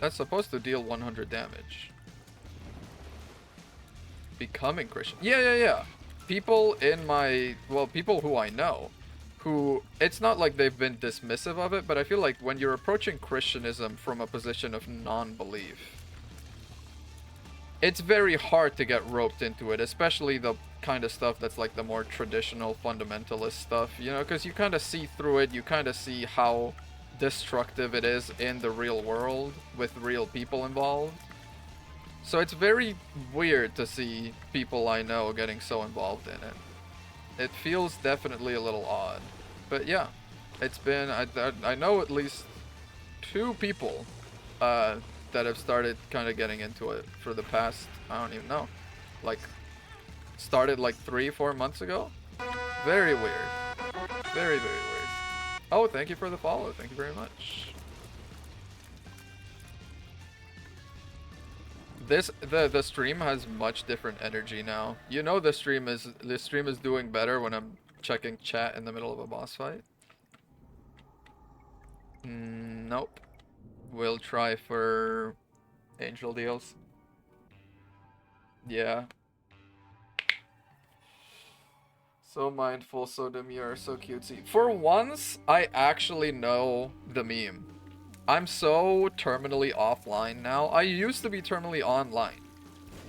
That's supposed to deal 100 damage. Becoming Christian. Yeah. People in my... Well, people who I know, who... It's not like they've been dismissive of it, but I feel like when you're approaching Christianism from a position of non-belief, it's very hard to get roped into it, especially the kind of stuff that's like the more traditional fundamentalist stuff, you know, because you kind of see through it, you kind of see how destructive it is in the real world with real people involved. So it's very weird to see people I know getting so involved in it. It feels definitely a little odd. But yeah, it's been, I know at least 2 people that have started kind of getting into it for the past, I don't even know, like, started like 3-4 months ago. Very weird. Very weird. Oh, thank you for the follow. Thank you very much. The stream has much different energy now. You know, the stream is doing better when I'm checking chat in the middle of a boss fight. Nope. We'll try for angel deals. Yeah. So mindful, so demure, so cutesy. For once, I actually know the meme. I'm so terminally offline now. I used to be terminally online.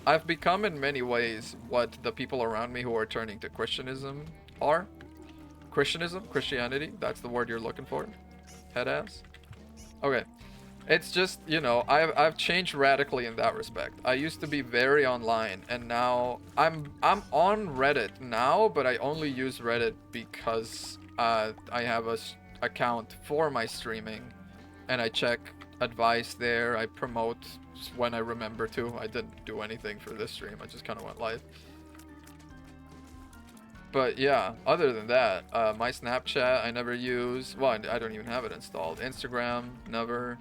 I've become in many ways what the people around me who are turning to Christianism are. Christianity, that's the word you're looking for. Head ass. Okay. It's just, you know, I've changed radically in that respect. I used to be very online, and now I'm on Reddit now, but I only use Reddit because I have a account for my streaming, and I check advice there. I promote when I remember to. I didn't do anything for this stream. I just kind of went live. But yeah, other than that, my Snapchat I never use. Well, I don't even have it installed. Instagram, never.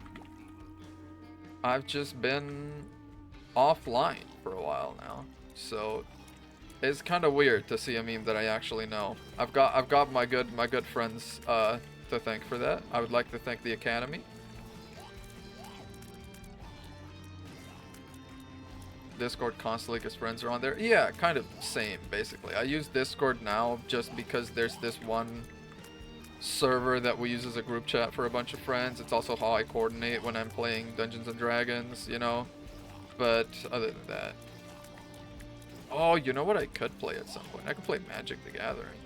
I've just been offline for a while now, so it's kind of weird to see a meme that I actually know. I've got my good friends to thank for that. I would like to thank the Academy. Discord constantly because friends are on there. Yeah, kind of same basically. I use Discord now just because there's this one server that we use as a group chat for a bunch of friends. It's also how I coordinate when I'm playing Dungeons and Dragons, you know. But other than that, oh, you know what I could play at some point? I could play Magic the Gathering.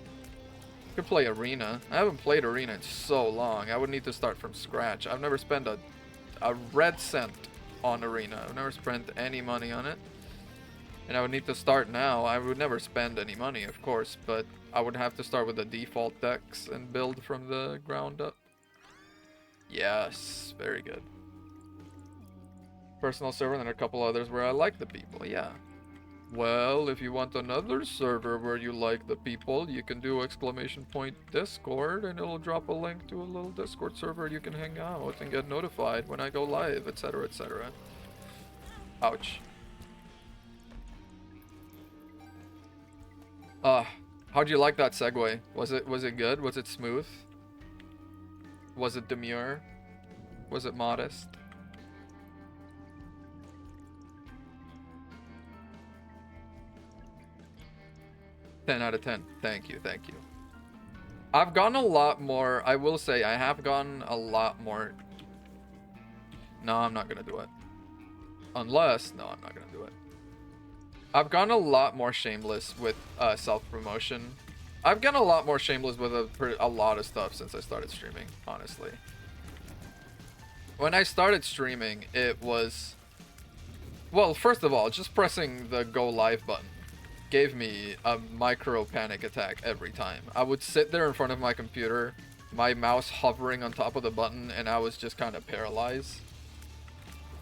I could play Arena. I haven't played Arena in so long. I would need to start from scratch. I've never spent a red cent on Arena. I've never spent any money on it. And I would need to start now. I would never spend any money, of course, but I would have to start with the default decks and build from the ground up. Yes, very good. Personal server and then a couple others where I like the people, yeah. Well, if you want another server where you like the people, you can do !Discord and it'll drop a link to a little Discord server you can hang out and get notified when I go live, etc, etc. Ouch. How'd you like that segue? Was it good? Was it smooth? Was it demure? Was it modest? 10 out of 10. Thank you, thank you. I've gotten a lot more, I will say, I have gotten a lot more. No, I'm not gonna do it. Unless, no, I'm not gonna do it. I've gotten a lot more shameless with self-promotion. I've gotten a lot more shameless with a lot of stuff since I started streaming, honestly. When I started streaming, it was... Well, first of all, just pressing the go live button gave me a micro panic attack every time. I would sit there in front of my computer, my mouse hovering on top of the button, and I was just kind of paralyzed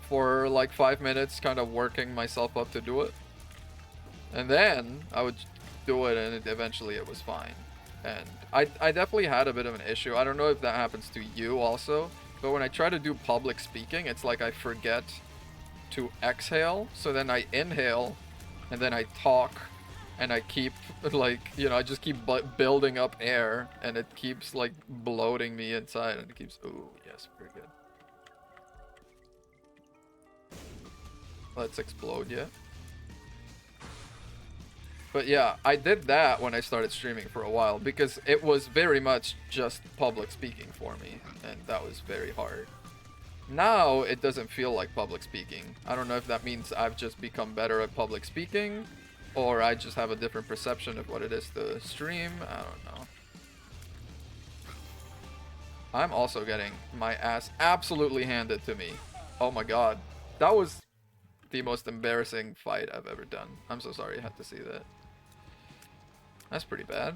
for like 5 minutes, kind of working myself up to do it. And then I would do it, and eventually it was fine. And I definitely had a bit of an issue. I don't know if that happens to you also, but when I try to do public speaking, it's like I forget to exhale. So then I inhale, and then I talk, and I keep, like, you know, I just keep building up air, and it keeps, like, bloating me inside, and it keeps, ooh, yes, very good. Let's explode, yeah. But yeah, I did that when I started streaming for a while, because it was very much just public speaking for me, and that was very hard. Now, it doesn't feel like public speaking. I don't know if that means I've just become better at public speaking, or I just have a different perception of what it is to stream. I don't know. I'm also getting my ass absolutely handed to me. Oh my god. That was the most embarrassing fight I've ever done. I'm so sorry you had to see that. That's pretty bad.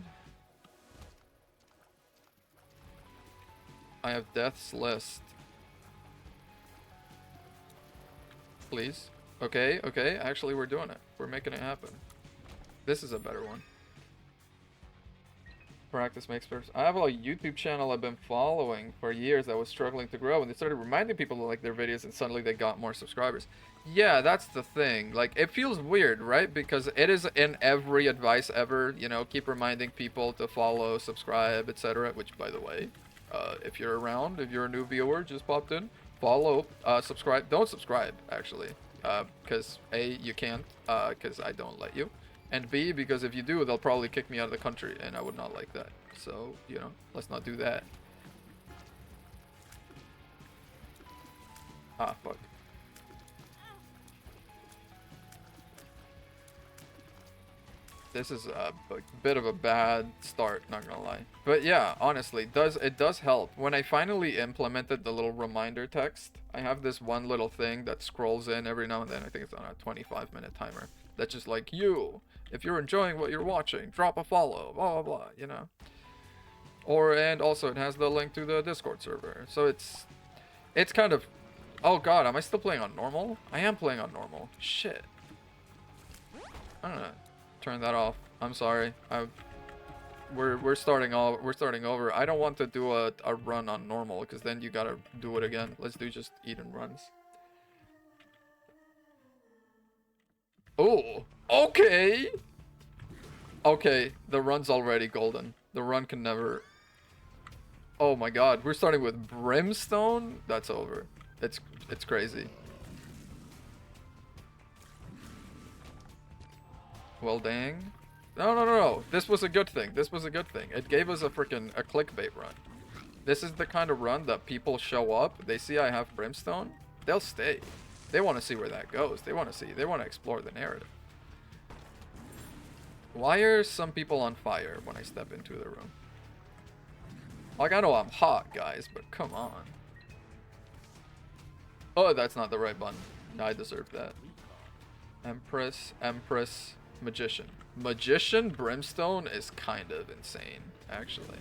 I have Death's List. Please. Okay, okay. Actually, we're doing it. We're making it happen. This is a better one. Practice makes first. I have a YouTube channel I've been following for years that was struggling to grow, and they started reminding people to like their videos, and suddenly they got more subscribers. Yeah, that's the thing. Like, it feels weird, right? Because it is in every advice ever, you know, keep reminding people to follow, subscribe, etc. Which, by the way, if you're around, if you're a new viewer, just popped in, follow, subscribe. Don't subscribe, actually, because A, you can't, because I don't let you. And B, because if you do, they'll probably kick me out of the country, and I would not like that. So, you know, let's not do that. Ah, fuck. This is a bit of a bad start, not gonna lie. But yeah, honestly, it does help. When I finally implemented the little reminder text, I have this one little thing that scrolls in every now and then. I think it's on a 25-minute timer. That's just like, you, if you're enjoying what you're watching, drop a follow, blah, blah, blah, you know? And also it has the link to the Discord server. So it's kind of, oh god, am I still playing on normal? I am playing on normal. Shit. I don't know. Turn that off. I'm sorry. We're starting over. I don't want to do a run on normal because then you gotta do it again. Let's do just Eden runs. Oh, okay. Okay, the run's already golden. The run can never. Oh my god, we're starting with Brimstone? That's over. It's crazy. Well, dang. No. This was a good thing. This was a good thing. It gave us a clickbait run. This is the kind of run that people show up, they see I have Brimstone, they'll stay. They want to see where that goes. They want to explore the narrative. Why are some people on fire when I step into the room? Like, I know I'm hot, guys, but come on. Oh, that's not the right button. I deserve that. Empress, Magician. Magician Brimstone is kind of insane, actually.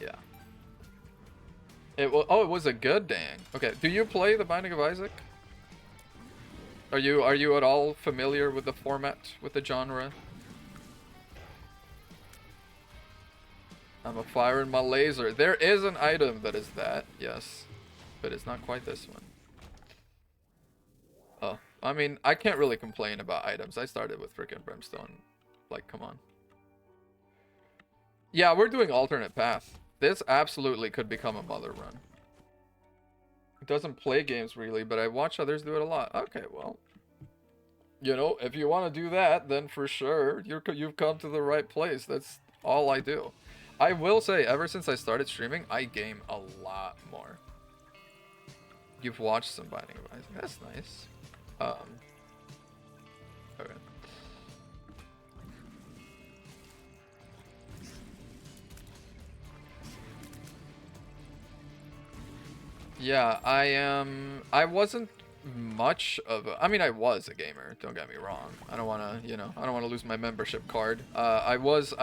Yeah. It was a good dang. Okay, do you play The Binding of Isaac? Are you at all familiar with the format, with the genre? I'm a firing my laser. There is an item that is that, yes. But it's not quite this one. Oh, I mean, I can't really complain about items. I started with freaking Brimstone. Like, come on. Yeah, we're doing alternate path. This absolutely could become a mother run. It doesn't play games really, but I watch others do it a lot. Okay, well. You know, if you want to do that, then for sure, you've come to the right place. That's all I do. I will say, ever since I started streaming, I game a lot more. You've watched some Binding of Isaac. That's nice. Okay. Yeah, I wasn't much of a, I mean, I was a gamer, don't get me wrong. I don't want to, you know, I don't want to lose my membership card. I was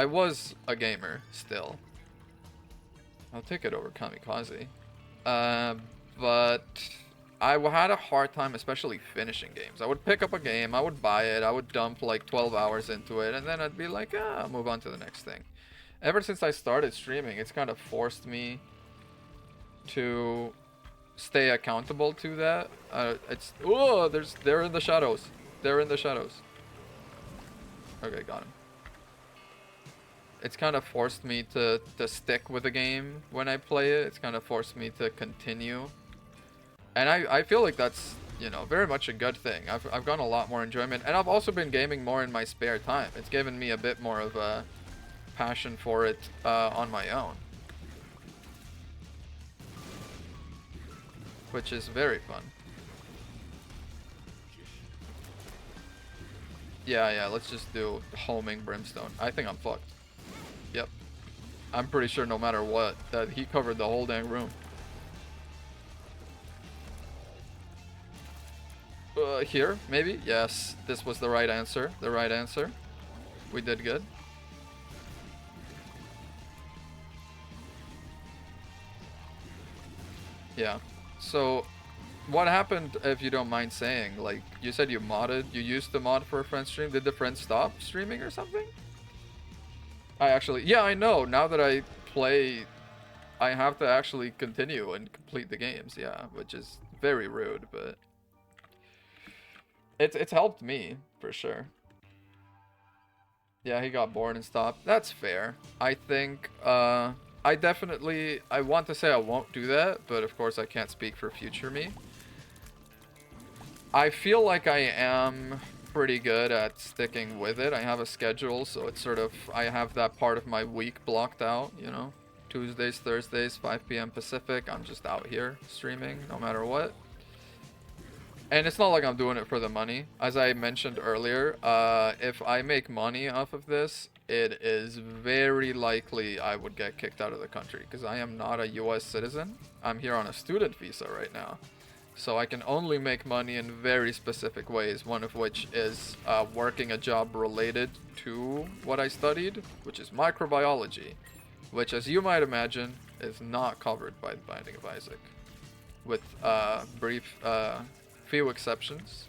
a gamer still. I'll take it over Kamikaze. But I had a hard time especially finishing games. I would pick up a game, I would buy it, I would dump like 12 hours into it, and then I'd be like, I'll move on to the next thing. Ever since I started streaming, it's kind of forced me to stay accountable to that. They're in the shadows. They're in the shadows. Okay, got him. It's kind of forced me to stick with the game when I play it. It's kind of forced me to continue. And I feel like that's, you know, very much a good thing. I've gotten a lot more enjoyment. And I've also been gaming more in my spare time. It's given me a bit more of a passion for it on my own. Which is very fun. Yeah, let's just do homing Brimstone. I think I'm fucked. Yep. I'm pretty sure no matter what, that he covered the whole dang room. Here, maybe? Yes, this was the right answer. The right answer. We did good. Yeah. So, what happened, if you don't mind saying? Like, you said you used the mod for a friend's stream. Did the friend stop streaming or something? Yeah, I know. Now that I play, I have to actually continue and complete the games. Yeah, which is very rude, but it's helped me for sure. Yeah, he got bored and stopped. That's fair. I think I want to say I won't do that, but of course I can't speak for future me. I feel like I am pretty good at sticking with it. I have a schedule, so it's sort of, I have that part of my week blocked out, you know? Tuesdays, Thursdays, 5 p.m. Pacific. I'm just out here streaming no matter what. And it's not like I'm doing it for the money. As I mentioned earlier, if I make money off of this, it is very likely I would get kicked out of the country because I am not a US citizen. I'm here on a student visa right now. So I can only make money in very specific ways, one of which is working a job related to what I studied, which is microbiology, which, as you might imagine, is not covered by the Binding of Isaac, with brief few exceptions.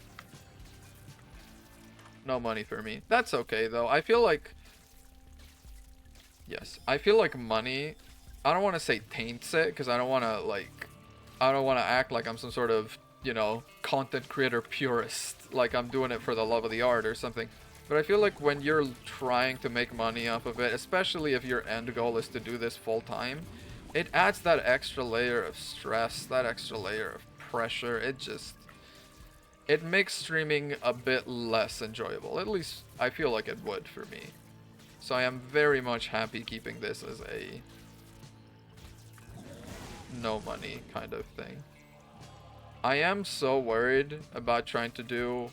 No money for me. That's okay, though. I feel like... Yes, I feel like money... I don't want to say taints it, because I don't want to, like... I don't want to act like I'm some sort of, you know, content creator purist. Like I'm doing it for the love of the art or something. But I feel like when you're trying to make money off of it, especially if your end goal is to do this full time, it adds that extra layer of stress, that extra layer of pressure. It makes streaming a bit less enjoyable. At least I feel like it would for me. So I am very much happy keeping this as a no money kind of thing. I am so worried about trying to do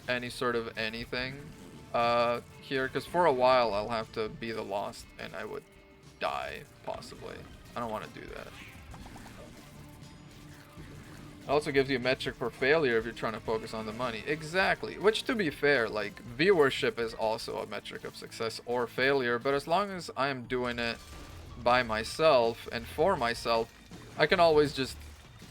any sort of anything here, because for a while I'll have to be the Lost and I would die, possibly. I don't want to do that. It also gives you a metric for failure if you're trying to focus on the money. Exactly. Which, to be fair, like, viewership is also a metric of success or failure, but as long as I am doing it by myself and for myself, I can always just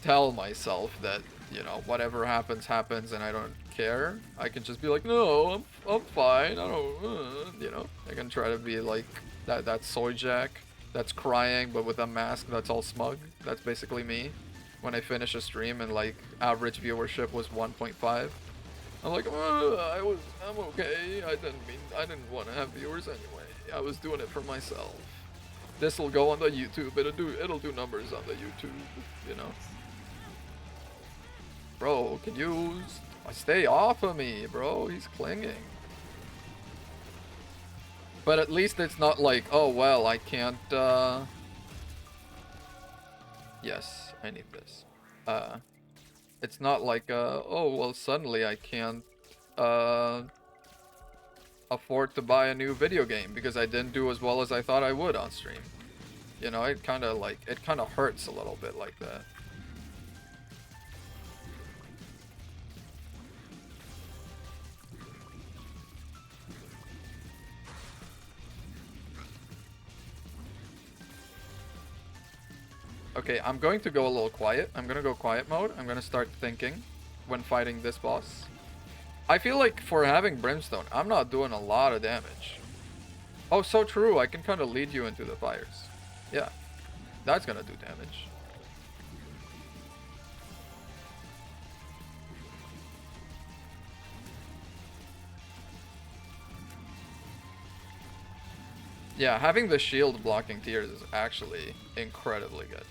tell myself that, you know, whatever happens, happens, and I don't care. I can just be like, no, I'm fine. I don't, you know. I can try to be like that soy jack that's crying, but with a mask that's all smug. That's basically me. When I finish a stream and like average viewership was 1.5, I'm like, I'm okay. I didn't want to have viewers anyway. I was doing it for myself. This will go on the YouTube. It'll do numbers on the YouTube, you know. Bro, can you stay off of me, bro? He's clinging. But at least it's not like, oh well, I can't. Yes, I need this. It's not like, oh well, suddenly I can't afford to buy a new video game because I didn't do as well as I thought I would on stream. You know, it kind of hurts a little bit like that. Okay, I'm going to go a little quiet. I'm gonna go quiet mode. I'm gonna start thinking when fighting this boss. I feel like for having Brimstone, I'm not doing a lot of damage. Oh, so true. I can kind of lead you into the fires. Yeah, that's gonna do damage. Yeah, having the shield blocking tears is actually incredibly good.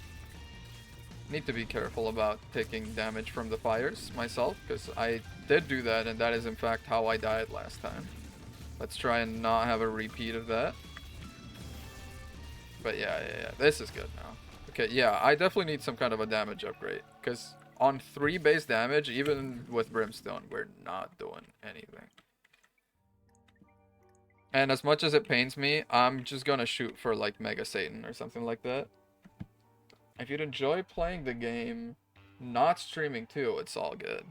Need to be careful about taking damage from the fires myself, because I did do that, and that is in fact how I died last time. Let's try and not have a repeat of that. But yeah, this is good now. Okay, yeah, I definitely need some kind of a damage upgrade, because on 3 base damage, even with Brimstone, we're not doing anything. And as much as it pains me, I'm just gonna shoot for like Mega Satan or something like that. If you'd enjoy playing the game, not streaming too, it's all good.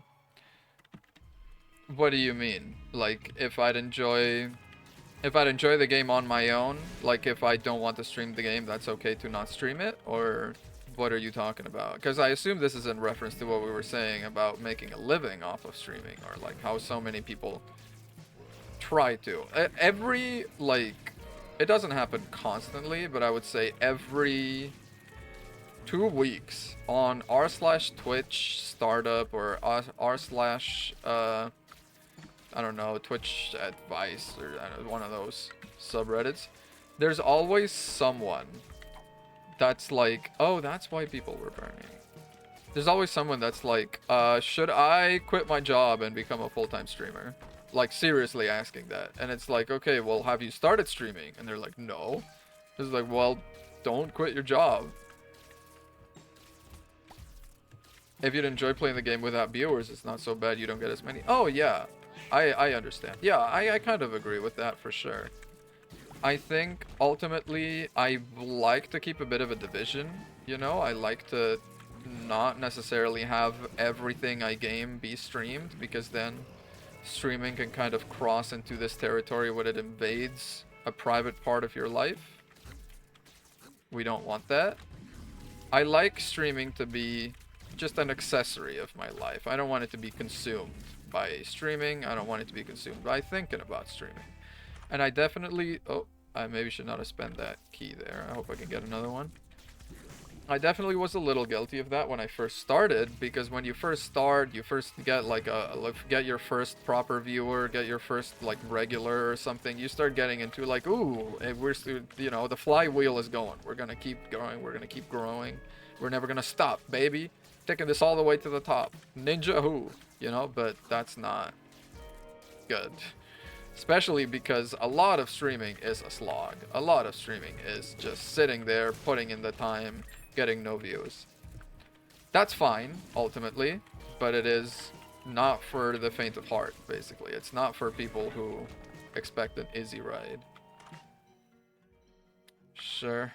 What do you mean? Like, if I'd enjoy the game on my own, like if I don't want to stream the game, that's okay to not stream it? Or what are you talking about? Because I assume this is in reference to what we were saying about making a living off of streaming, or like how so many people try to. Every, like, it doesn't happen constantly, but I would say every 2 weeks on r/Twitch startup or r/ I don't know, Twitch advice or one of those subreddits, there's always someone that's like, oh, that's why people were burning. There's always someone that's like, should I quit my job and become a full-time streamer? like seriously asking that. And it's like, okay, well, have you started streaming? And they're like, no. It's like, well, don't quit your job. If you'd enjoy playing the game without viewers, it's not so bad you don't get as many. Oh, yeah. I understand. Yeah, I kind of agree with that for sure. I think ultimately I like to keep a bit of a division, you know? I like to not necessarily have everything I game be streamed, because then streaming can kind of cross into this territory where it invades a private part of your life. We don't want that. I like streaming to be just an accessory of my life. I don't want it to be consumed by streaming. I don't want it to be consumed by thinking about streaming. And I definitely... Oh, I maybe should not have spent that key there. I hope I can get another one. I definitely was a little guilty of that when I first started, because when you first start, you first get like get your first proper viewer, get your first like regular or something. You start getting into like, ooh, we're still, you know, the flywheel is going. We're gonna keep going. We're gonna keep growing. We're never gonna stop, baby. Taking this all the way to the top. Ninja who, you know, but that's not good. Especially because a lot of streaming is a slog. A lot of streaming is just sitting there, putting in the time, getting no views. That's fine, ultimately, but it is not for the faint of heart, basically. It's not for people who expect an easy ride. Sure.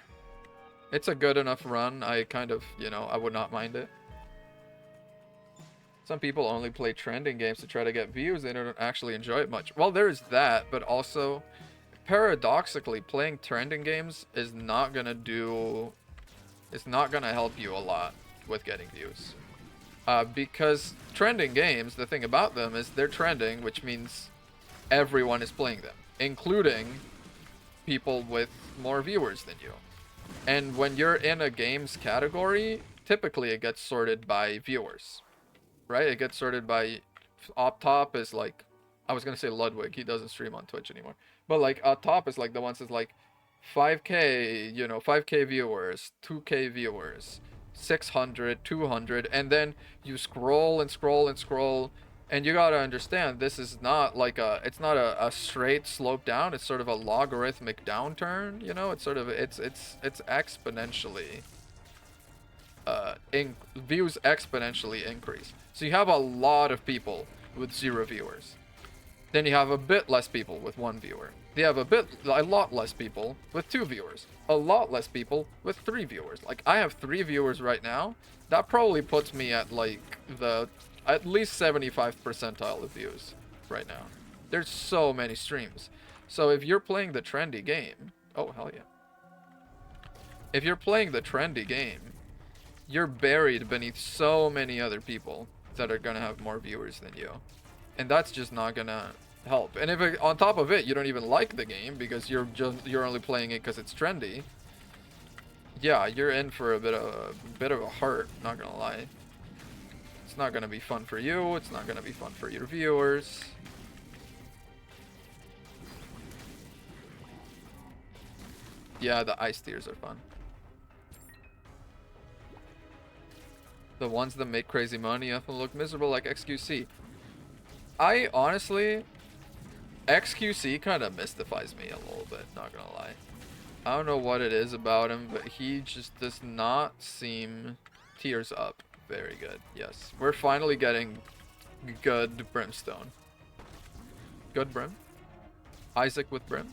It's a good enough run. I kind of, you know, I would not mind it. Some people only play trending games to try to get views. They don't actually enjoy it much. Well, there's that, but also, paradoxically, playing trending games is not gonna do... It's not gonna help you a lot with getting views. Because trending games, the thing about them is they're trending, which means everyone is playing them, including people with more viewers than you. And when you're in a games category, typically it gets sorted by viewers. Right? It gets sorted by... Up top is like... I was gonna say Ludwig, he doesn't stream on Twitch anymore. But like, up top is like the ones that's like 5k, you know, 5k viewers, 2k viewers, 600, 200, and then you scroll and scroll and scroll, and you gotta understand, this is not like it's not a straight slope down, it's sort of a logarithmic downturn, you know? It's sort of, it's exponentially... views exponentially increase. So you have a lot of people with 0 viewers. Then you have a bit less people with 1 viewer. You have a lot less people with 2 viewers. A lot less people with 3 viewers. Like, I have 3 viewers right now. That probably puts me at like the at least 75th percentile of views right now. There's so many streams. So if you're playing the trendy game, oh hell yeah. If you're playing the trendy game, you're buried beneath so many other people that are gonna have more viewers than you, and that's just not gonna help. And if on top of it you don't even like the game because you're only playing it because it's trendy, yeah, you're in for a bit of a hurt. Not gonna lie, it's not gonna be fun for you. It's not gonna be fun for your viewers. Yeah, the ice tiers are fun. The ones that make crazy money often look miserable, like XQC. I honestly, XQC kind of mystifies me a little bit, not gonna lie. I don't know what it is about him, but he just does not seem... Tears up. Very good. Yes. We're finally getting good Brimstone. Good Brim. Isaac with Brim.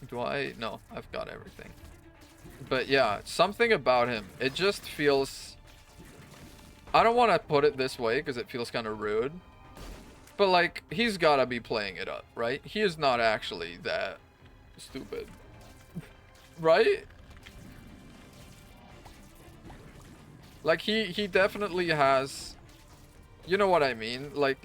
Do I? No, I've got everything. But yeah, something about him, it just feels... I don't want to put it this way because it feels kind of rude. But like, he's got to be playing it up, right? He is not actually that stupid. Right? Like, he definitely has... You know what I mean? Like...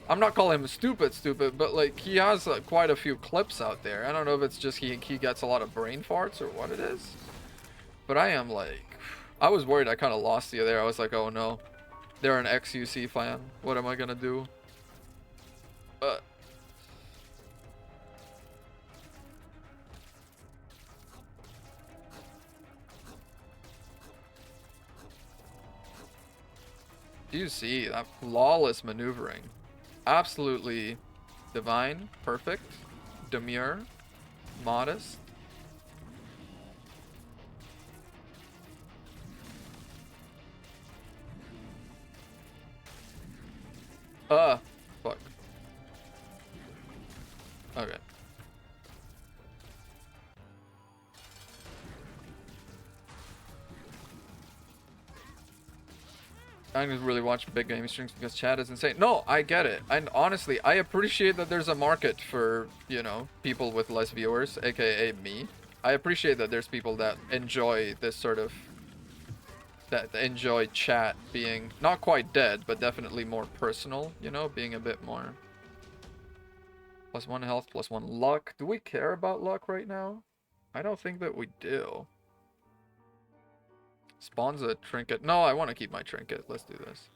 I'm not calling him stupid, but like, he has quite a few clips out there. I don't know if it's just he gets a lot of brain farts or what it is. But I am like... I was worried I kind of lost you there. I was like, oh no. They're an XUC fan. What am I gonna do? Do you see that flawless maneuvering? Absolutely divine, perfect, demure, modest. Fuck. Okay. I don't really watch big gaming streams because chat is insane. No, I get it. And honestly, I appreciate that there's a market for, you know, people with less viewers, aka me. I appreciate that there's people that enjoy this sort of, that enjoy chat being not quite dead, but definitely more personal, you know, being a bit more +1 health, +1 luck. Do we care about luck right now? I don't think that we do. Spawns a trinket. No, I want to keep my trinket. Let's do this.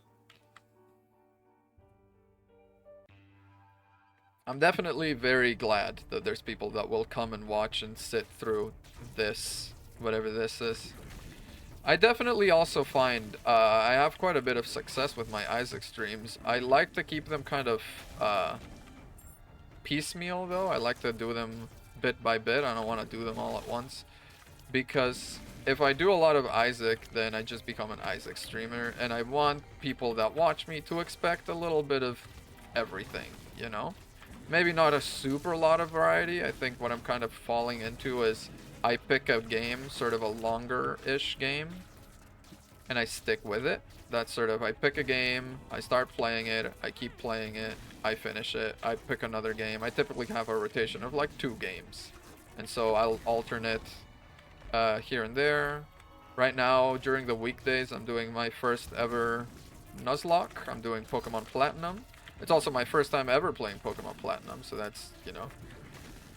I'm definitely very glad that there's people that will come and watch and sit through this, whatever this is. I definitely also find I have quite a bit of success with my Isaac streams. I like to keep them kind of piecemeal though. I like to do them bit by bit. I don't want to do them all at once. Because if I do a lot of Isaac, then I just become an Isaac streamer. And I want people that watch me to expect a little bit of everything, you know? Maybe not a super lot of variety. I think what I'm kind of falling into is I pick a game, sort of a longer-ish game, and I stick with it. That's sort of, I pick a game, I start playing it, I keep playing it, I finish it, I pick another game. I typically have a rotation of like 2 games. And so I'll alternate here and there. Right now, during the weekdays, I'm doing my first ever Nuzlocke. I'm doing Pokemon Platinum. It's also my first time ever playing Pokemon Platinum, so that's, you know,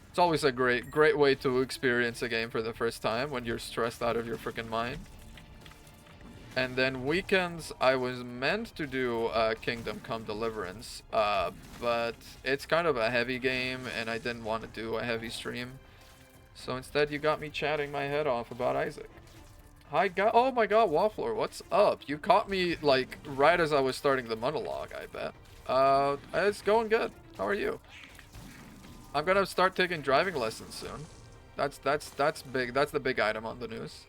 it's always a great way to experience a game for the first time when you're stressed out of your freaking mind. And then weekends, I was meant to do Kingdom Come Deliverance, but it's kind of a heavy game, and I didn't want to do a heavy stream. So instead, you got me chatting my head off about Isaac. Hi, oh my god, Waffler, what's up? You caught me, like, right as I was starting the monologue, I bet. It's going good. How are you? I'm gonna start taking driving lessons soon. That's big. That's the big item on the news.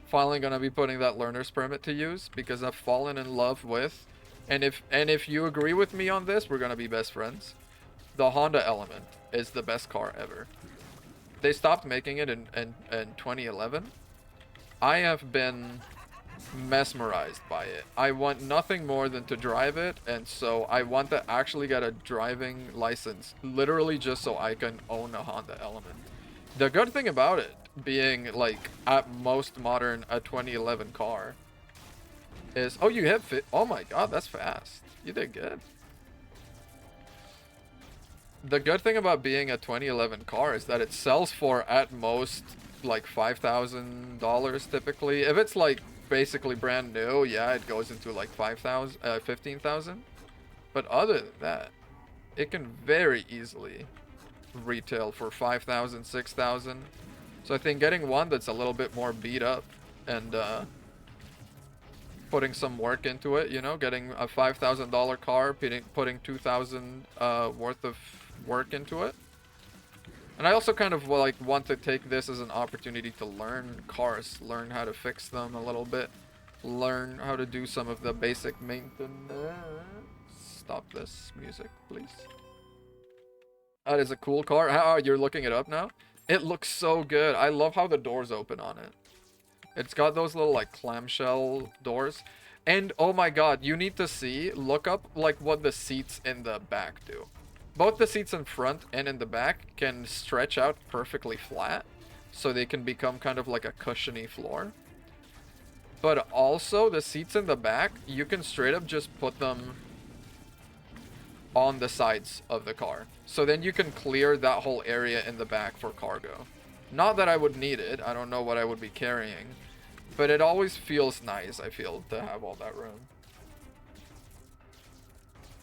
Finally gonna be putting that learner's permit to use because I've fallen in love with, and if you agree with me on this, we're gonna be best friends. The Honda Element is the best car ever. They stopped making it in 2011. I have been mesmerized by it. I want nothing more than to drive it, and so I want to actually get a driving license, literally just so I can own a Honda Element. The good thing about it being, like, at most modern, a 2011 car is, oh, you hit fit. Oh my god, that's fast. You did good. The good thing about being a 2011 car is that it sells for at most like $5,000 typically. If it's like basically brand new, yeah, it goes into like 5,000, 15,000. But other than that, it can very easily retail for 5,000, 6,000. So I think getting one that's a little bit more beat up and putting some work into it, you know, getting a $5,000 car, putting 2,000 worth of work into it. And I also kind of like want to take this as an opportunity to learn cars, learn how to fix them a little bit, learn how to do some of the basic maintenance. Stop this music, please. That is a cool car. How you're looking it up now? It looks so good. I love how the doors open on it. It's got those little like clamshell doors. And oh my god, you need to see, look up like what the seats in the back do. Both the seats in front and in the back can stretch out perfectly flat, so they can become kind of like a cushiony floor. But also, the seats in the back, you can straight up just put them on the sides of the car. So then you can clear that whole area in the back for cargo. Not that I would need it, I don't know what I would be carrying, but it always feels nice, I feel, to have all that room.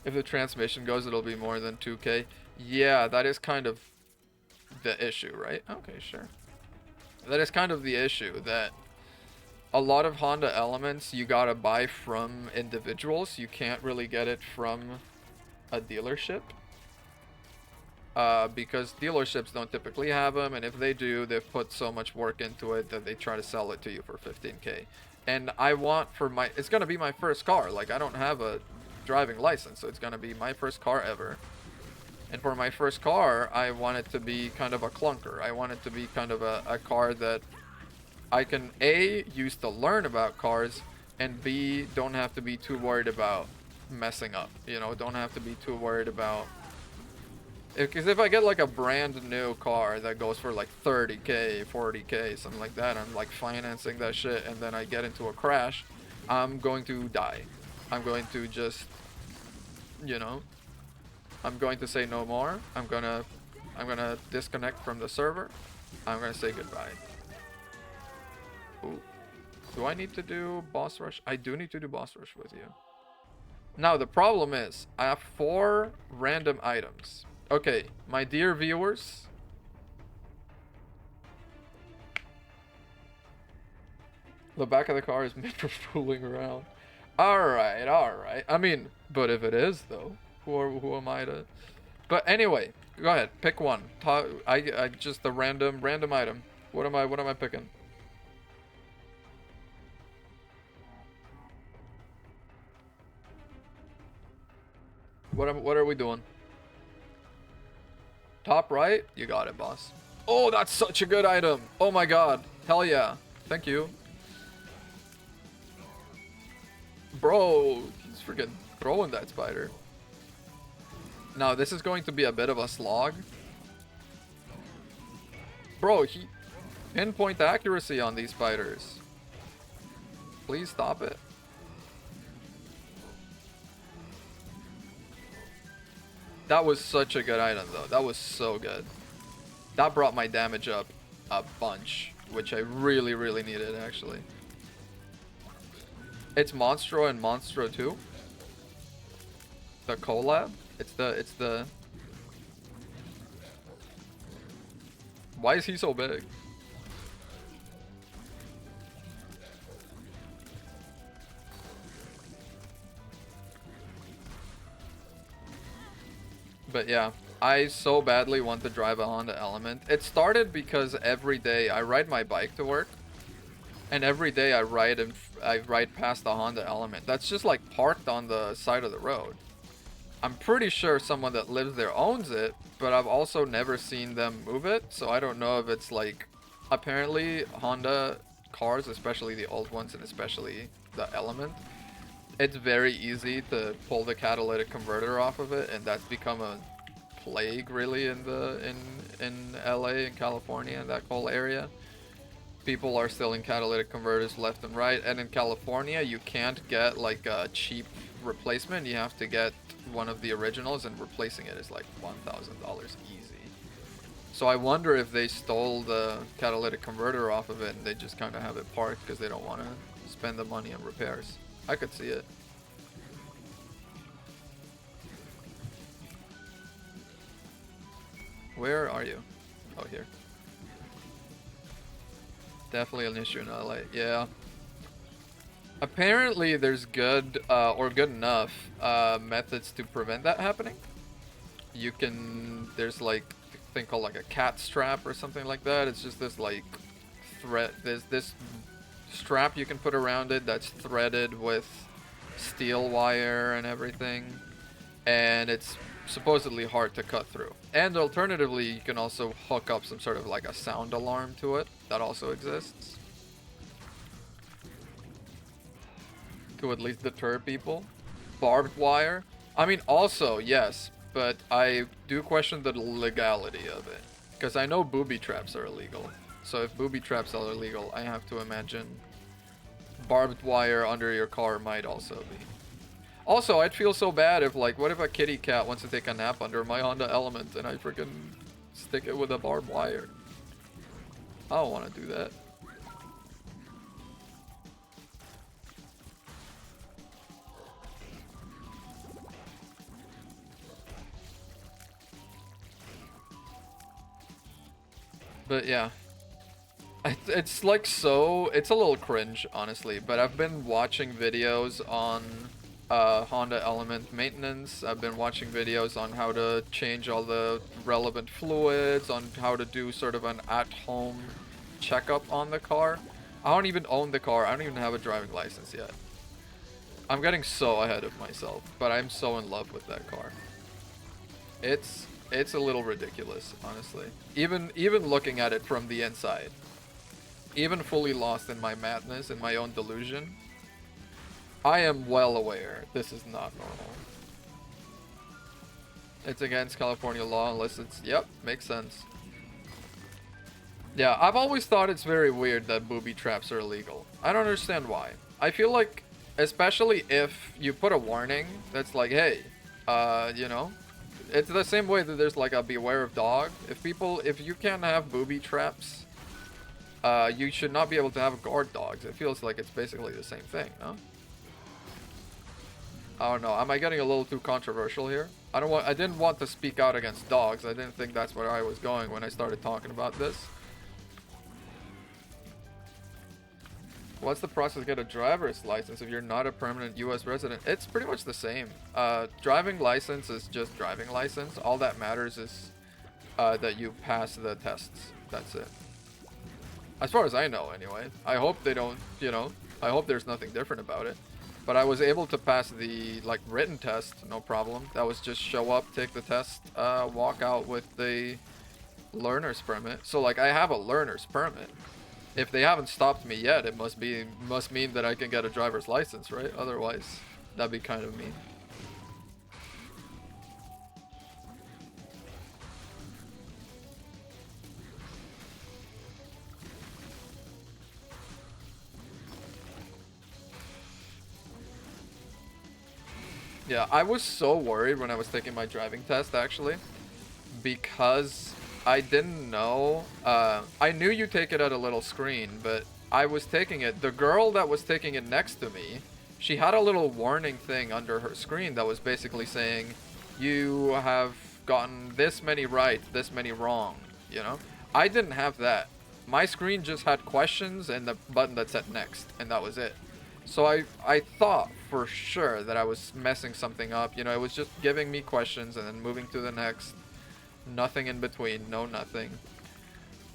If the transmission goes, it'll be more than 2K. Yeah, that is kind of the issue, right? Okay, sure. That is kind of the issue, that a lot of Honda elements you gotta buy from individuals. You can't really get it from a dealership. Because dealerships don't typically have them, and if they do, they've put so much work into it that they try to sell it to you for 15K. And I want for my, it's gonna be my first car. Like, I don't have a driving license, so it's gonna be my first car ever. And for my first car, I want it to be kind of a clunker. I want it to be kind of a car that I can A, use to learn about cars, and B, don't have to be too worried about messing up. You know, don't have to be too worried about... Because if I get like a brand new car that goes for like 30K, 40K, something like that, I'm like financing that shit, and then I get into a crash, I'm going to die. I'm going to just, you know, I'm going to say no more. I'm gonna disconnect from the server. I'm gonna say goodbye. Ooh. Do I need to do boss rush? I do need to do boss rush with you. Now the problem is, I have 4 random items. Okay, my dear viewers. The back of the car is meant for fooling around. Alright, alright. I mean, but if it is though, who am I to... But anyway, go ahead, pick one. I just a random item. What am I picking? What are we doing? Top right? You got it, boss. Oh, that's such a good item. Oh my god. Hell yeah. Thank you. Bro, he's freaking throwing that spider. Now, this is going to be a bit of a slog. Bro, he... Pinpoint accuracy on these spiders. Please stop it. That was such a good item, though. That was so good. That brought my damage up a bunch, which I really, really needed, actually. It's Monstro and Monstro 2. The collab. It's the... Why is he so big? But yeah, I so badly want to drive a Honda Element. It started because every day I ride my bike to work, and every day I ride past the Honda Element. That's just like parked on the side of the road. I'm pretty sure someone that lives there owns it, but I've also never seen them move it, so I don't know if it's like... Apparently, Honda cars, especially the old ones and especially the Element, it's very easy to pull the catalytic converter off of it, and that's become a plague really in LA and California and that whole area. People are stealing catalytic converters left and right, and in California you can't get like a cheap replacement. You have to get one of the originals, and replacing it is like $1,000 easy. So I wonder if they stole the catalytic converter off of it and they just kind of have it parked because they don't want to spend the money on repairs. I could see it. Where are you? Oh, here. Definitely an issue in LA. Yeah. Apparently there's good, or good enough, methods to prevent that happening. You can, there's like a thing called like a cat strap or something like that. It's just this like there's this strap you can put around it that's threaded with steel wire and everything, and it's supposedly hard to cut through. And alternatively, you can also hook up some sort of like a sound alarm to it. That also exists to at least deter people. Barbed wire, I mean, also yes, but I do question the legality of it, because I know booby traps are illegal. So if booby traps are illegal, I have to imagine barbed wire under your car might also be. Also, I'd feel so bad if, like, what if a kitty cat wants to take a nap under my Honda Element and I freaking stick it with a barbed wire? I don't want to do that. But yeah. It's like so, it's a little cringe, honestly, but I've been watching videos on Honda Element maintenance. I've been watching videos on how to change all the relevant fluids, on how to do sort of an at-home checkup on the car. I don't even own the car. I don't even have a driving license yet. I'm getting so ahead of myself, but I'm so in love with that car. It's a little ridiculous, honestly. Even looking at it from the inside. Even fully lost in my madness, in my own delusion, I am well aware this is not normal. It's against California law unless it's... Yep, makes sense. Yeah, I've always thought it's very weird that booby traps are illegal. I don't understand why. I feel like, especially if you put a warning that's like, hey, you know, it's the same way that there's like a beware of dog. If you can't have booby traps, you should not be able to have guard dogs. It feels like it's basically the same thing, no? I don't know. Am I getting a little too controversial here? I didn't want to speak out against dogs. I didn't think that's where I was going when I started talking about this. What's the process to get a driver's license if you're not a permanent US resident? It's pretty much the same. Driving license is just driving license. All that matters is that you pass the tests. That's it. As far as I know, anyway. I hope they don't, you know, I hope there's nothing different about it. But I was able to pass the, like, written test, no problem. That was just show up, take the test, walk out with the learner's permit. So, like, I have a learner's permit. If they haven't stopped me yet, it must mean that I can get a driver's license, right? Otherwise, that'd be kind of mean. Yeah, I was so worried when I was taking my driving test, actually, because I didn't know. I knew you take it at a little screen, but I was taking it. The girl that was taking it next to me, she had a little warning thing under her screen that was basically saying, you have gotten this many right, this many wrong, you know? I didn't have that. My screen just had questions and the button that said next, and that was it. So I thought for sure that I was messing something up. You know, it was just giving me questions and then moving to the next. Nothing in between, no nothing.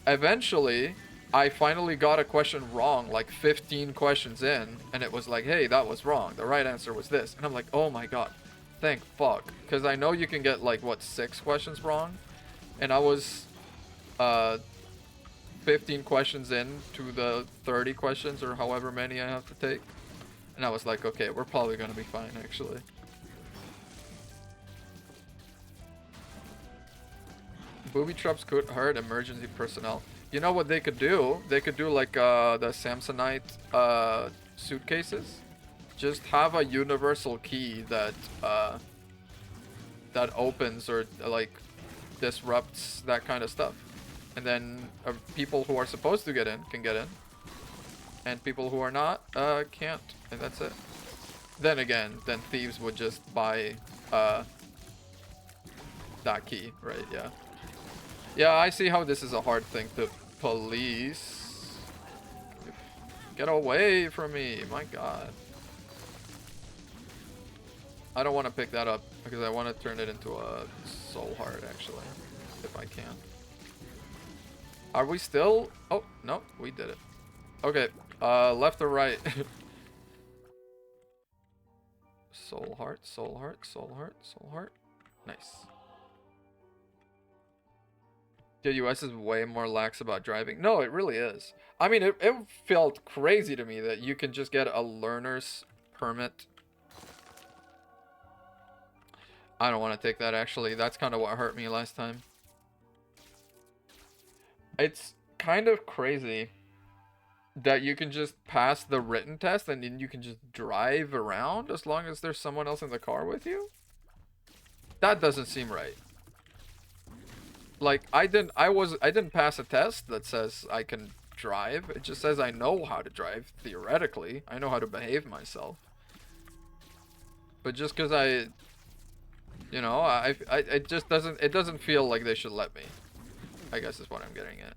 Eventually, I finally got a question wrong, like 15 questions in, and it was like, hey, that was wrong. The right answer was this. And I'm like, oh my god, thank fuck. Because I know you can get like, what, 6 questions wrong? And I was 15 questions in to the 30 questions or however many I have to take. And I was like, okay, we're probably gonna be fine, actually. Booby traps could hurt emergency personnel. You know what they could do? They could do like the Samsonite suitcases. Just have a universal key that that opens or like disrupts that kind of stuff. And then people who are supposed to get in can get in. And people who are not, can't. And that's it. Then again, then thieves would just buy, that key, right? Yeah. Yeah, I see how this is a hard thing to police. Get away from me, my god. I don't want to pick that up because I want to turn it into a soul heart, actually, if I can. Are we still? Oh, no, we did it. Okay, left or right? Soul heart, soul heart, soul heart, soul heart. Nice. The US is way more lax about driving. No, it really is. I mean, it felt crazy to me that you can just get a learner's permit. I don't want to take that, actually. That's kind of what hurt me last time. It's kind of crazy that you can just pass the written test and then you can just drive around as long as there's someone else in the car with you. That doesn't seem right. Like, I didn't pass a test that says I can drive. It just says I know how to drive, theoretically. I know how to behave myself. But just because you know, it just doesn't feel like they should let me. I guess is what I'm getting at.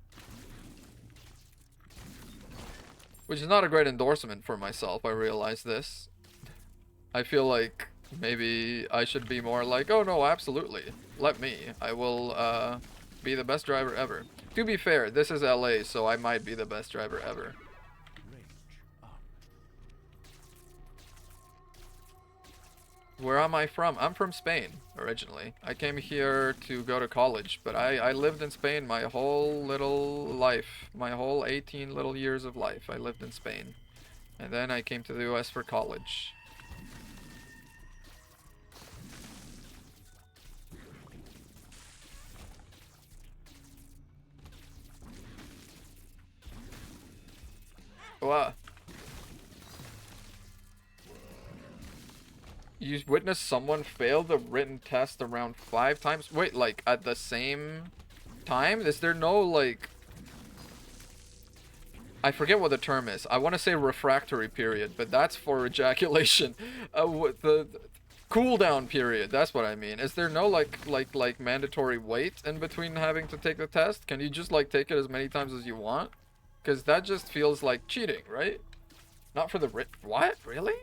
Which is not a great endorsement for myself, I realize this. I feel like maybe I should be more like, oh no, absolutely. Let me. I will be the best driver ever. To be fair, this is LA, so I might be the best driver ever. Where am I from? I'm from Spain, originally. I came here to go to college, but I lived in Spain my whole little life. My whole 18 little years of life, I lived in Spain. And then I came to the US for college. Wow. You witnessed someone fail the written test around 5 times? Wait, like, at the same time? Is there no, like... I forget what the term is. I want to say refractory period, but that's for ejaculation. The cooldown period, that's what I mean. Is there no, like mandatory wait in between having to take the test? Can you just, like, take it as many times as you want? Because that just feels like cheating, right? Not for the what? Really?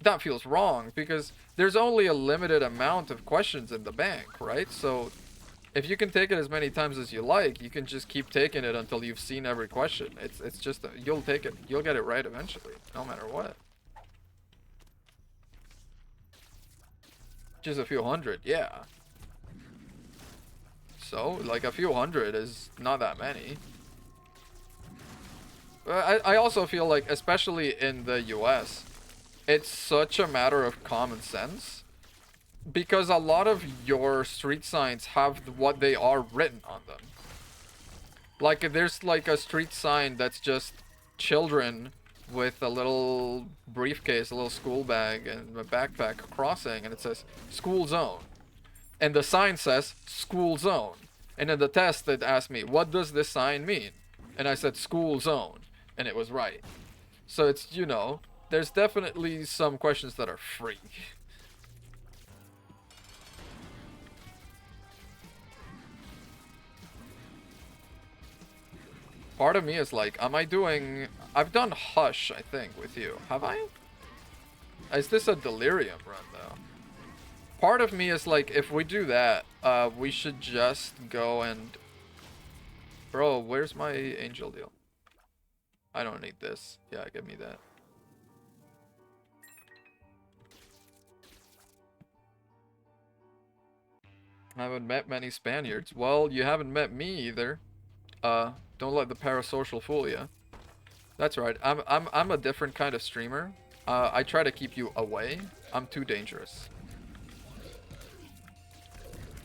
That feels wrong, because there's only a limited amount of questions in the bank, right? So if you can take it as many times as you like, you can just keep taking it until you've seen every question. It's just you'll take it, you'll get it right eventually, no matter what. Just a few hundred, yeah. So like a few hundred is not that many. I also feel like, especially in the US, it's such a matter of common sense, because a lot of your street signs have what they are written on them. Like, there's like a street sign that's just children with a little briefcase, a little school bag, and a backpack crossing, and it says school zone. And the sign says school zone. And in the test, it asked me, what does this sign mean? And I said school zone. And it was right. So it's, you know, there's definitely some questions that are free. Part of me is like, am I doing... I've done Hush, I think, with you. Have I? Is this a Delirium run, though? Part of me is like, if we do that, we should just go and... Bro, where's my angel deal? I don't need this. Yeah, give me that. I haven't met many Spaniards. Well, you haven't met me either. Don't let the parasocial fool you. That's right. I'm a different kind of streamer. I try to keep you away. I'm too dangerous.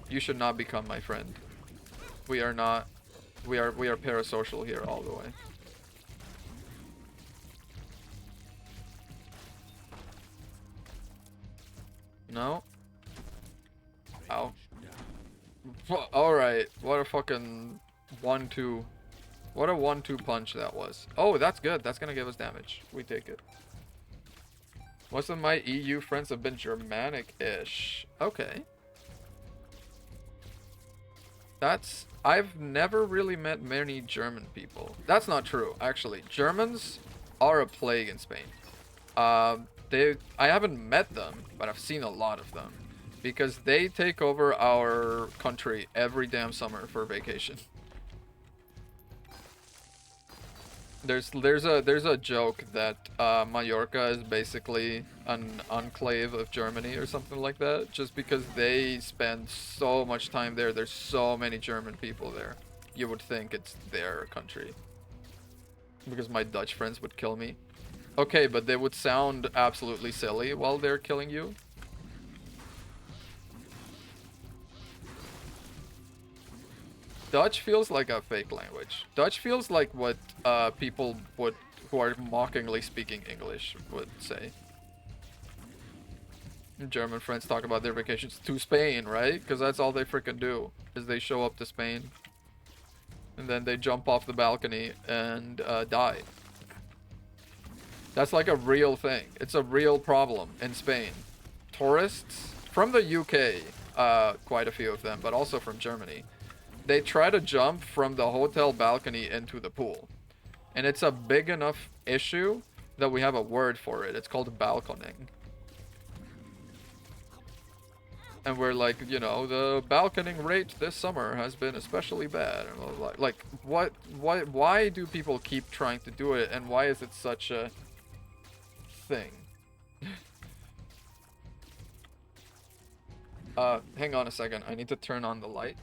You should not become my friend. We are not. We are parasocial here all the way. No. Ow. Alright. What a fucking 1-2. What a 1-2 punch that was. Oh, that's good. That's gonna give us damage. We take it. Most of my EU friends have been Germanic-ish. Okay. That's... I've never really met many German people. That's not true, actually. Germans are a plague in Spain. I haven't met them, but I've seen a lot of them. Because they take over our country every damn summer for vacation. There's a joke that Mallorca is basically an enclave of Germany or something like that, just because they spend so much time there. There's so many German people there. You would think it's their country. Because my Dutch friends would kill me. Okay, but they would sound absolutely silly while they're killing you. Dutch feels like a fake language. Dutch feels like what people who are mockingly speaking English would say. German friends talk about their vacations to Spain, right? Because that's all they freaking do, is they show up to Spain. And then they jump off the balcony and die. That's like a real thing. It's a real problem in Spain. Tourists from the UK, quite a few of them, but also from Germany, they try to jump from the hotel balcony into the pool. And it's a big enough issue that we have a word for it. It's called balconing. And we're like, you know, the balconing rate this summer has been especially bad. And we're like, why do people keep trying to do it, and why is it such a thing? Hang on a second. I need to turn on the light.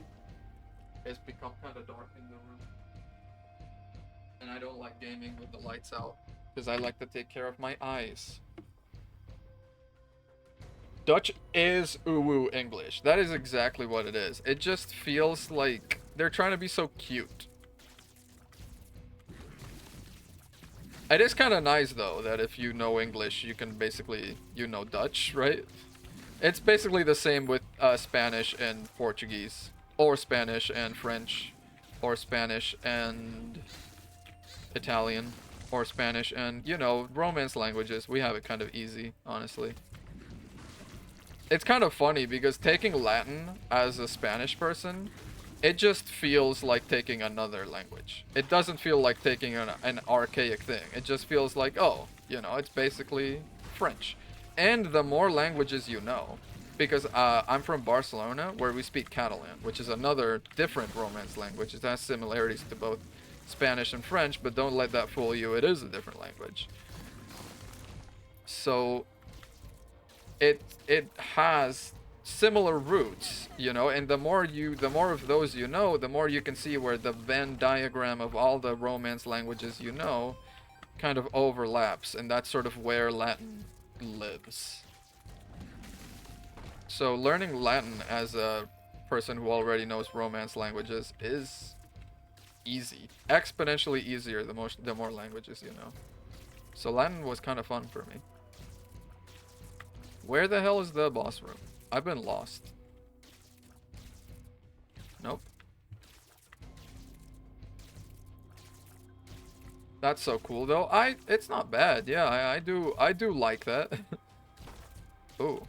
It's become kind of dark in the room. And I don't like gaming with the lights out, because I like to take care of my eyes. Dutch is uwu English. That is exactly what it is. It just feels like they're trying to be so cute. It is kind of nice, though, that if you know English, you can basically, you know Dutch, right? It's basically the same with Spanish and Portuguese, or Spanish and French, or Spanish and Italian, or Spanish and, you know, Romance languages. We have it kind of easy, honestly. It's kind of funny because taking Latin as a Spanish person, it just feels like taking another language. It doesn't feel like taking an archaic thing. It just feels like, oh, you know, it's basically French. And the more languages you know, because I'm from Barcelona, where we speak Catalan, which is another different Romance language. It has similarities to both Spanish and French, but don't let that fool you. It is a different language. So it has similar roots, you know, and the more of those you know, the more you can see where the Venn diagram of all the Romance languages you know kind of overlaps, and that's sort of where Latin lives. So learning Latin as a person who already knows Romance languages is easy, exponentially easier the more languages you know. So Latin was kind of fun for me. Where the hell is the boss room? I've been lost. Nope. That's so cool though. It's not bad. Yeah, I do like that. Ooh.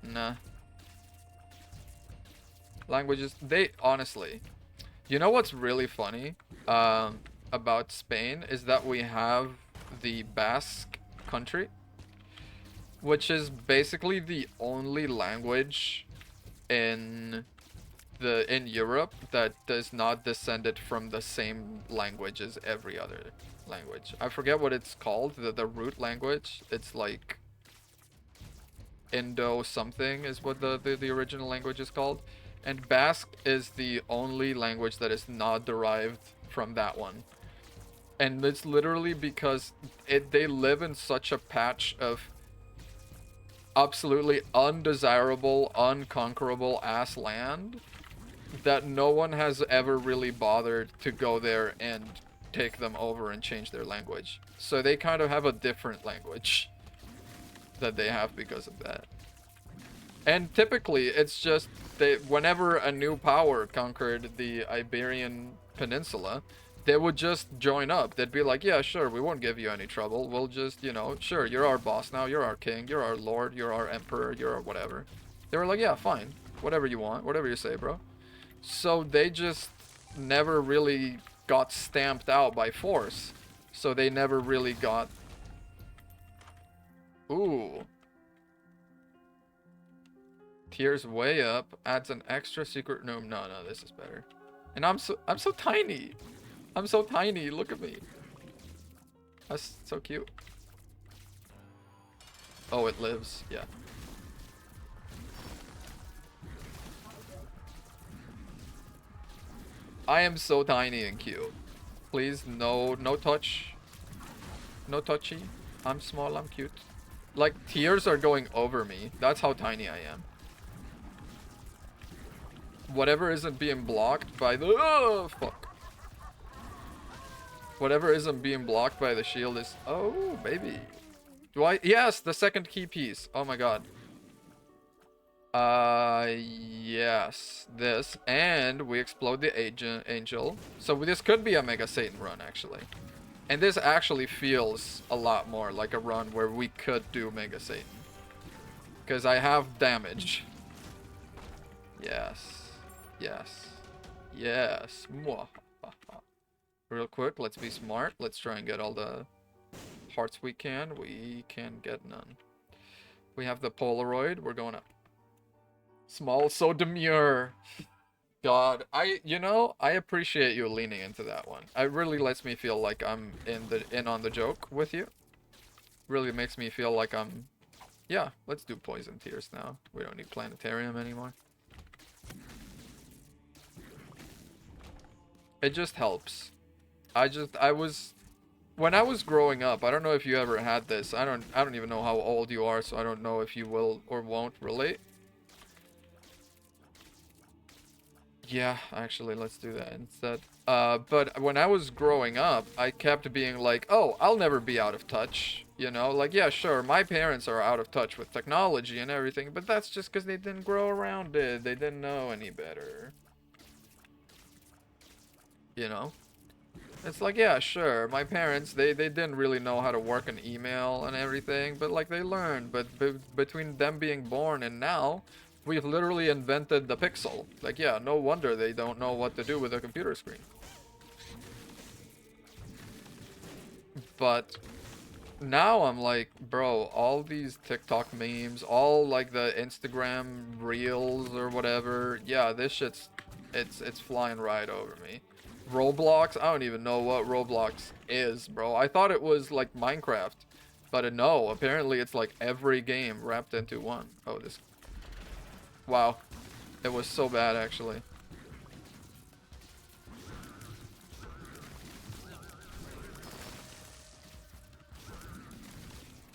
Nah. Languages, they honestly. You know what's really funny about Spain is that we have the Basque country, which is basically the only language in Europe that does not descended from the same language as every other language. I forget what it's called, the root language. It's like Indo something is what the original language is called. And Basque is the only language that is not derived from that one. And it's literally because they live in such a patch of absolutely undesirable, unconquerable ass land that no one has ever really bothered to go there and take them over and change their language. So they kind of have a different language that they have because of that. And typically it's just whenever a new power conquered the Iberian Peninsula, they would just join up. They'd be like, yeah, sure, we won't give you any trouble. We'll just, you know, sure, you're our boss now. You're our king. You're our lord. You're our emperor. You're our whatever. They were like, yeah, fine. Whatever you want. Whatever you say, bro. So they just never really got stamped out by force. So they never really got... Ooh. Tiers way up. Adds an extra secret room. No, this is better. And I'm so tiny. I'm so tiny. Look at me. That's so cute. Oh, it lives. Yeah. I am so tiny and cute. Please, no touch. No touchy. I'm small, I'm cute. Like, tears are going over me. That's how tiny I am. Whatever isn't being blocked by the... Oh, fuck. Whatever isn't being blocked by the shield is... Oh, baby. Do I... Yes, the second key piece. Oh my god. Yes. This. And we explode the angel. So this could be a Mega Satan run, actually. And this actually feels a lot more like a run where we could do Mega Satan. Because I have damage. Yes. Yes. Yes. Mwah. Real quick, let's be smart. Let's try and get all the hearts we can. We can get none. We have the Polaroid. We're going up. Small, so demure. God, I appreciate you leaning into that one. It really lets me feel like I'm in on the joke with you. Really makes me feel like I'm, yeah, let's do poison tears now. We don't need planetarium anymore. It just helps. When I was growing up, I don't know if you ever had this. I don't even know how old you are, so I don't know if you will or won't relate. Yeah, actually, let's do that instead. But when I was growing up, I kept being like, oh, I'll never be out of touch. You know, like, yeah, sure, my parents are out of touch with technology and everything, but that's just because they didn't grow around it. They didn't know any better. You know? It's like, yeah, sure, my parents, they didn't really know how to work an email and everything, but like they learned. But between them being born and now, we've literally invented the pixel. Like, yeah, no wonder they don't know what to do with a computer screen. But now I'm like, bro, all these TikTok memes, all like the Instagram reels or whatever, yeah, this shit's it's flying right over me. Roblox, I don't even know what Roblox is, bro. I thought it was like Minecraft, but no, apparently it's like every game wrapped into one. Oh, this, wow, it was so bad actually.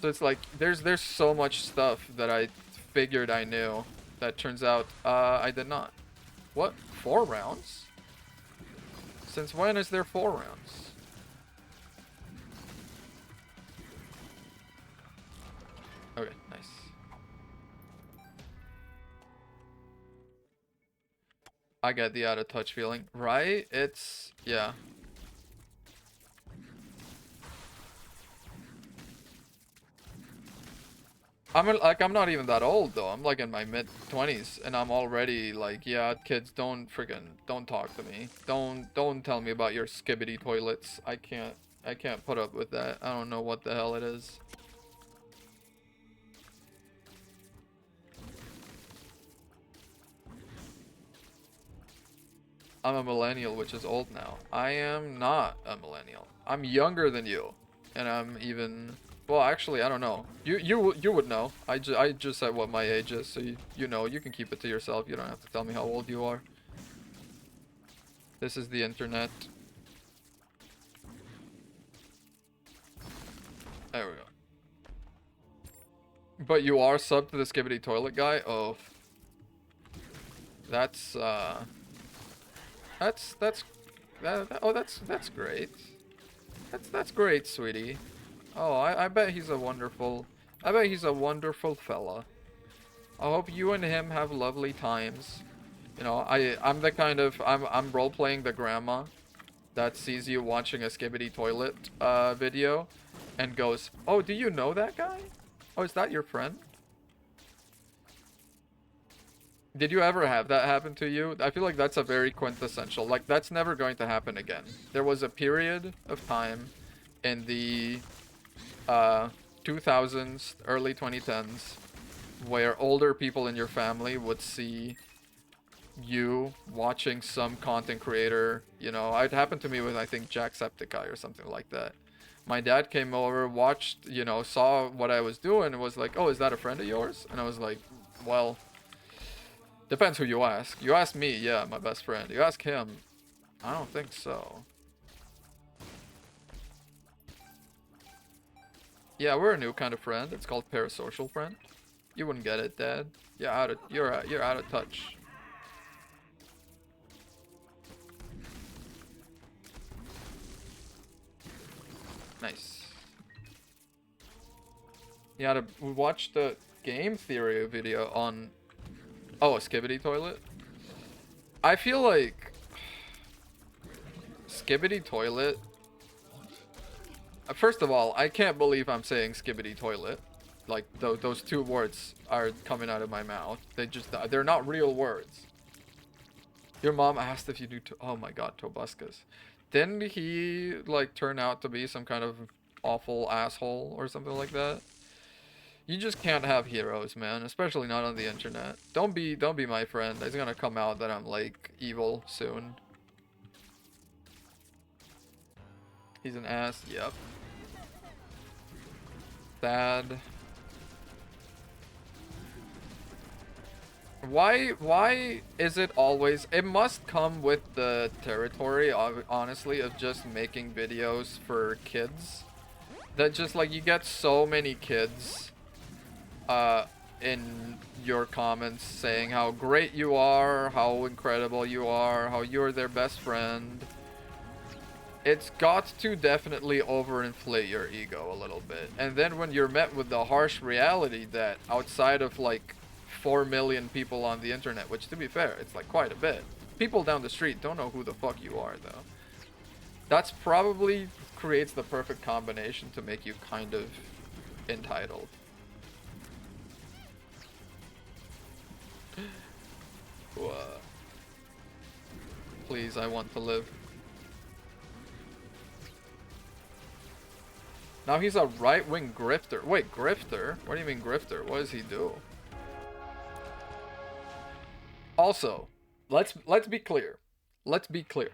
So it's like there's so much stuff that I figured I knew that turns out I did not. What? 4 rounds? Since when is there 4 rounds? Okay, nice. I get the out of touch feeling, right? It's, yeah. I'm not even that old though. I'm like in my mid 20s and I'm already like, yeah, kids, don't talk to me. Don't tell me about your skibbity toilets. I can't put up with that. I don't know what the hell it is. I'm a millennial, which is old now. I am not a millennial. I'm younger than you, and I'm even. Well, actually, I don't know. You would know. I just said what my age is, so you know. You can keep it to yourself. You don't have to tell me how old you are. This is the internet. There we go. But you are sub to the skibbity toilet guy. Oh, that's that's oh that's great. That's great, sweetie. Oh, I bet he's a wonderful. I bet he's a wonderful fella. I hope you and him have lovely times. You know, I'm the kind of I'm role playing the grandma that sees you watching a skibbity toilet video and goes, "Oh, do you know that guy? Oh, is that your friend?" Did you ever have that happen to you? I feel like that's a very quintessential. Like that's never going to happen again. There was a period of time in the uh 2000s, early 2010s where older people in your family would see you watching some content creator. You know, it happened to me with I think Jacksepticeye or something like that. My dad came over, watched, saw what I was doing, and was like, "Oh, is that a friend of yours?" And I was like, "Well, depends who you ask. You ask me, yeah, my best friend. You ask him, I don't think so." Yeah, we're a new kind of friend. It's called parasocial friend. You wouldn't get it, Dad. You're out of touch. Nice. Yeah, we watched the game theory video on a skibbity toilet. I feel like skibbity toilet. First of all, I can't believe I'm saying skibbity toilet. Like those two words are coming out of my mouth. They're not real words. Your mom asked if you knew. Oh my God, Tobuscus. Didn't he like turn out to be some kind of awful asshole or something like that? You just can't have heroes, man, especially not on the internet. Don't be my friend. It's gonna come out that I'm like evil soon. He's an ass. Yep. Sad. Why is it always, it must come with the territory, honestly, of just making videos for kids. That just like you get so many kids uh in your comments saying how great you are, how incredible you are, how you're their best friend. It's got to definitely overinflate your ego a little bit. And then when you're met with the harsh reality that outside of like 4 million people on the internet, which to be fair, it's like quite a bit. People down the street don't know who the fuck you are though. That's probably creates the perfect combination to make you kind of entitled. Please, I want to live. Now he's a right-wing grifter. Wait, grifter? What do you mean grifter? What does he do? Also, let's be clear. Let's be clear.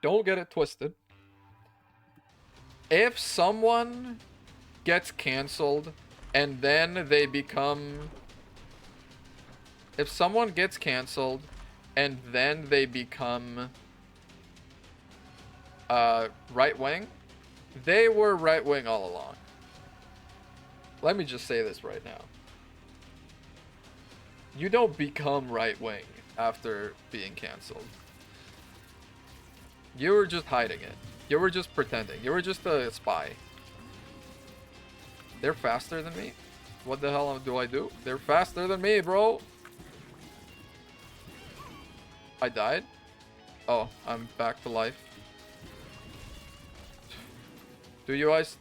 Don't get it twisted. If someone gets canceled and then they become, if someone gets canceled and then they become right-wing, they were right-wing all along. Let me just say this right now. You don't become right-wing after being canceled. You were just hiding it. You were just pretending. You were just a spy. They're faster than me? What the hell do I do? They're faster than me, bro. I died? Oh, I'm back to life. Do you guys...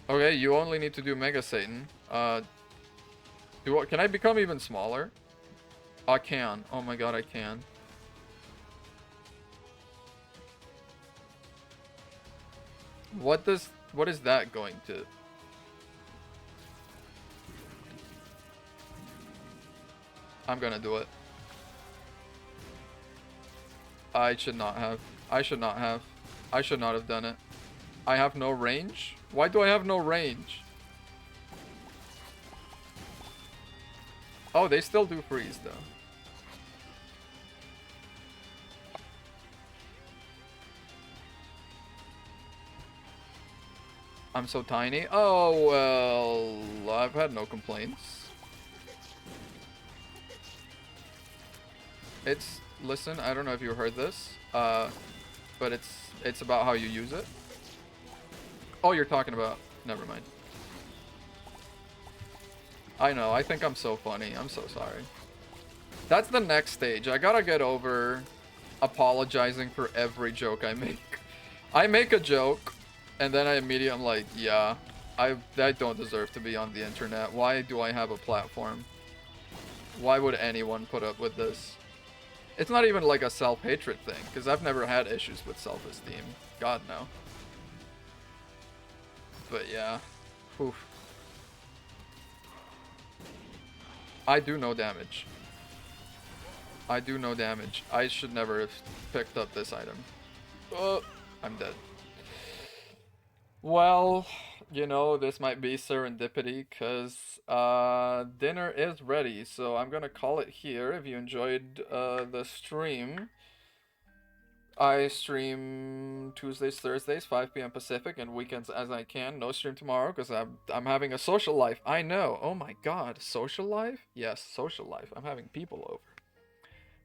Okay, you only need to do Mega Satan. Can I become even smaller? I can. Oh my god, I can. What is that going to? I'm gonna do it. I should not have. I should not have. I should not have done it. I have no range? Why do I have no range? Oh, they still do freeze though. I'm so tiny. Oh, well, I've had no complaints. Listen, I don't know if you heard this, but it's about how you use it. Oh, you're talking about, never mind. I know, I think I'm so funny. I'm so sorry. That's the next stage. I gotta get over apologizing for every joke I make. I make a joke, and then I immediately I'm like, yeah, I don't deserve to be on the internet. Why do I have a platform? Why would anyone put up with this? It's not even like a self-hatred thing, because I've never had issues with self-esteem. God, no. But yeah. Oof. I do no damage. I do no damage. I should never have picked up this item. Oh, I'm dead. Well, you know, this might be serendipity because dinner is ready. So I'm going to call it here. If you enjoyed the stream, I stream Tuesdays, Thursdays, 5 p.m. Pacific, and weekends as I can. No stream tomorrow because I'm having a social life. I know. Oh my god, social life? Yes, social life. I'm having people over.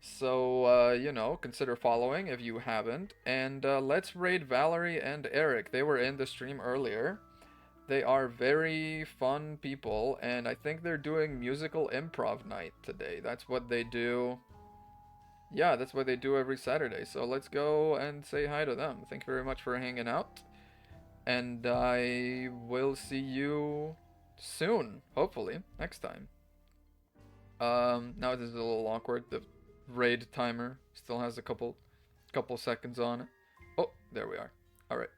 So, you know, consider following if you haven't. And let's raid Valerie and Eric. They were in the stream earlier. They are very fun people, and I think they're doing musical improv night today. That's what they do. Yeah, that's what they do every Saturday. So let's go and say hi to them. Thank you very much for hanging out. And I will see you soon, hopefully, next time. Now this is a little awkward. The raid timer still has a couple Couple seconds on it. Oh, there we are. All right.